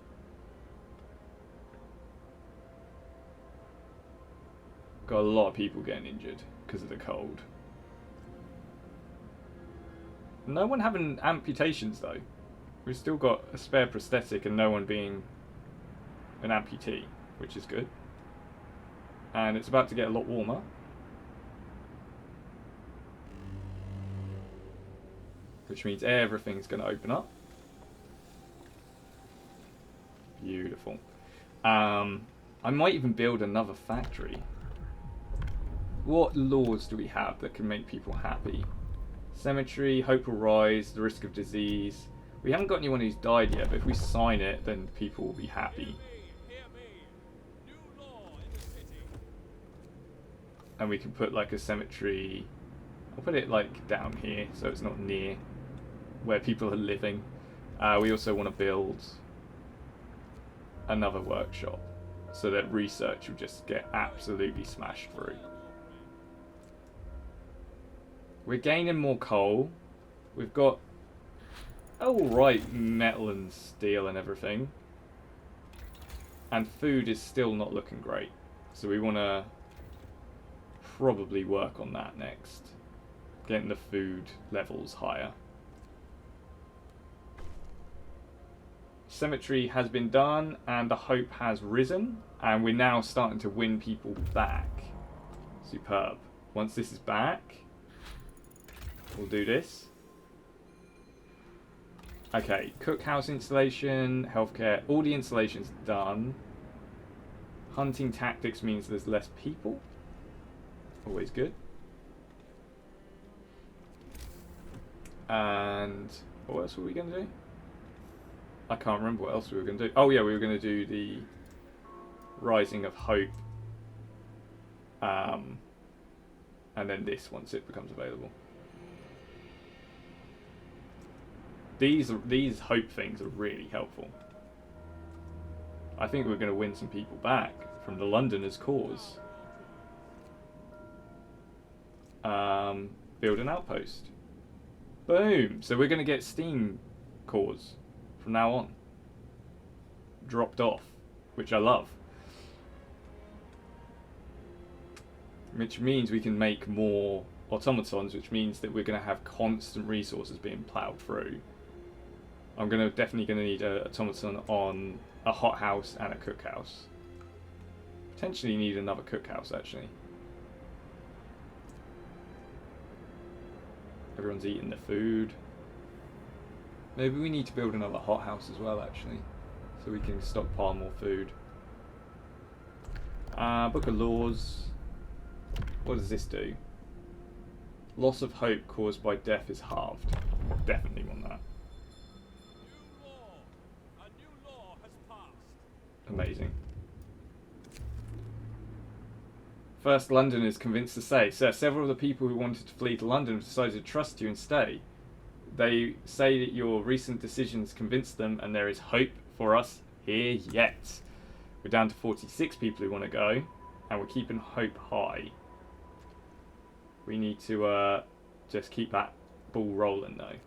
Got a lot of people getting injured because of the cold. No one having amputations though. We've still got a spare prosthetic and no one being an amputee, which is good. And it's about to get a lot warmer. Which means everything's going to open up. Beautiful. I might even build another factory. What laws do we have that can make people happy? Cemetery, hope will rise, the risk of disease. We haven't got anyone who's died yet, but if we sign it, then people will be happy. And we can put like a cemetery. I'll put it like down here so it's not near where people are living. We also want to build another workshop so that research will just get absolutely smashed through. We're gaining more coal. We've got Oh, right, metal and steel and everything. And food is still not looking great. So we want to probably work on that next. Getting the food levels higher. Cemetery has been done and the hope has risen. And we're now starting to win people back. Superb. Once this is back, we'll do this. Okay, cookhouse installation, healthcare, all the installations done. Hunting tactics means there's less people. Always good. And what else were we going to do? I can't remember what else we were going to do. Oh yeah, we were going to do the Rising of Hope. And then this once it becomes available. These hope things are really helpful. I think we're going to win some people back from the Londoners' cause. Build an outpost. Boom! So we're going to get Steam cause from now on. Dropped off, which I love. Which means we can make more automatons, which means that we're going to have constant resources being ploughed through. I'm definitely going to need an automaton on a hothouse and a cookhouse. Potentially need another cookhouse, actually. Everyone's eating the food. Maybe we need to build another hothouse as well, actually, so we can stockpile more food. Book of Laws. What does this do? Loss of hope caused by death is halved. Definitely want that. New law. A new law has passed. Amazing. First London is convinced to stay. Sir, several of the people who wanted to flee to London have decided to trust you and stay. They say that your recent decisions convinced them and there is hope for us here yet. We're down to 46 people who want to go and we're keeping hope high. We need to just keep that ball rolling though.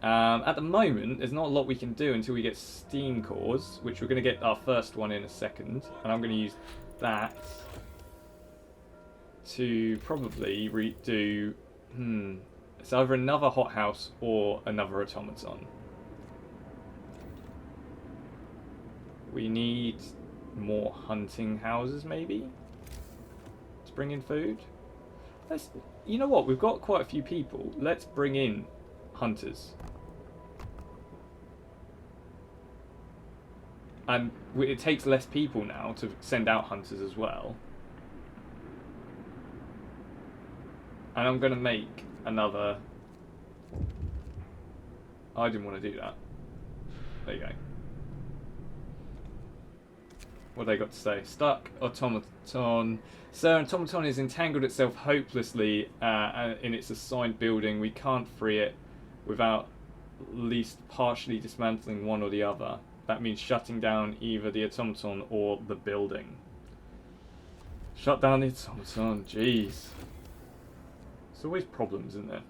At the moment, there's not a lot we can do until we get Steam cores, which we're going to get our first one in a second. And I'm going to use that to probably redo... It's either another hothouse or another automaton. We need more hunting houses, maybe? To bring in food? You know what? We've got quite a few people. Let's bring in hunters. And it takes less people now to send out hunters as well. And I'm going to make another... I didn't want to do that. There you go. What they got to say? Stuck automaton. Sir, an automaton is entangled itself hopelessly in its assigned building. We can't free it without at least partially dismantling one or the other. That means shutting down either the automaton or the building. Shut down the automaton, jeez. There's always problems, isn't there?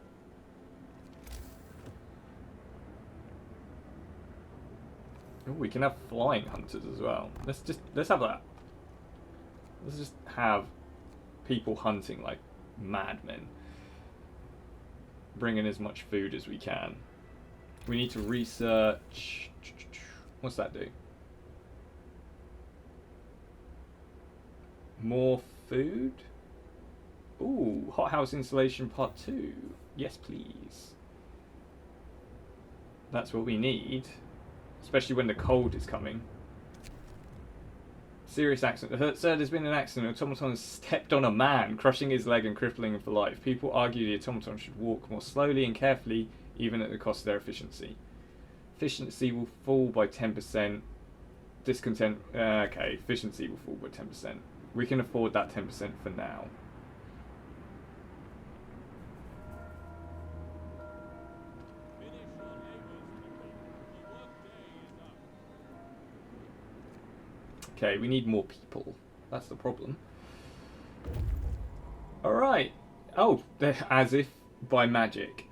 Oh, we can have flying hunters as well. Let's have that. Let's just have people hunting like madmen. Bring in as much food as we can. We need to research... What's that do? More food? Ooh, hothouse installation part 2. Yes, please. That's what we need. Especially when the cold is coming. Serious accident. Sir, there's been an accident. An automaton has stepped on a man, crushing his leg and crippling him for life. People argue the automaton should walk more slowly and carefully, even at the cost of their efficiency. Efficiency will fall by 10%. Discontent... okay, efficiency will fall by 10%. We can afford that 10% for now. Finish your labors, people. The workday is up. Okay, we need more people. That's the problem. Alright. Oh, as if by magic.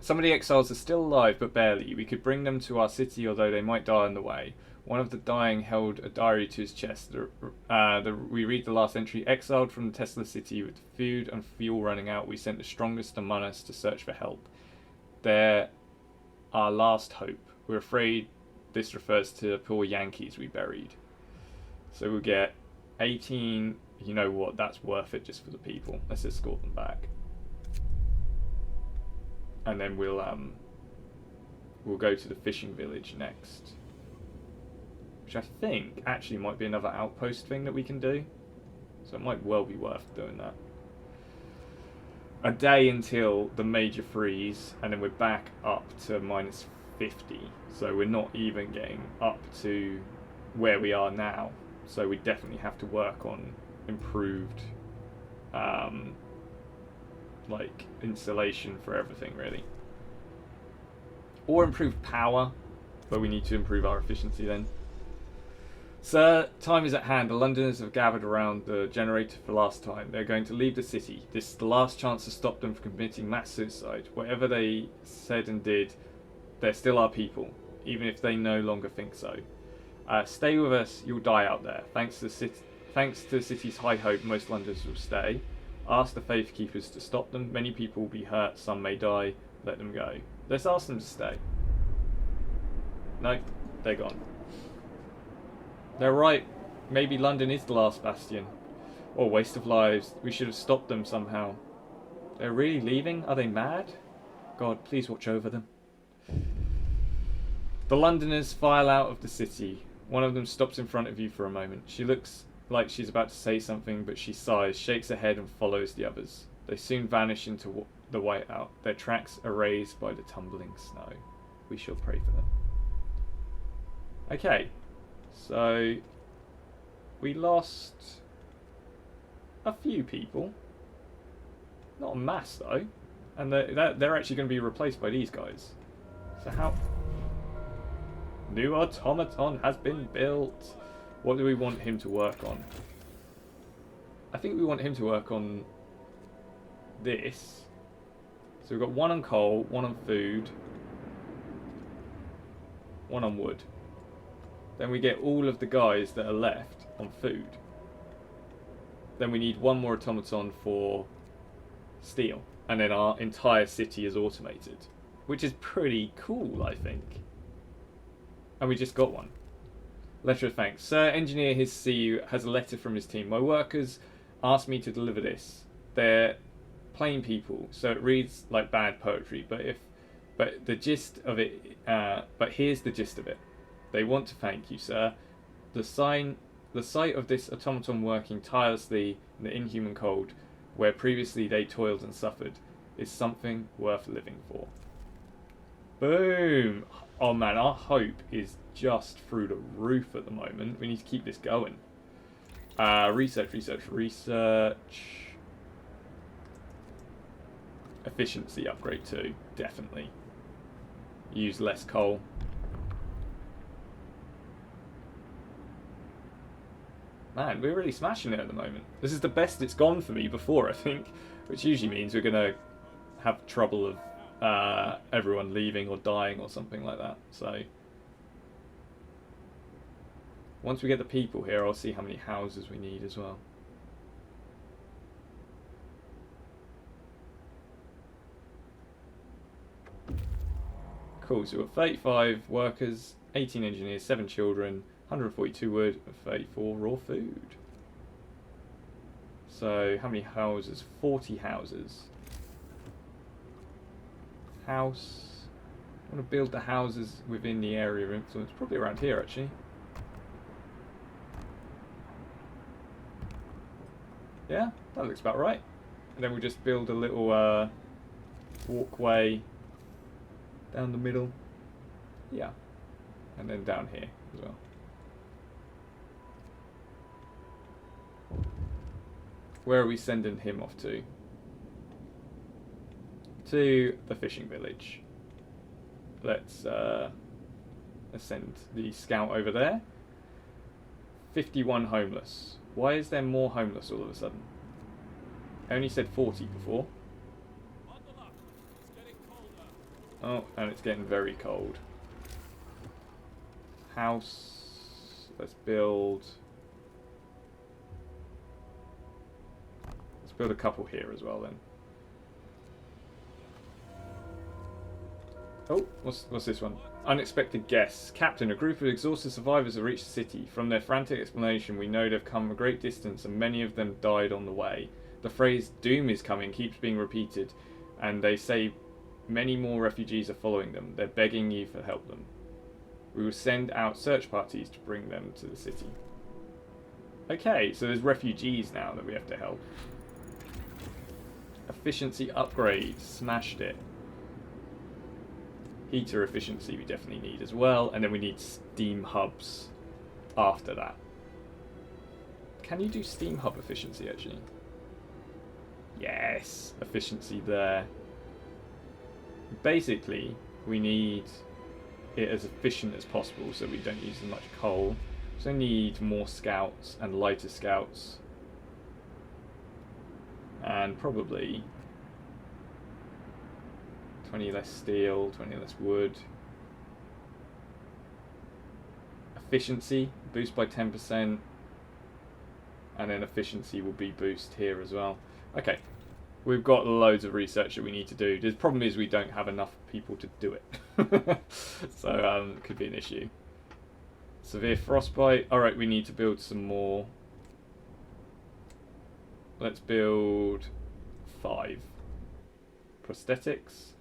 Some of the exiles are still alive, but barely. We could bring them to our city, although they might die on the way. One of the dying held a diary to his chest. We read the last entry. Exiled from the Tesla city with food and fuel running out, we sent the strongest among us to search for help. They're our last hope. We're afraid this refers to the poor Yankees we buried. So we'll get 18. You know what? That's worth it just for the people. Let's escort them back. And then we'll go to the fishing village next. Which I think actually might be another outpost thing that we can do. So it might well be worth doing that. A day until the major freeze, and then we're back up to minus 50. So we're not even getting up to where we are now. So we definitely have to work on improved like insulation for everything really. Or improved power, but we need to improve our efficiency then. Sir, time is at hand. The Londoners have gathered around the generator for the last time. They're going to leave the city. This is the last chance to stop them from committing mass suicide. Whatever they said and did, they're still our people, even if they no longer think so. Stay with us, you'll die out there. Thanks to the city's high hope, most Londoners will stay. Ask the Faith Keepers to stop them. Many people will be hurt, some may die. Let them go. Let's ask them to stay. No, they're gone. They're right. Maybe London is the last bastion. Or waste of lives. We should have stopped them somehow. They're really leaving? Are they mad? God, please watch over them. The Londoners file out of the city. One of them stops in front of you for a moment. She looks like she's about to say something, but she sighs, shakes her head and follows the others. They soon vanish into the whiteout, their tracks erased by the tumbling snow. We shall pray for them. Okay, so we lost a few people. Not a mass though, and they're actually going to be replaced by these guys. So how... New automaton has been built. What do we want him to work on? I think we want him to work on this. So we've got one on coal, one on food, one on wood. Then we get all of the guys that are left on food. Then we need one more automaton for steel. And then our entire city is automated. Which is pretty cool, I think. And we just got one. Letter of thanks. Sir, engineer his CU has a letter from his team. My workers asked me to deliver this. They're plain people, so it reads like bad poetry. But the gist of it. But here's the gist of it. They want to thank you, sir. The sight of this automaton working tirelessly in the inhuman cold, where previously they toiled and suffered, is something worth living for. Boom! Oh man, our hope is just through the roof at the moment. We need to keep this going. Research. Efficiency upgrade too, definitely. Use less coal. Man, we're really smashing it at the moment. This is the best it's gone for me before, I think. Which usually means we're going to have trouble of everyone leaving or dying or something like that. So once we get the people here, I'll see how many houses we need as well. Cool, so we've got 35 workers, 18 engineers, 7 children, 142 wood, and 34 raw food. So how many houses? 40 houses. House. I want to build the houses within the area of influence. Probably around here, actually. Yeah, that looks about right. And then we'll just build a little walkway down the middle. Yeah. And then down here as well. Where are we sending him off to? To the fishing village. Let's send the scout over there. 51 homeless. Why is there more homeless all of a sudden? I only said 40 before. Bundle up. It's getting colder. Oh, and it's getting very cold. House. Let's build a couple here as well then. Oh, what's this one? Unexpected guests. Captain, a group of exhausted survivors have reached the city. From their frantic explanation, we know they've come a great distance and many of them died on the way. The phrase "doom is coming" keeps being repeated, and they say many more refugees are following them. They're begging you to help them. We will send out search parties to bring them to the city. Okay, so there's refugees now that we have to help. Efficiency upgrade. Smashed it. Heater efficiency we definitely need as well, and then we need steam hubs after that. Can you do steam hub efficiency actually? Yes, efficiency there. Basically, we need it as efficient as possible so we don't use as much coal. So we need more scouts and lighter scouts. And probably 20 less steel, 20 less wood. Efficiency, boost by 10%. And then efficiency will be boost here as well. Okay, we've got loads of research that we need to do. The problem is we don't have enough people to do it. So it could be an issue. Severe frostbite. Alright, we need to build some more. Let's build 5. Prosthetics.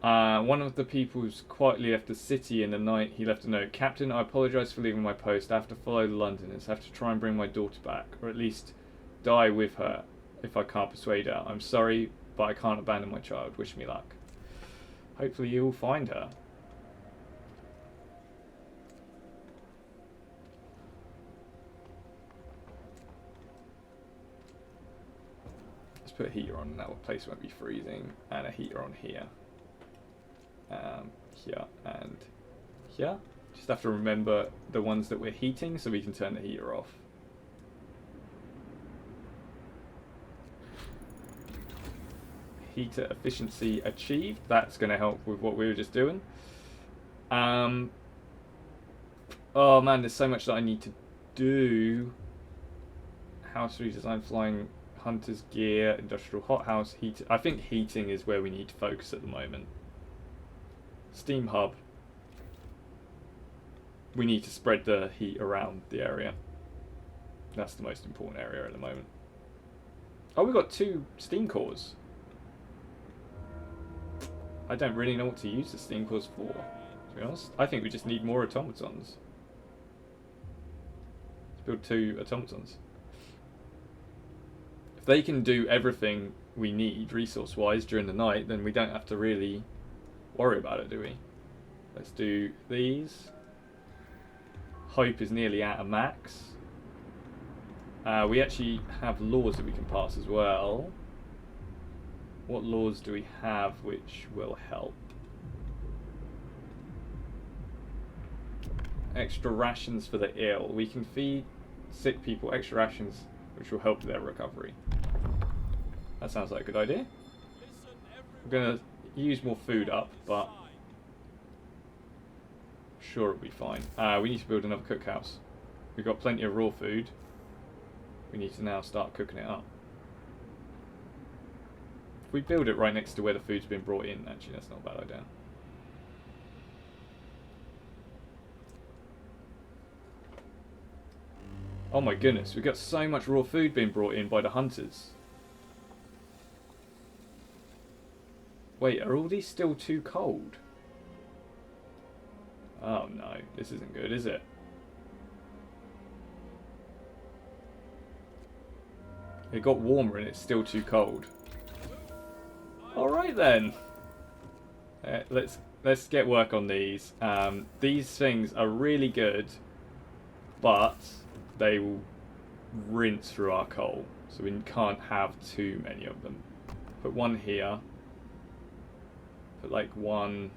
One of the people who's quietly left the city in the night, he left a note. Captain, I apologise for leaving my post. I have to follow the Londoners. I have to try and bring my daughter back, or at least die with her if I can't persuade her. I'm sorry, but I can't abandon my child. Wish me luck. Hopefully you will find her. Let's put a heater on, and that place won't be freezing, and a heater on here. Here and here. Just have to remember the ones that we're heating so we can turn the heater off. Heater efficiency achieved. That's going to help with what we were just doing. Oh man, there's so much that I need to do. House redesign, flying hunters gear, industrial hothouse, heat. I think heating is where we need to focus at the moment. Steam hub. We need to spread the heat around the area. That's the most important area at the moment. Oh, we've got 2 steam cores. I don't really know what to use the steam cores for, to be honest. I think we just need more automatons. Let's build 2 automatons. If they can do everything we need resource-wise during the night, then we don't have to really worry about it, do we? Let's do these. Hope is nearly at a max. We actually have laws that we can pass as well. What laws do we have which will help? Extra rations for the ill. We can feed sick people extra rations which will help their recovery. That sounds like a good idea. I'm going to use more food up, but sure it'll be fine. We need to build another cookhouse. We've got plenty of raw food. We need to now start cooking it up. If we build it right next to where the food's been brought in, actually that's not a bad idea. Oh my goodness, we've got so much raw food being brought in by the hunters. Wait, are all these still too cold? Oh no, this isn't good, is it? It got warmer and it's still too cold. Alright then. Let's get work on these. These things are really good, but they will rinse through our coal, so we can't have too many of them. Put one here. Put like one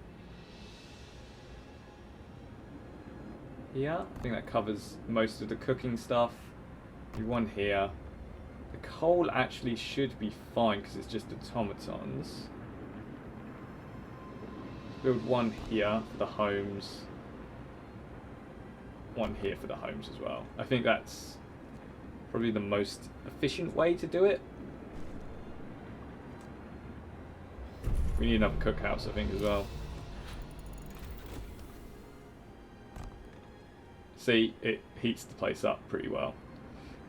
here. I think that covers most of the cooking stuff. Do one here. The coal actually should be fine because it's just automatons. Build one here for the homes. One here for the homes as well. I think that's probably the most efficient way to do it. We need another cookhouse, I think, as well. See, it heats the place up pretty well.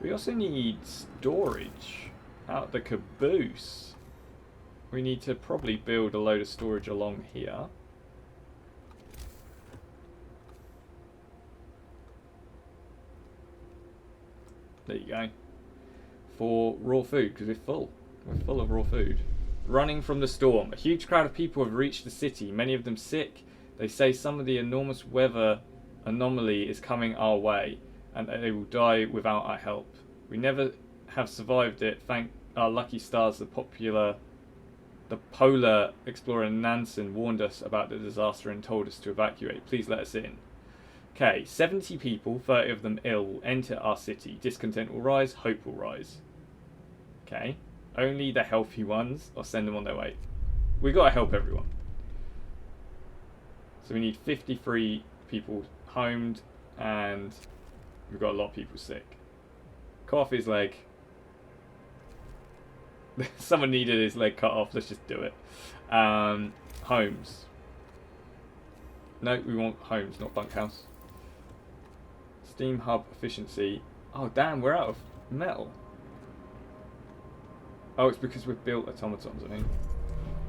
We also need storage out the caboose. We need to probably build a load of storage along here. There you go. For raw food, because we're full. We're full of raw food. Running from the storm. A huge crowd of people have reached the city, many of them sick. They say some of the enormous weather anomaly is coming our way, and they will die without our help. We never have survived it, thank our lucky stars. The polar explorer Nansen warned us about the disaster and told us to evacuate. Please let us in. Okay, 70 people, 30 of them ill, will enter our city. Discontent will rise, hope will rise. Okay, only the healthy ones, or send them on their way. We gotta help everyone. So we need 53 people homed, and we've got a lot of people sick. Cut off his leg. Someone needed his leg cut off, let's just do it. Homes. No, we want homes, not bunkhouse. Steam hub efficiency. Oh damn, we're out of metal. Oh, it's because we've built automatons, I think.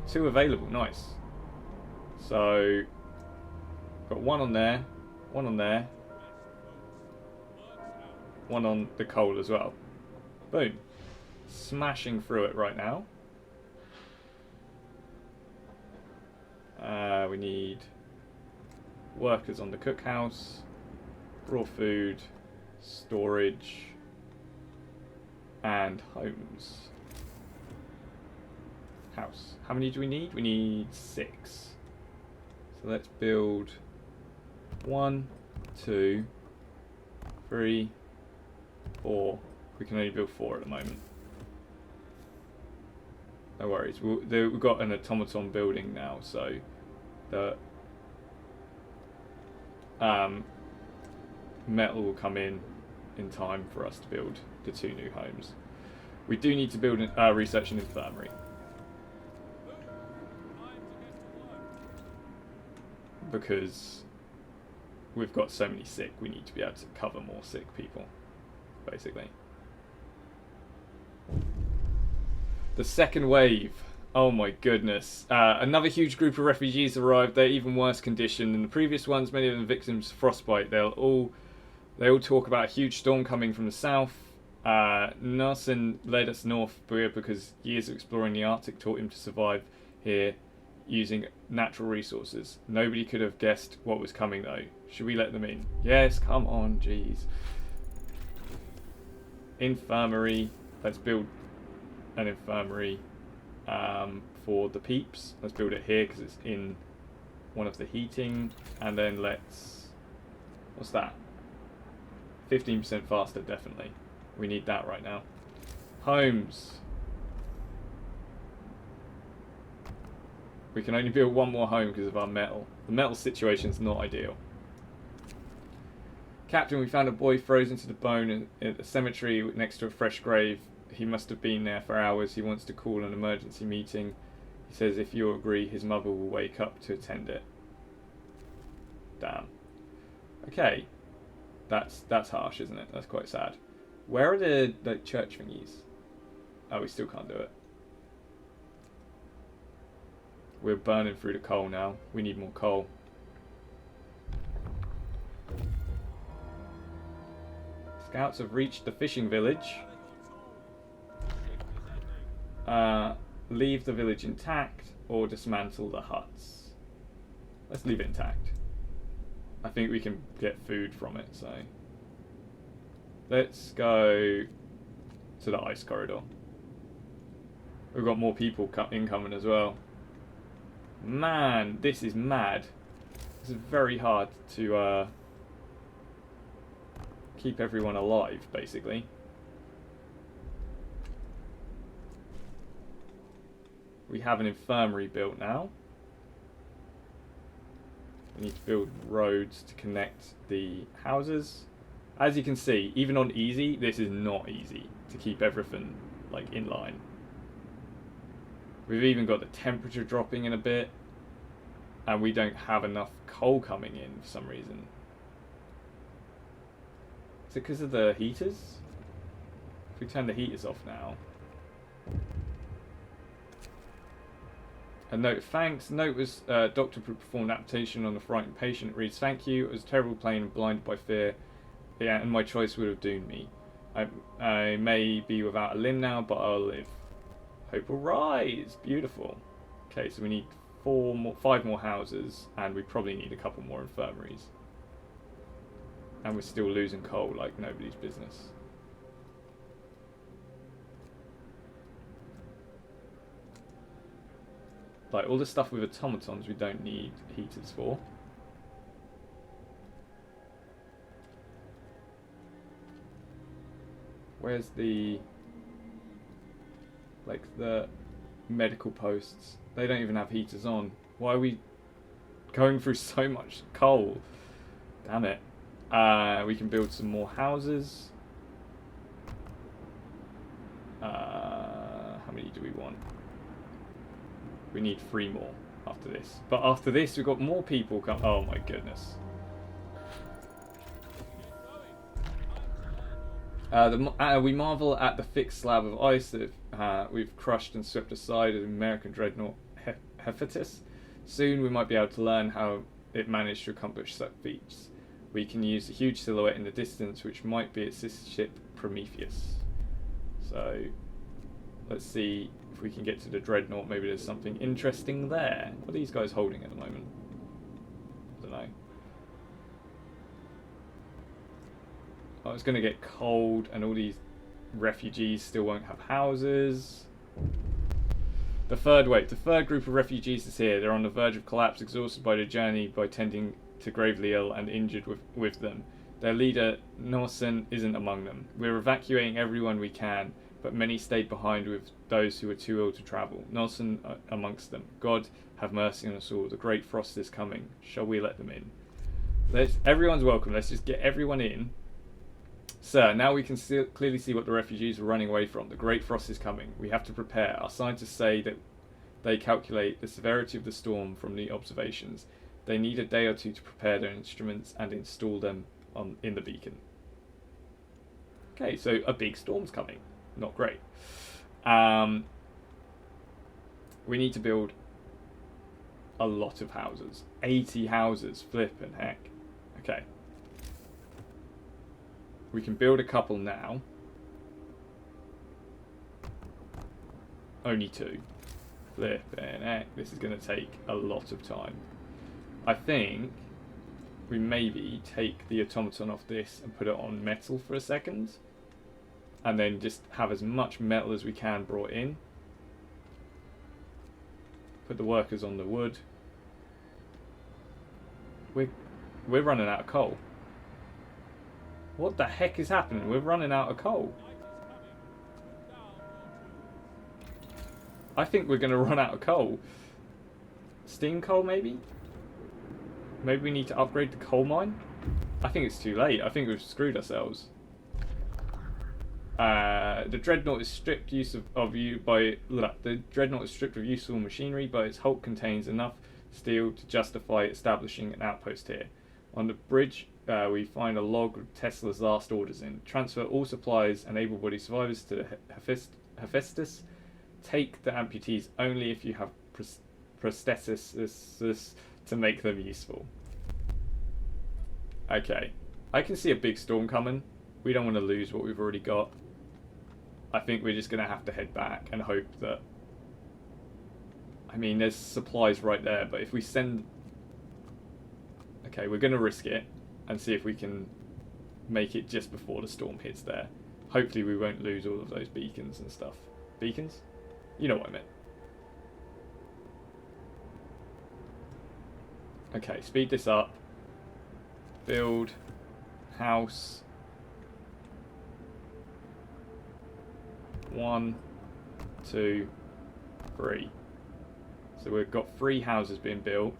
2 available, nice. So, got 1 on there, 1 on there, 1 on the coal as well. Boom. Smashing through it right now. We need workers on the cookhouse, raw food, storage, and homes. House. How many do we need? We need 6. So let's build 1, 2, 3, 4. We can only build 4 at the moment. No worries. We've got an automaton building now, so the metal will come in time for us to build the 2 new homes. We do need to build research an infirmary. Because we've got so many sick, we need to be able to cover more sick people, basically. The second wave. Oh my goodness. Another huge group of refugees arrived. They're even worse condition than the previous ones. Many of them victims of frostbite. They all talk about a huge storm coming from the south. Nelson led us north because years of exploring the Arctic taught him to survive here using natural resources. Nobody could have guessed what was coming though. Should we let them in? Yes, come on, jeez. Infirmary. Let's build an infirmary for the peeps. Let's build it here because it's in one of the heating. And then let's... What's that? 15% faster, definitely. We need that right now. Homes. We can only build 1 more home because of our metal. The metal situation's not ideal. Captain, we found a boy frozen to the bone in a cemetery next to a fresh grave. He must have been there for hours. He wants to call an emergency meeting. He says if you agree, his mother will wake up to attend it. Damn. Okay. That's harsh, isn't it? That's quite sad. Where are the church thingies? Oh, we still can't do it. We're burning through the coal now. We need more coal. Scouts have reached the fishing village. Leave the village intact or dismantle the huts. Let's leave it intact. I think we can get food from it, so let's go to the ice corridor. We've got more people incoming as well. Man, this is mad. This is very hard to keep everyone alive, basically. We have an infirmary built now. We need to build roads to connect the houses. As you can see, even on easy, this is not easy to keep everything like in line. We've even got the temperature dropping in a bit, and we don't have enough coal coming in for some reason. Is it because of the heaters? If we turn the heaters off now. A note, thanks. Note was doctor performed application on the frightened patient. It reads, thank you. It was terrible pain and blinded by fear. Yeah, and my choice would have doomed me. I may be without a limb now, but I'll live. Hope will rise. Beautiful. Okay, so we need 5 more houses, and we probably need a couple more infirmaries. And we're still losing coal like nobody's business. Like all the stuff with automatons we don't need heaters for. Where's the medical posts? They don't even have heaters on. Why are we going through so much coal? Damn it. We can build some more houses. How many do we want? We need 3 more after this. But after this, we've got more people come. Oh my goodness. We marvel at the thick slab of ice that we've crushed and swept aside of the American dreadnought Hephaestus. Soon we might be able to learn how it managed to accomplish such feats. We can use the huge silhouette in the distance, which might be its sister ship Prometheus. So let's see if we can get to the dreadnought. Maybe there's something interesting there. What are these guys holding at the moment? I don't know. Oh, it's going to get cold, and all these refugees still won't have houses. The third group of refugees is here. They're on the verge of collapse, exhausted by the journey, by tending to gravely ill and injured with them. Their leader, Norsen, isn't among them. We're evacuating everyone we can, but many stayed behind with those who were too ill to travel. Norsen amongst them. God, have mercy on us all. The great frost is coming. Shall we let them in? Everyone's welcome. Let's just get everyone in. Sir, now we can clearly see what the refugees are running away from. The great frost is coming. We have to prepare. Our scientists say that they calculate the severity of the storm from the observations. They need a day or 2 to prepare their instruments and install them in the beacon. Okay, so a big storm's coming. Not great. We need to build a lot of houses. 80 houses. Flippin' heck. Okay. We can build a couple now. Only 2. Flippin' heck. This is going to take a lot of time. I think we maybe take the automaton off this and put it on metal for a second. And then just have as much metal as we can brought in. Put the workers on the wood. We're running out of coal. What the heck is happening? We're running out of coal. I think we're going to run out of coal. Steam coal, maybe? Maybe we need to upgrade the coal mine? I think it's too late. I think we've screwed ourselves. The dreadnought is stripped of useful machinery, but its hulk contains enough steel to justify establishing an outpost here. On the bridge, we find a log with Tesla's last orders in. Transfer all supplies and able-bodied survivors to Hephaestus. Take the amputees only if you have prostheses to make them useful. Okay. I can see a big storm coming. We don't want to lose what we've already got. I think we're just going to have to head back and hope that... I mean, there's supplies right there, but if we send... Okay, we're going to risk it and see if we can make it just before the storm hits there. Hopefully we won't lose all of those beacons and stuff. Beacons? You know what I meant. Okay, speed this up. Build. House. 1, 2, 3. So we've got 3 houses being built.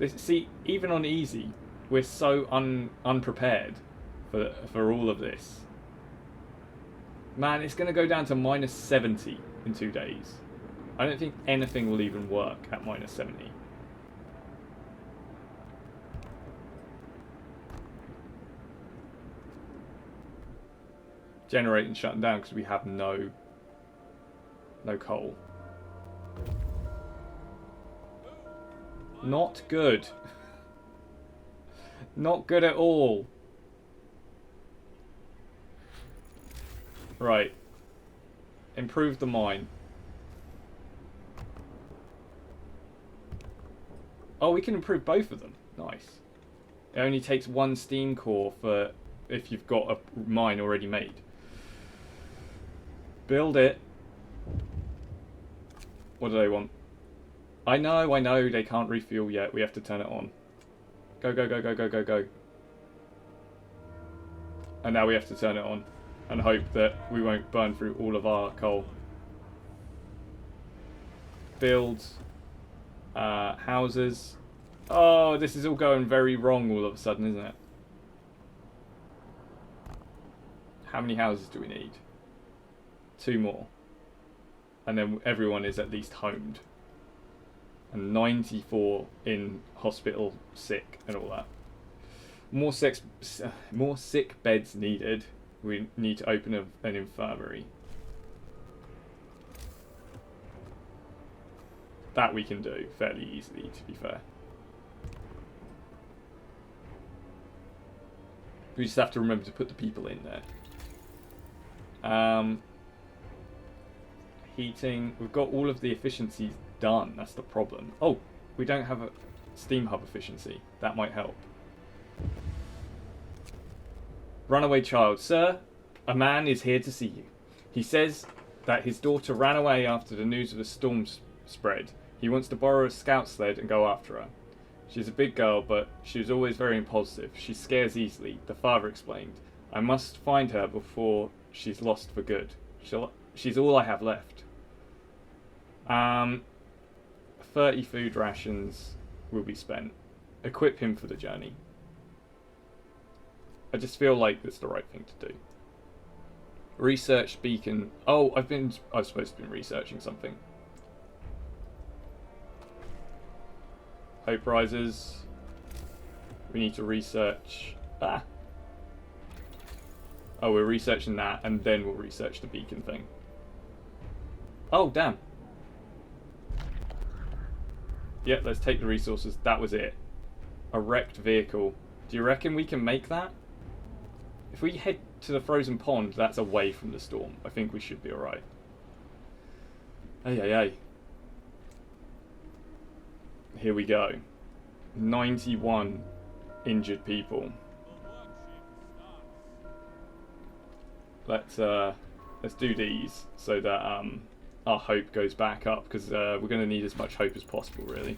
See, even on easy, we're so unprepared for all of this. Man, it's going to go down to minus 70 in 2 days. I don't think anything will even work at minus 70. Generating shutting down because we have no coal. Not good. Not good at all. Right. Improve the mine. Oh, we can improve both of them. Nice. It only takes 1 steam core for if you've got a mine already made. Build it. What do they want? I know, they can't refuel yet. We have to turn it on. Go, go, go, go, go, go, go. And now we have to turn it on and hope that we won't burn through all of our coal. Build houses. Oh, this is all going very wrong all of a sudden, isn't it? How many houses do we need? 2 more. And then everyone is at least homed. And 94 in hospital sick and all that. More sick beds needed. We need to open an infirmary. That we can do fairly easily, to be fair. We just have to remember to put the people in there. Heating. We've got all of the efficiencies done. That's the problem. Oh, we don't have a steam hub efficiency. That might help. Runaway child. Sir, a man is here to see you. He says that his daughter ran away after the news of the storm spread. He wants to borrow a scout sled and go after her. She's a big girl, but she was always very impulsive. She scares easily, the father explained. I must find her before she's lost for good. She's all I have left. 30 food rations will be spent. Equip him for the journey. I just feel like that's the right thing to do. Research beacon. Oh, I've supposed to be researching something. Hope rises. We need to research. Oh, we're researching that, and then we'll research the beacon thing. Oh, damn. Yep, let's take the resources. That was it. A wrecked vehicle. Do you reckon we can make that? If we head to the frozen pond, that's away from the storm. I think we should be alright. Hey. Here we go. 91 injured people. Let's do these so that our hope goes back up, because we're going to need as much hope as possible, really.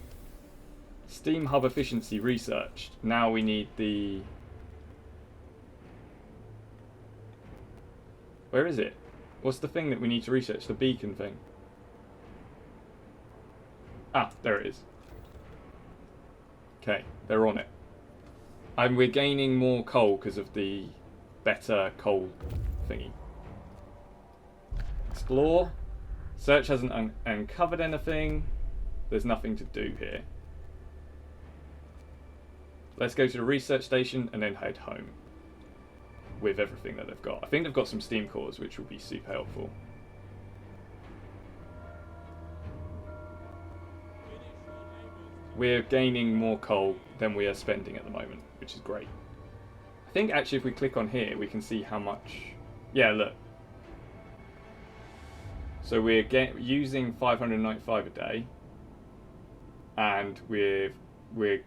Steam hub efficiency researched. Now we need the... Where is it? What's the thing that we need to research? The beacon thing. Ah, there it is. Okay, they're on it. And we're gaining more coal because of the better coal thingy. Explore. Search hasn't uncovered anything. There's nothing to do here. Let's go to the research station and then head home with everything that they've got. I think they've got some steam cores, which will be super helpful. We're gaining more coal than we are spending at the moment, which is great. I think actually if we click on here, we can see how much... Yeah, look. So we're using 595 a day, and we're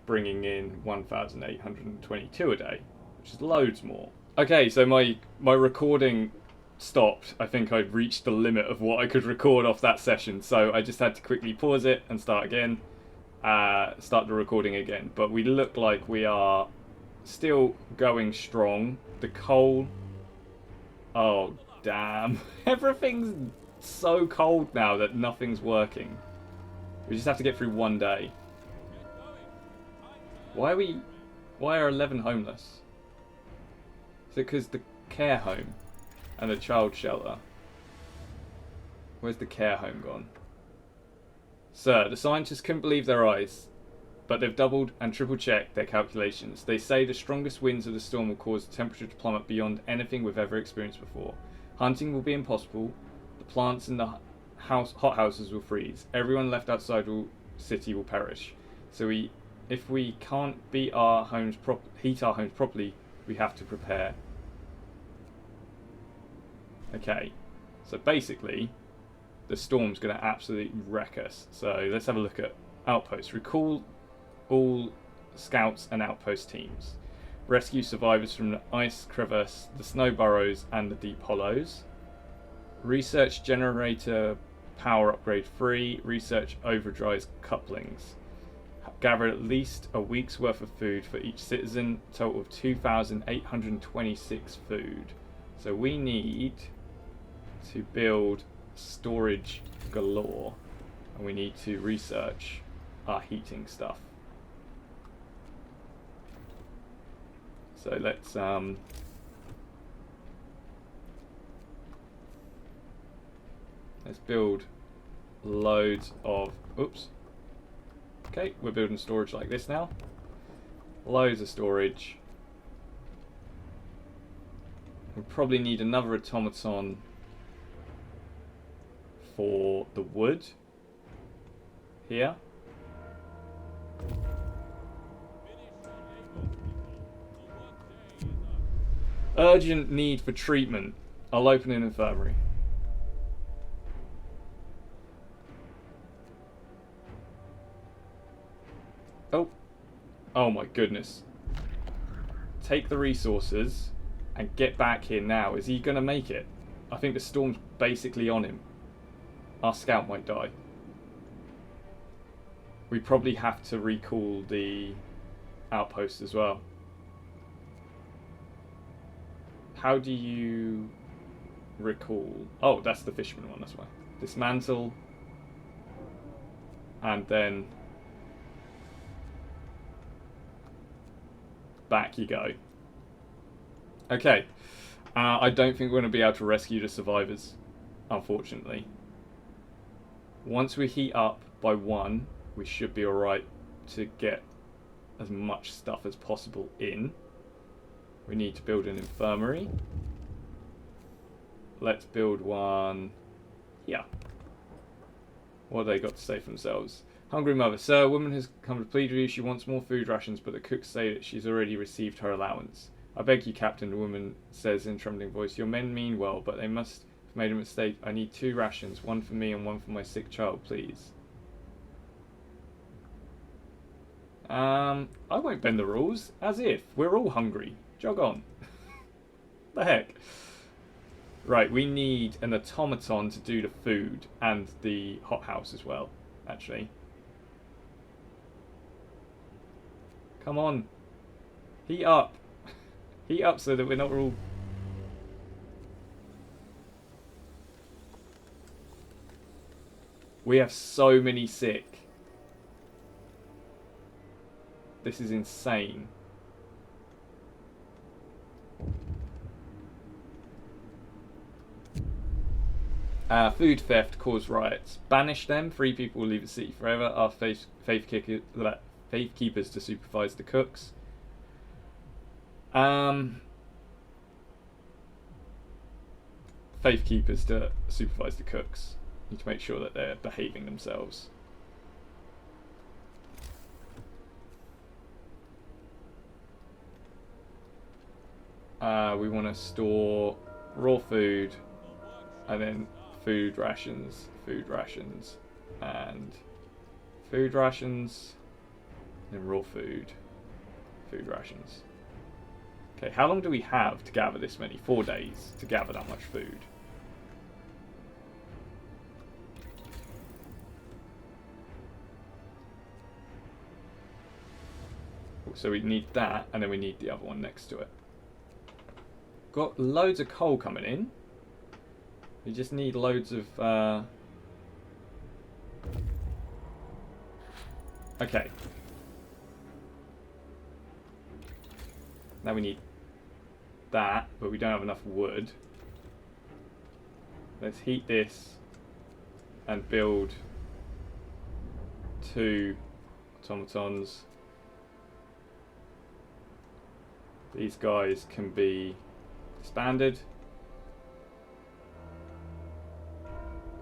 bringing in 1,822 a day, which is loads more. Okay, so my recording stopped. I think I'd reached the limit of what I could record off that session, so I just had to quickly pause it and start again. Start the recording again. But we look like we are still going strong. The coal... Oh, damn. Everything's so cold now that nothing's working. We just have to get through one day. Why are 11 homeless? Is it because the care home and the child shelter? Where's the care home gone? Sir, the scientists couldn't believe their eyes, but they've doubled and triple checked their calculations. They say the strongest winds of the storm will cause the temperature to plummet beyond anything we've ever experienced before. Hunting will be impossible. The plants in the hothouses will freeze. Everyone left outside the city will perish. So if we can't heat our homes properly, we have to prepare. Okay, so basically, the storm's going to absolutely wreck us. So let's have a look at Outpost. Recall all scouts and outpost teams. Rescue survivors from the ice crevasse, the snow burrows, and the deep hollows. Research generator power upgrade free. Research overdrive couplings. Gather at least a week's worth of food for each citizen. Total of 2,826 food. So we need to build storage galore, and we need to research our heating stuff. So let's build loads of okay, we're building storage like this now. Loads of storage. We probably need another automaton for the wood here. Urgent need for treatment. I'll open an infirmary. Oh my goodness. Take the resources and get back here now. Is he gonna make it? I think the storm's basically on him. Our scout might die. We probably have to recall the outpost as well. How do you recall? Oh, that's the fisherman one, that's why. Dismantle. And then back you go. Okay. I don't think we're going to be able to rescue the survivors, unfortunately. Once we heat up by 1, we should be alright to get as much stuff as possible in. We need to build an infirmary. Let's build one here. What have they got to say for themselves? Hungry mother. Sir, a woman has come to plead with you. She wants more food rations, but the cooks say that she's already received her allowance. I beg you, Captain, the woman says in a trembling voice. Your men mean well, but they must have made a mistake. I need 2 rations, 1 for me and 1 for my sick child, please. I won't bend the rules. As if. We're all hungry. Jog on. The heck? Right, we need an automaton to do the food and the hothouse as well, actually. Come on. Heat up. Heat up so that we're not all... We have so many sick. This is insane. Food theft cause riots. Banish them. 3 people will leave the city forever. Ask faithkeepers to supervise the cooks. Faithkeepers to supervise the cooks. Need to make sure that they're behaving themselves. We want to store raw food, and then food rations, and food rations, and raw food, food rations. Okay, how long do we have to gather this many? 4 days to gather that much food. So we need that, and then we need the other one next to it. Got loads of coal coming in. We just need loads of... Okay. Now we need that, but we don't have enough wood. Let's heat this and build 2 automatons. These guys can be disbanded.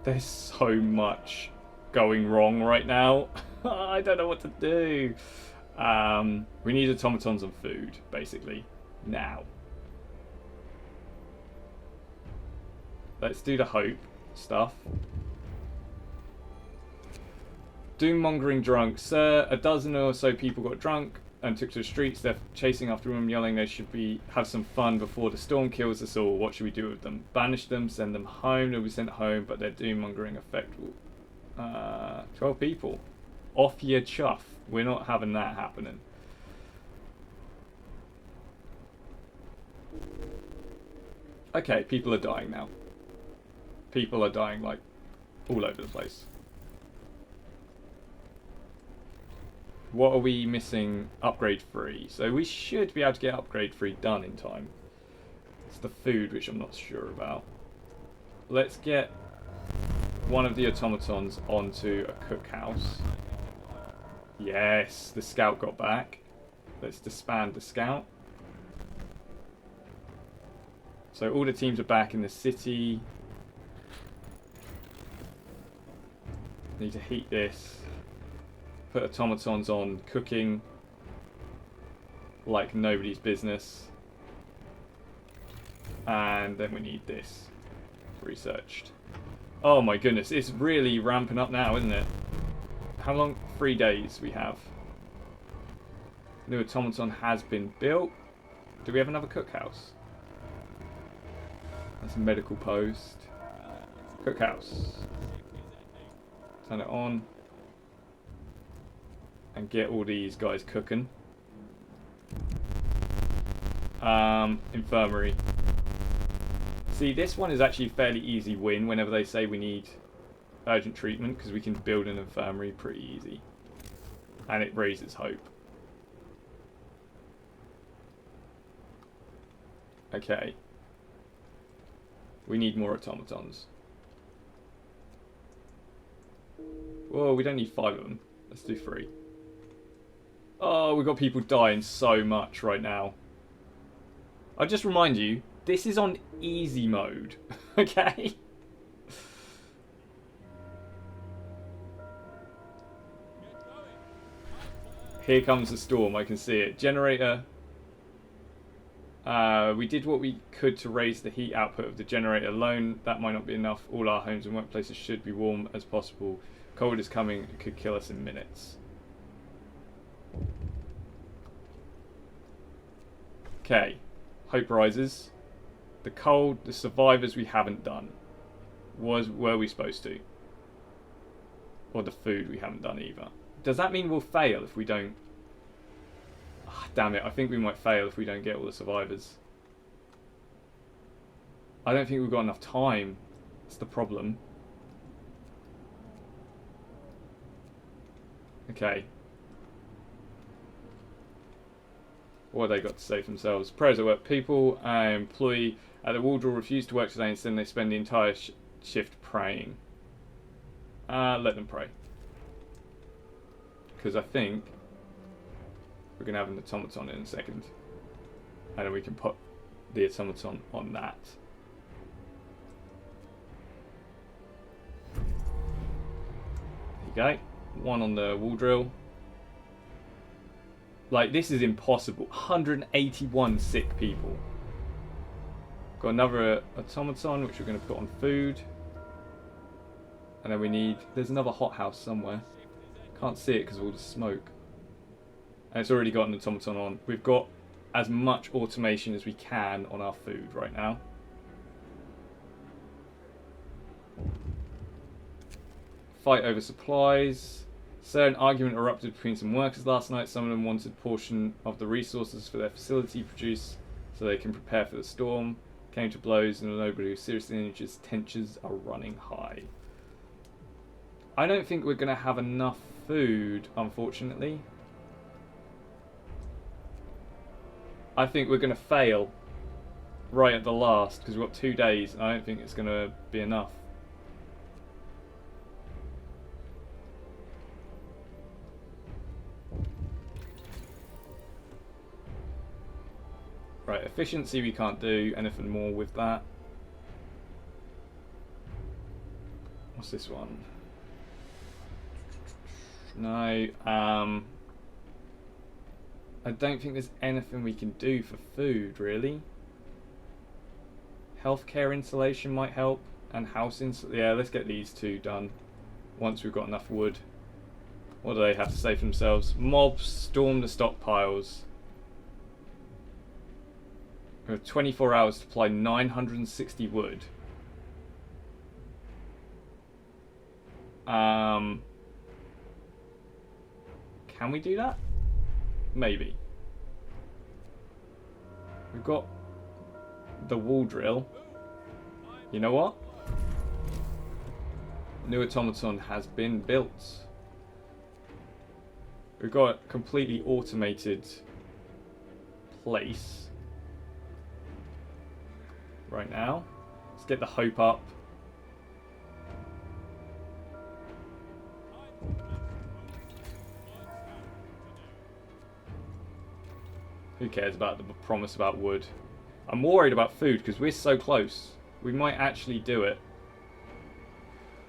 There's so much going wrong right now. I don't know what to do. We need automatons and food, basically, now. Let's do the hope stuff. Doom-mongering drunk. Sir, a dozen or so people got drunk and took to the streets. They're chasing after them, yelling they should have some fun before the storm kills us all. What should we do with them? Banish them, send them home. They'll be sent home, but their doom-mongering effect will... 12 people. Off your chuff. We're not having that happening. Okay, people are dying now. People are dying, like, all over the place. What are we missing? Upgrade free. So we should be able to get upgrade free done in time. It's the food, which I'm not sure about. Let's get one of the automatons onto a cookhouse. Yes, the scout got back. Let's disband the scout. So all the teams are back in the city. Need to heat this. Put automatons on cooking like nobody's business. And then we need this researched. Oh my goodness, it's really ramping up now, isn't it? How long? 3 days we have. New automaton has been built. Do we have another cookhouse? That's a medical post. Cookhouse. Turn it on. And get all these guys cooking. Infirmary. See, this one is actually a fairly easy win whenever they say we need urgent treatment, because we can build an infirmary pretty easy. And it raises hope. Okay. We need more automatons. Whoa, we don't need 5 of them. Let's do 3. Oh, we've got people dying so much right now. I'll just remind you, this is on easy mode, okay? Here comes the storm, I can see it. Generator. We did what we could to raise the heat output of the generator alone. That might not be enough. All our homes and workplaces should be warm as possible. Cold is coming, it could kill us in minutes. Okay, hope rises. The cold, the survivors we haven't done. Were we supposed to? Or the food we haven't done either. Does that mean we'll fail if we don't? Oh, damn it, I think we might fail if we don't get all the survivors. I don't think we've got enough time. That's the problem. Okay. What have they got to say for themselves? Prayers at work. People, employee at the wardrobe refuse to work today, instead they spend the entire shift praying. Let them pray. Because I think we're going to have an automaton in a second. And then we can put the automaton on that. There you go. One on the wall drill. Like, this is impossible. 181 sick people. Got another automaton, which we're going to put on food. And then we need... There's another hothouse somewhere. Can't see it because of all the smoke. And it's already got an automaton on. We've got as much automation as we can on our food right now. Fight over supplies. So an argument erupted between some workers last night. Some of them wanted a portion of the resources for their facility produced so they can prepare for the storm. Came to blows and nobody was seriously injured. Tensions are running high. I don't think we're going to have enough food, unfortunately. I think we're going to fail right at the last because we've got 2 days. And I don't think it's going to be enough. Right, efficiency we can't do anything more with that. What's this one? No, I don't think there's anything we can do for food, really. Healthcare insulation might help, and house insulation. Yeah, let's get these 2 done once we've got enough wood. What do they have to say for themselves? Mobs storm the stockpiles. We have 24 hours to supply 960 wood. Can we do that? Maybe. We've got the wall drill. You know what? New automaton has been built. We've got a completely automated place right now. Let's get the hope up. Who cares about the promise about wood? I'm worried about food because we're so close. We might actually do it.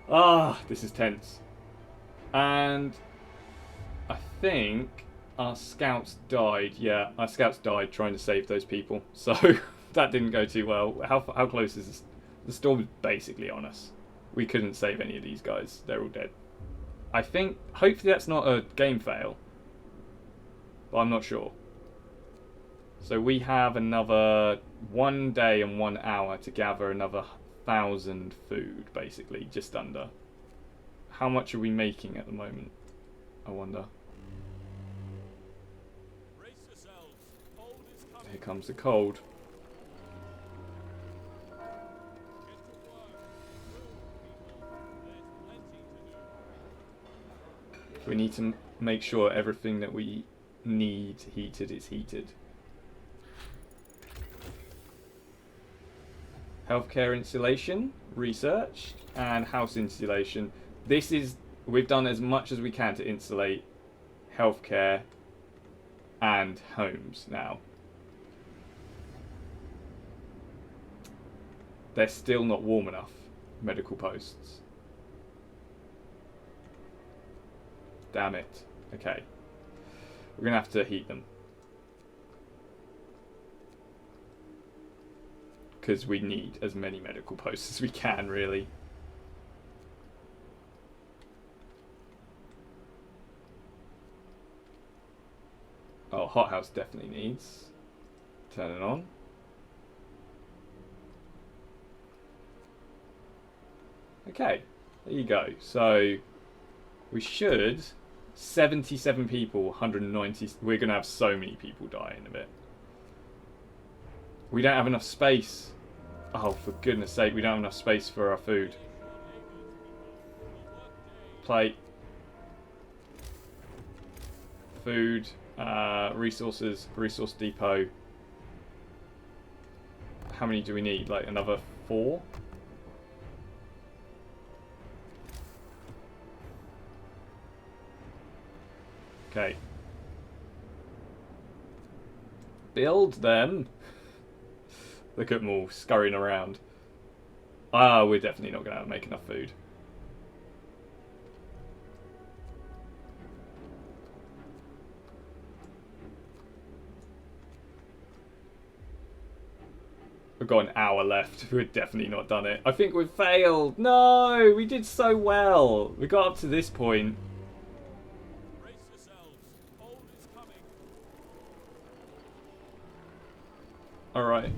Ah, this is tense. And I think our scouts died. Yeah, our scouts died trying to save those people. So that didn't go too well. How close is this? The storm's basically on us. We couldn't save any of these guys. They're all dead. I think, hopefully that's not a game fail. But I'm not sure. So we have another 1 day and 1 hour to gather another 1,000 food, basically, just under. How much are we making at the moment? I wonder. Brace yourselves. Cold is coming. Here comes the cold. Get to work. Move, people. There's plenty to do. We need to make sure everything that we need heated is heated. Healthcare insulation, researched, and house insulation. This is, we've done as much as we can to insulate healthcare and homes now. They're still not warm enough, medical posts. Damn it. Okay. We're gonna have to heat them. Because we need as many medical posts as we can, really. Oh, hothouse definitely needs. Turn it on. Okay, there you go. So, we should... 77 people, 190... We're going to have so many people die in a bit. We don't have enough space. Oh, for goodness sake, we don't have enough space for our food. Plate. Food. Resources. Resource depot. How many do we need? Like another 4? Okay. Build them. Look at them all scurrying around. Ah, we're definitely not going to make enough food. We've got an hour left. We've definitely not done it. I think we've failed. No, we did so well. We got up to this point. Brace yourselves. Cold is coming. Alright.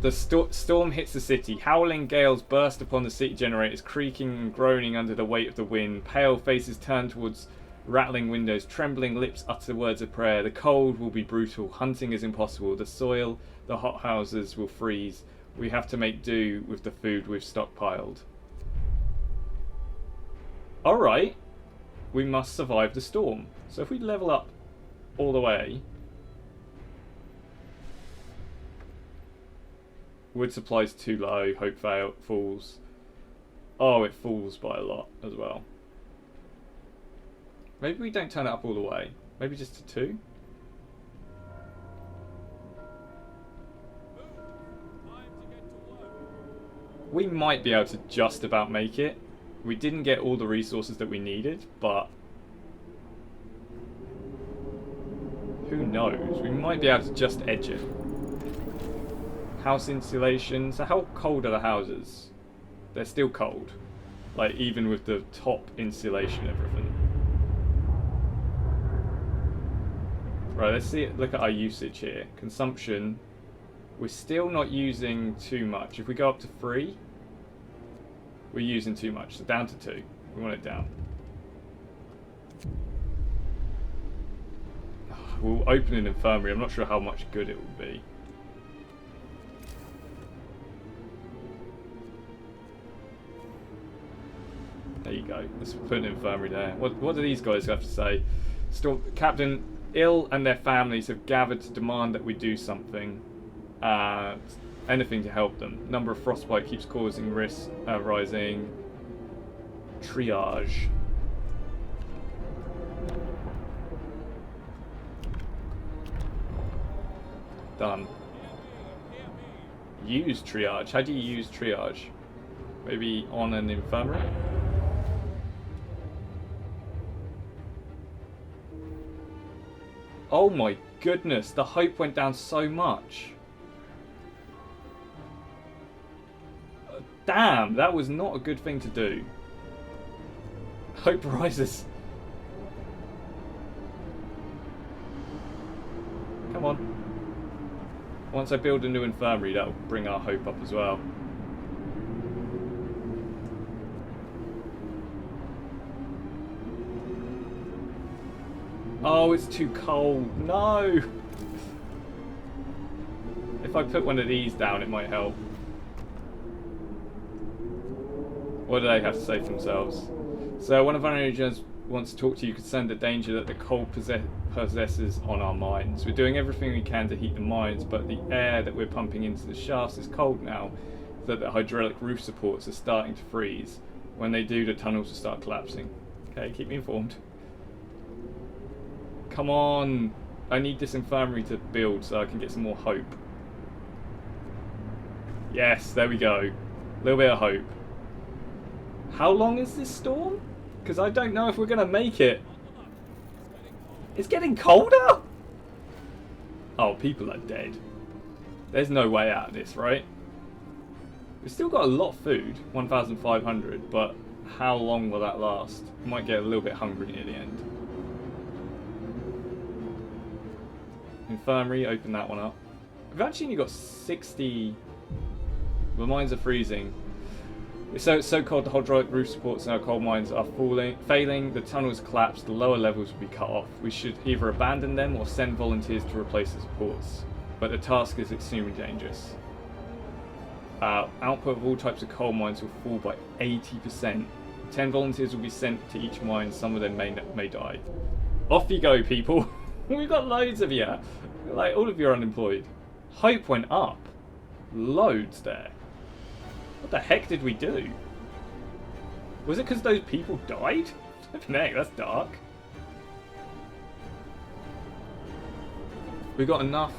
The storm hits the city. Howling gales burst upon the city generators, creaking and groaning under the weight of the wind. Pale faces turn towards rattling windows. Trembling lips utter words of prayer. The cold will be brutal. Hunting is impossible. The soil, the hothouses will freeze. We have to make do with the food we've stockpiled. Alright. We must survive the storm. So if we level up all the way... Wood supply's too low. Hope falls. Oh, it falls by a lot as well. Maybe we don't turn it up all the way. Maybe just to 2? We might be able to just about make it. We didn't get all the resources that we needed, but who knows? We might be able to just edge it. House insulation. So how cold are the houses? They're still cold. Like, even with the top insulation and everything. Right, let's see. Look at our usage here. Consumption. We're still not using too much. If we go up to 3, we're using too much. So down to 2. We want it down. We'll open an infirmary. I'm not sure how much good it will be. There you go. Let's put an infirmary there. What do these guys have to say? Captain, ill and their families have gathered to demand that we do something. Anything to help them. Number of frostbite keeps causing risks rising. Triage. Done. Use triage. How do you use triage? Maybe on an infirmary? Oh my goodness, the hope went down so much. Damn, that was not a good thing to do. Hope rises. Come on. Once I build a new infirmary, that'll bring our hope up as well. Oh, it's too cold. No! If I put one of these down, it might help. What do they have to say for themselves? So, one of our agents wants to talk to you concerning the danger that the cold possesses on our mines. We're doing everything we can to heat the mines, but the air that we're pumping into the shafts is cold now, so that the hydraulic roof supports are starting to freeze. When they do, the tunnels will start collapsing. Okay, keep me informed. Come on! I need this infirmary to build so I can get some more hope. Yes, there we go. A little bit of hope. How long is this storm? Because I don't know if we're going to make it. It's getting colder? Oh, people are dead. There's no way out of this, right? We've still got a lot of food, 1,500, but how long will that last? Might get a little bit hungry near the end. Infirmary, open that one up. We've actually only got 60... The mines are freezing. It's so cold the hydraulic roof supports in our coal mines are failing, the tunnels collapse, the lower levels will be cut off. We should either abandon them or send volunteers to replace the supports. But the task is extremely dangerous. Output of all types of coal mines will fall by 80%. 10 volunteers will be sent to each mine, some of them may die. Off you go, people! We've got loads of you! Like, all of you are unemployed. Hope went up. Loads there. What the heck did we do? Was it because those people died? Hey, that's dark. We've got enough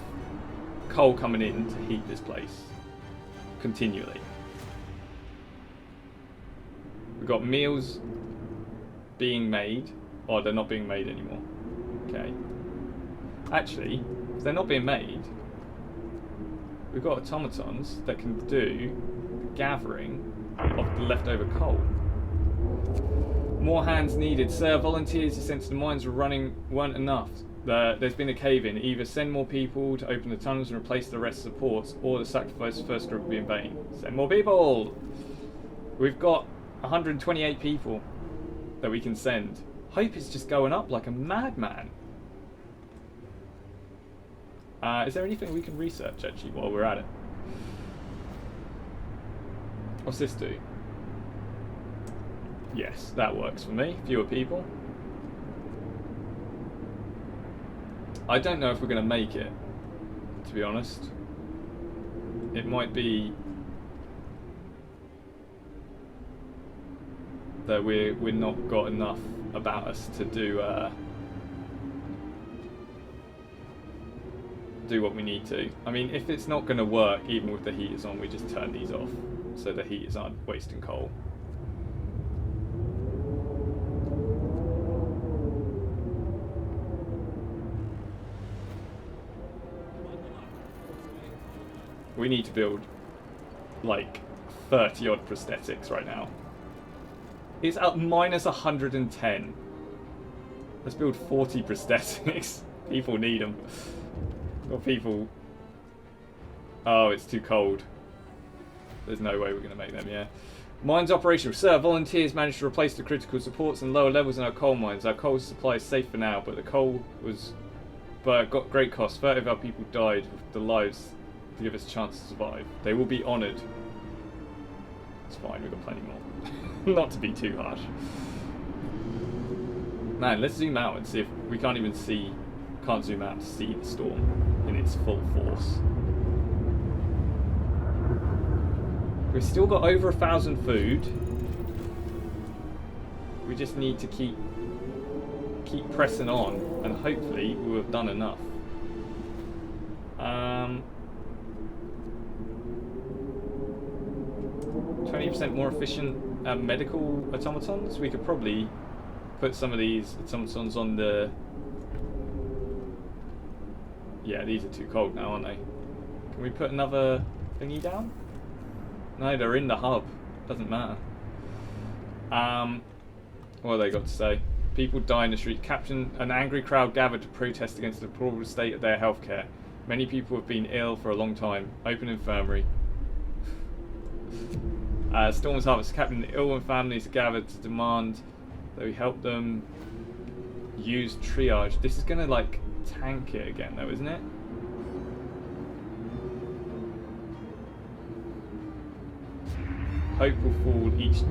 coal coming in to heat this place. Continually. We've got meals being made. Oh, they're not being made anymore. Okay. Actually, if they're not being made, we've got automatons that can do gathering of the leftover coal. More hands needed. Sir, volunteers you sent to the mines weren't enough. There's been a cave-in. Either send more people to open the tunnels and replace the rest of the supports, or the sacrifice of the first group will be in vain. Send more people! We've got 128 people that we can send. Hope is just going up like a madman. Is there anything we can research, actually, while we're at it? What's this do? Yes, that works for me. Fewer people. I don't know if we're going to make it, to be honest. It might be that we're not got enough about us to do what we need to. I mean, if it's not going to work, even with the heaters on, we just turn these off so the heaters aren't wasting coal. We need to build like 30 odd prosthetics right now. It's at minus 110. Let's build 40 prosthetics. People need them. Got people. Oh, it's too cold. There's no way we're going to make them, yeah. Mines operational. Sir, volunteers managed to replace the critical supports and lower levels in our coal mines. Our coal supply is safe for now, but the coal was... but got great cost. 30 of our people died with the lives to give us a chance to survive. They will be honoured. It's fine, we've got plenty more. Not to be too harsh. Man, let's zoom out and see if we can't even see... can't zoom out to see the storm in its full force. We've still got over 1,000 food. We just need to keep pressing on, and hopefully we'll have done enough. 20% more efficient medical automatons. We could probably put some of these automatons on the... yeah, these are too cold now, aren't they? Can we put another thingy down? No, they're in the hub. Doesn't matter. What have they got to say? People die in the street. Captain, an angry crowd gathered to protest against the deplorable state of their healthcare. Many people have been ill for a long time. Open infirmary. Storm's harvest. Captain, ill and families gathered to demand that we help them use triage. This is gonna like tank it again though, isn't it? Hope will fall with each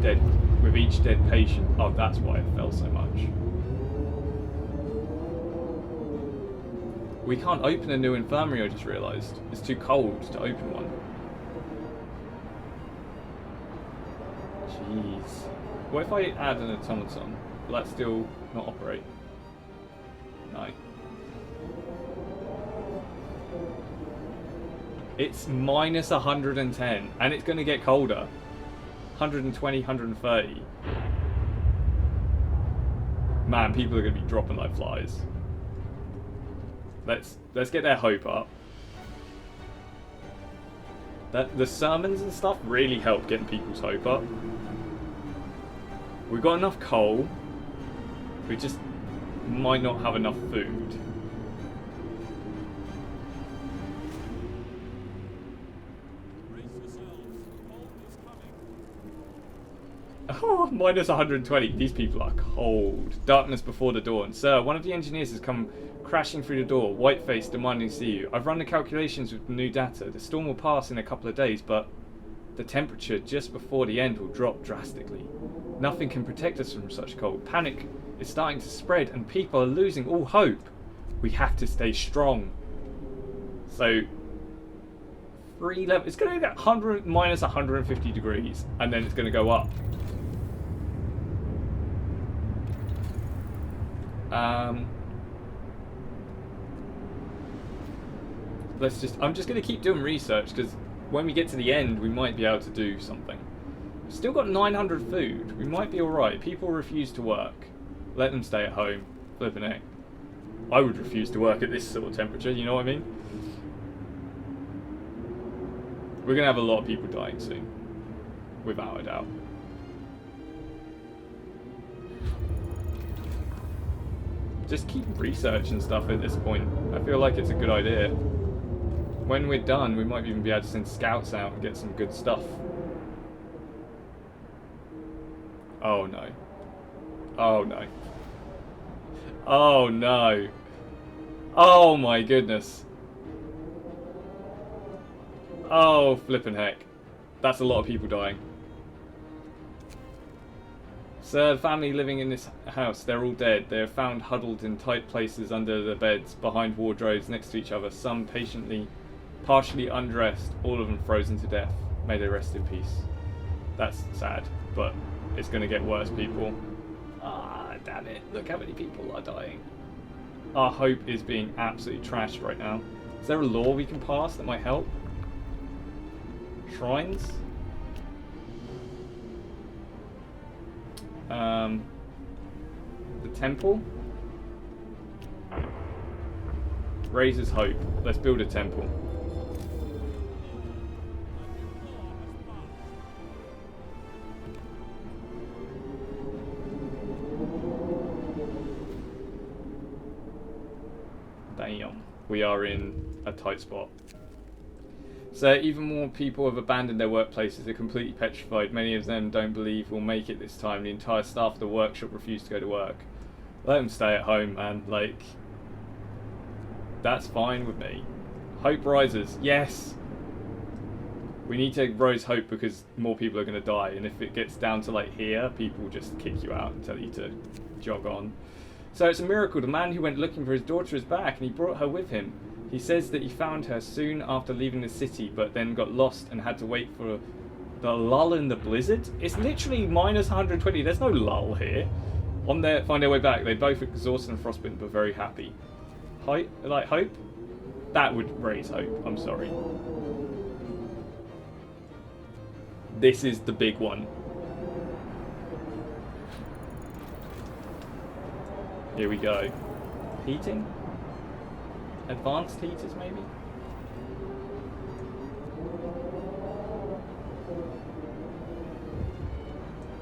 dead patient. Oh, that's why it fell so much. We can't open a new infirmary, I just realised. It's too cold to open one. Jeez. What if I add an automaton? Will that still not operate? No. It's minus 110, and it's going to get colder. 120, 130. Man, people are going to be dropping like flies. Let's get their hope up. The sermons and stuff really help getting people's hope up. We've got enough coal. We just might not have enough food. Brace yourselves. Cold is coming. Oh, minus 120. These people are cold. Darkness before the dawn. Sir, one of the engineers has come crashing through the door, white-faced, demanding to see you. I've run the calculations with the new data. The storm will pass in a couple of days, but the temperature just before the end will drop drastically. Nothing can protect us from such cold. Panic is starting to spread, and people are losing all hope. We have to stay strong. So, 3 levels. It's going to get minus 150 degrees, and then it's going to go up. I'm just going to keep doing research, because when we get to the end, we might be able to do something. We've still got 900 food. We might be alright. People refuse to work. Let them stay at home. Flipping it. I would refuse to work at this sort of temperature, you know what I mean? We're going to have a lot of people dying soon. Without a doubt. Just keep researching stuff at this point. I feel like it's a good idea. When we're done, we might even be able to send scouts out and get some good stuff. Oh no. Oh no. Oh no. Oh my goodness. Oh flippin' heck. That's a lot of people dying. Sir, the family living in this house, they're all dead. They are found huddled in tight places under the beds, behind wardrobes, next to each other. Some patiently Partially undressed, all of them frozen to death. May they rest in peace. That's sad, but it's going to get worse, people. Ah, damn it. Look how many people are dying. Our hope is being absolutely trashed right now. Is there a law we can pass that might help? Shrines? The temple? Raises hope. Let's build a temple. Damn. We are in a tight spot. So even more people have abandoned their workplaces. They're completely petrified. Many of them don't believe we'll make it this time. The entire staff of the workshop refuse to go to work. Let them stay at home, man. Like, that's fine with me. Hope rises. Yes. We need to raise hope because more people are going to die. And if it gets down to like here, people just kick you out and tell you to jog on. So it's a miracle. The man who went looking for his daughter is back and he brought her with him. He says that he found her soon after leaving the city, but then got lost and had to wait for the lull in the blizzard. It's literally minus 120. There's no lull here. On their find their way back, they both exhausted and frostbitten, but very happy. Hope? That would raise hope. I'm sorry. This is the big one. Here we go. Heating? Advanced heaters, maybe?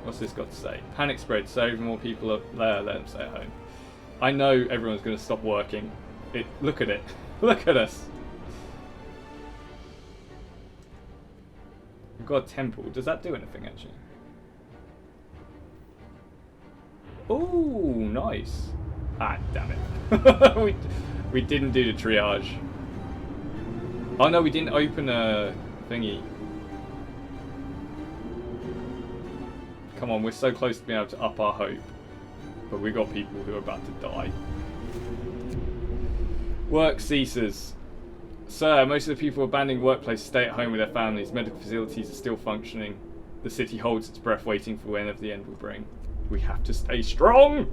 What's this got to say? Panic spread, so even more people are there, let them stay at home. I know everyone's going to stop working. Look at it. Look at us. We've got a temple. Does that do anything, actually? Oh, nice. Ah, damn it. we didn't do the triage. Oh no, we didn't open a thingy. Come on, we're so close to being able to up our hope. But we got people who are about to die. Work ceases. Sir, most of the people abandoning workplaces stay at home with their families. Medical facilities are still functioning. The city holds its breath waiting for whenever the end will bring. We have to stay strong!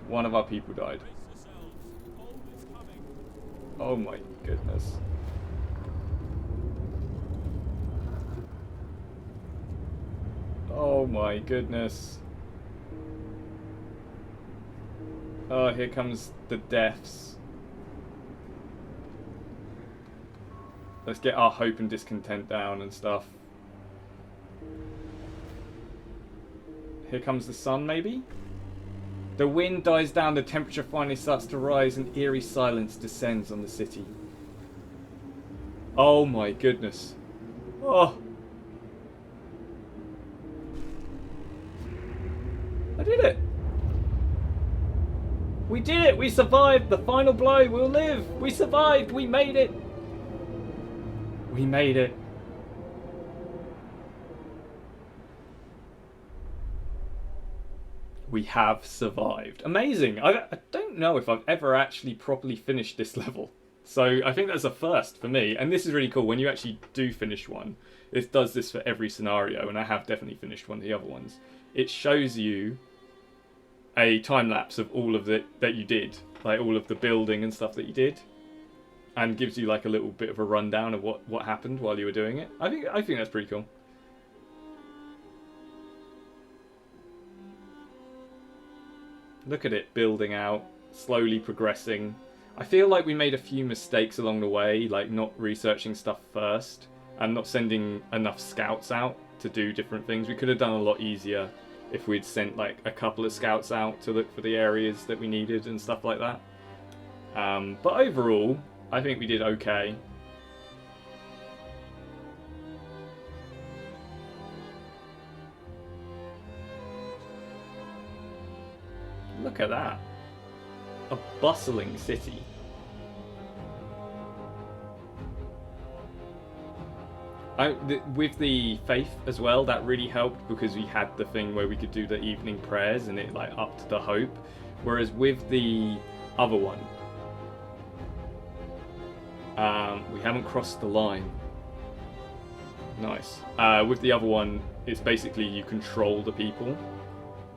One of our people died. Brace yourselves. Cold is coming. Oh my goodness. Oh my goodness. Oh, here comes the deaths. Let's get our hope and discontent down and stuff. Here comes the sun, maybe? The wind dies down, the temperature finally starts to rise, and eerie silence descends on the city. Oh my goodness. Oh. I did it! We did it! We survived! The final blow! We'll live! We survived! We made it! We made it. We have survived. Amazing! I don't know if I've ever actually properly finished this level. So I think that's a first for me. And this is really cool. When you actually do finish one, it does this for every scenario. And I have definitely finished one of the other ones. It shows you a time lapse of all of it that you did, like all of the building and stuff that you did, and gives you like a little bit of a rundown of what happened while you were doing it. I think that's pretty cool. Look at it building out, slowly progressing. I feel like we made a few mistakes along the way, like not researching stuff first and not sending enough scouts out to do different things. We could have done a lot easier if we'd sent like a couple of scouts out to look for the areas that we needed and stuff like that. But overall, I think we did okay. Look at that. A bustling city. With the faith as well, that really helped because we had the thing where we could do the evening prayers and it like upped the hope. Whereas with the other one, we haven't crossed the line. Nice. With the other one, it's basically you control the people,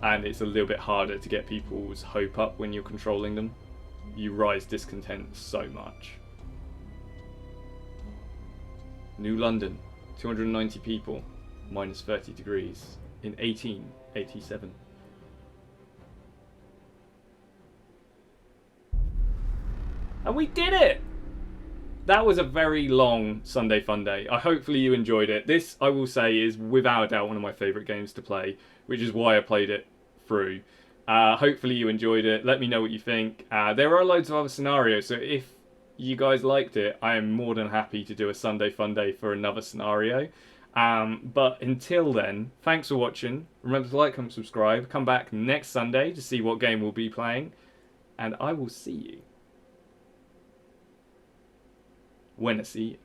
and it's a little bit harder to get people's hope up when you're controlling them. You rise discontent so much. New London, 290 people, minus 30 degrees in 1887. And we did it! That was a very long Sunday Funday. Hopefully you enjoyed it. This, I will say, is without a doubt one of my favourite games to play, which is why I played it through. Hopefully you enjoyed it. Let me know what you think. There are loads of other scenarios, so if you guys liked it, I am more than happy to do a Sunday Funday for another scenario. But until then, thanks for watching. Remember to like, comment, subscribe. Come back next Sunday to see what game we'll be playing. And I will see you when I see you.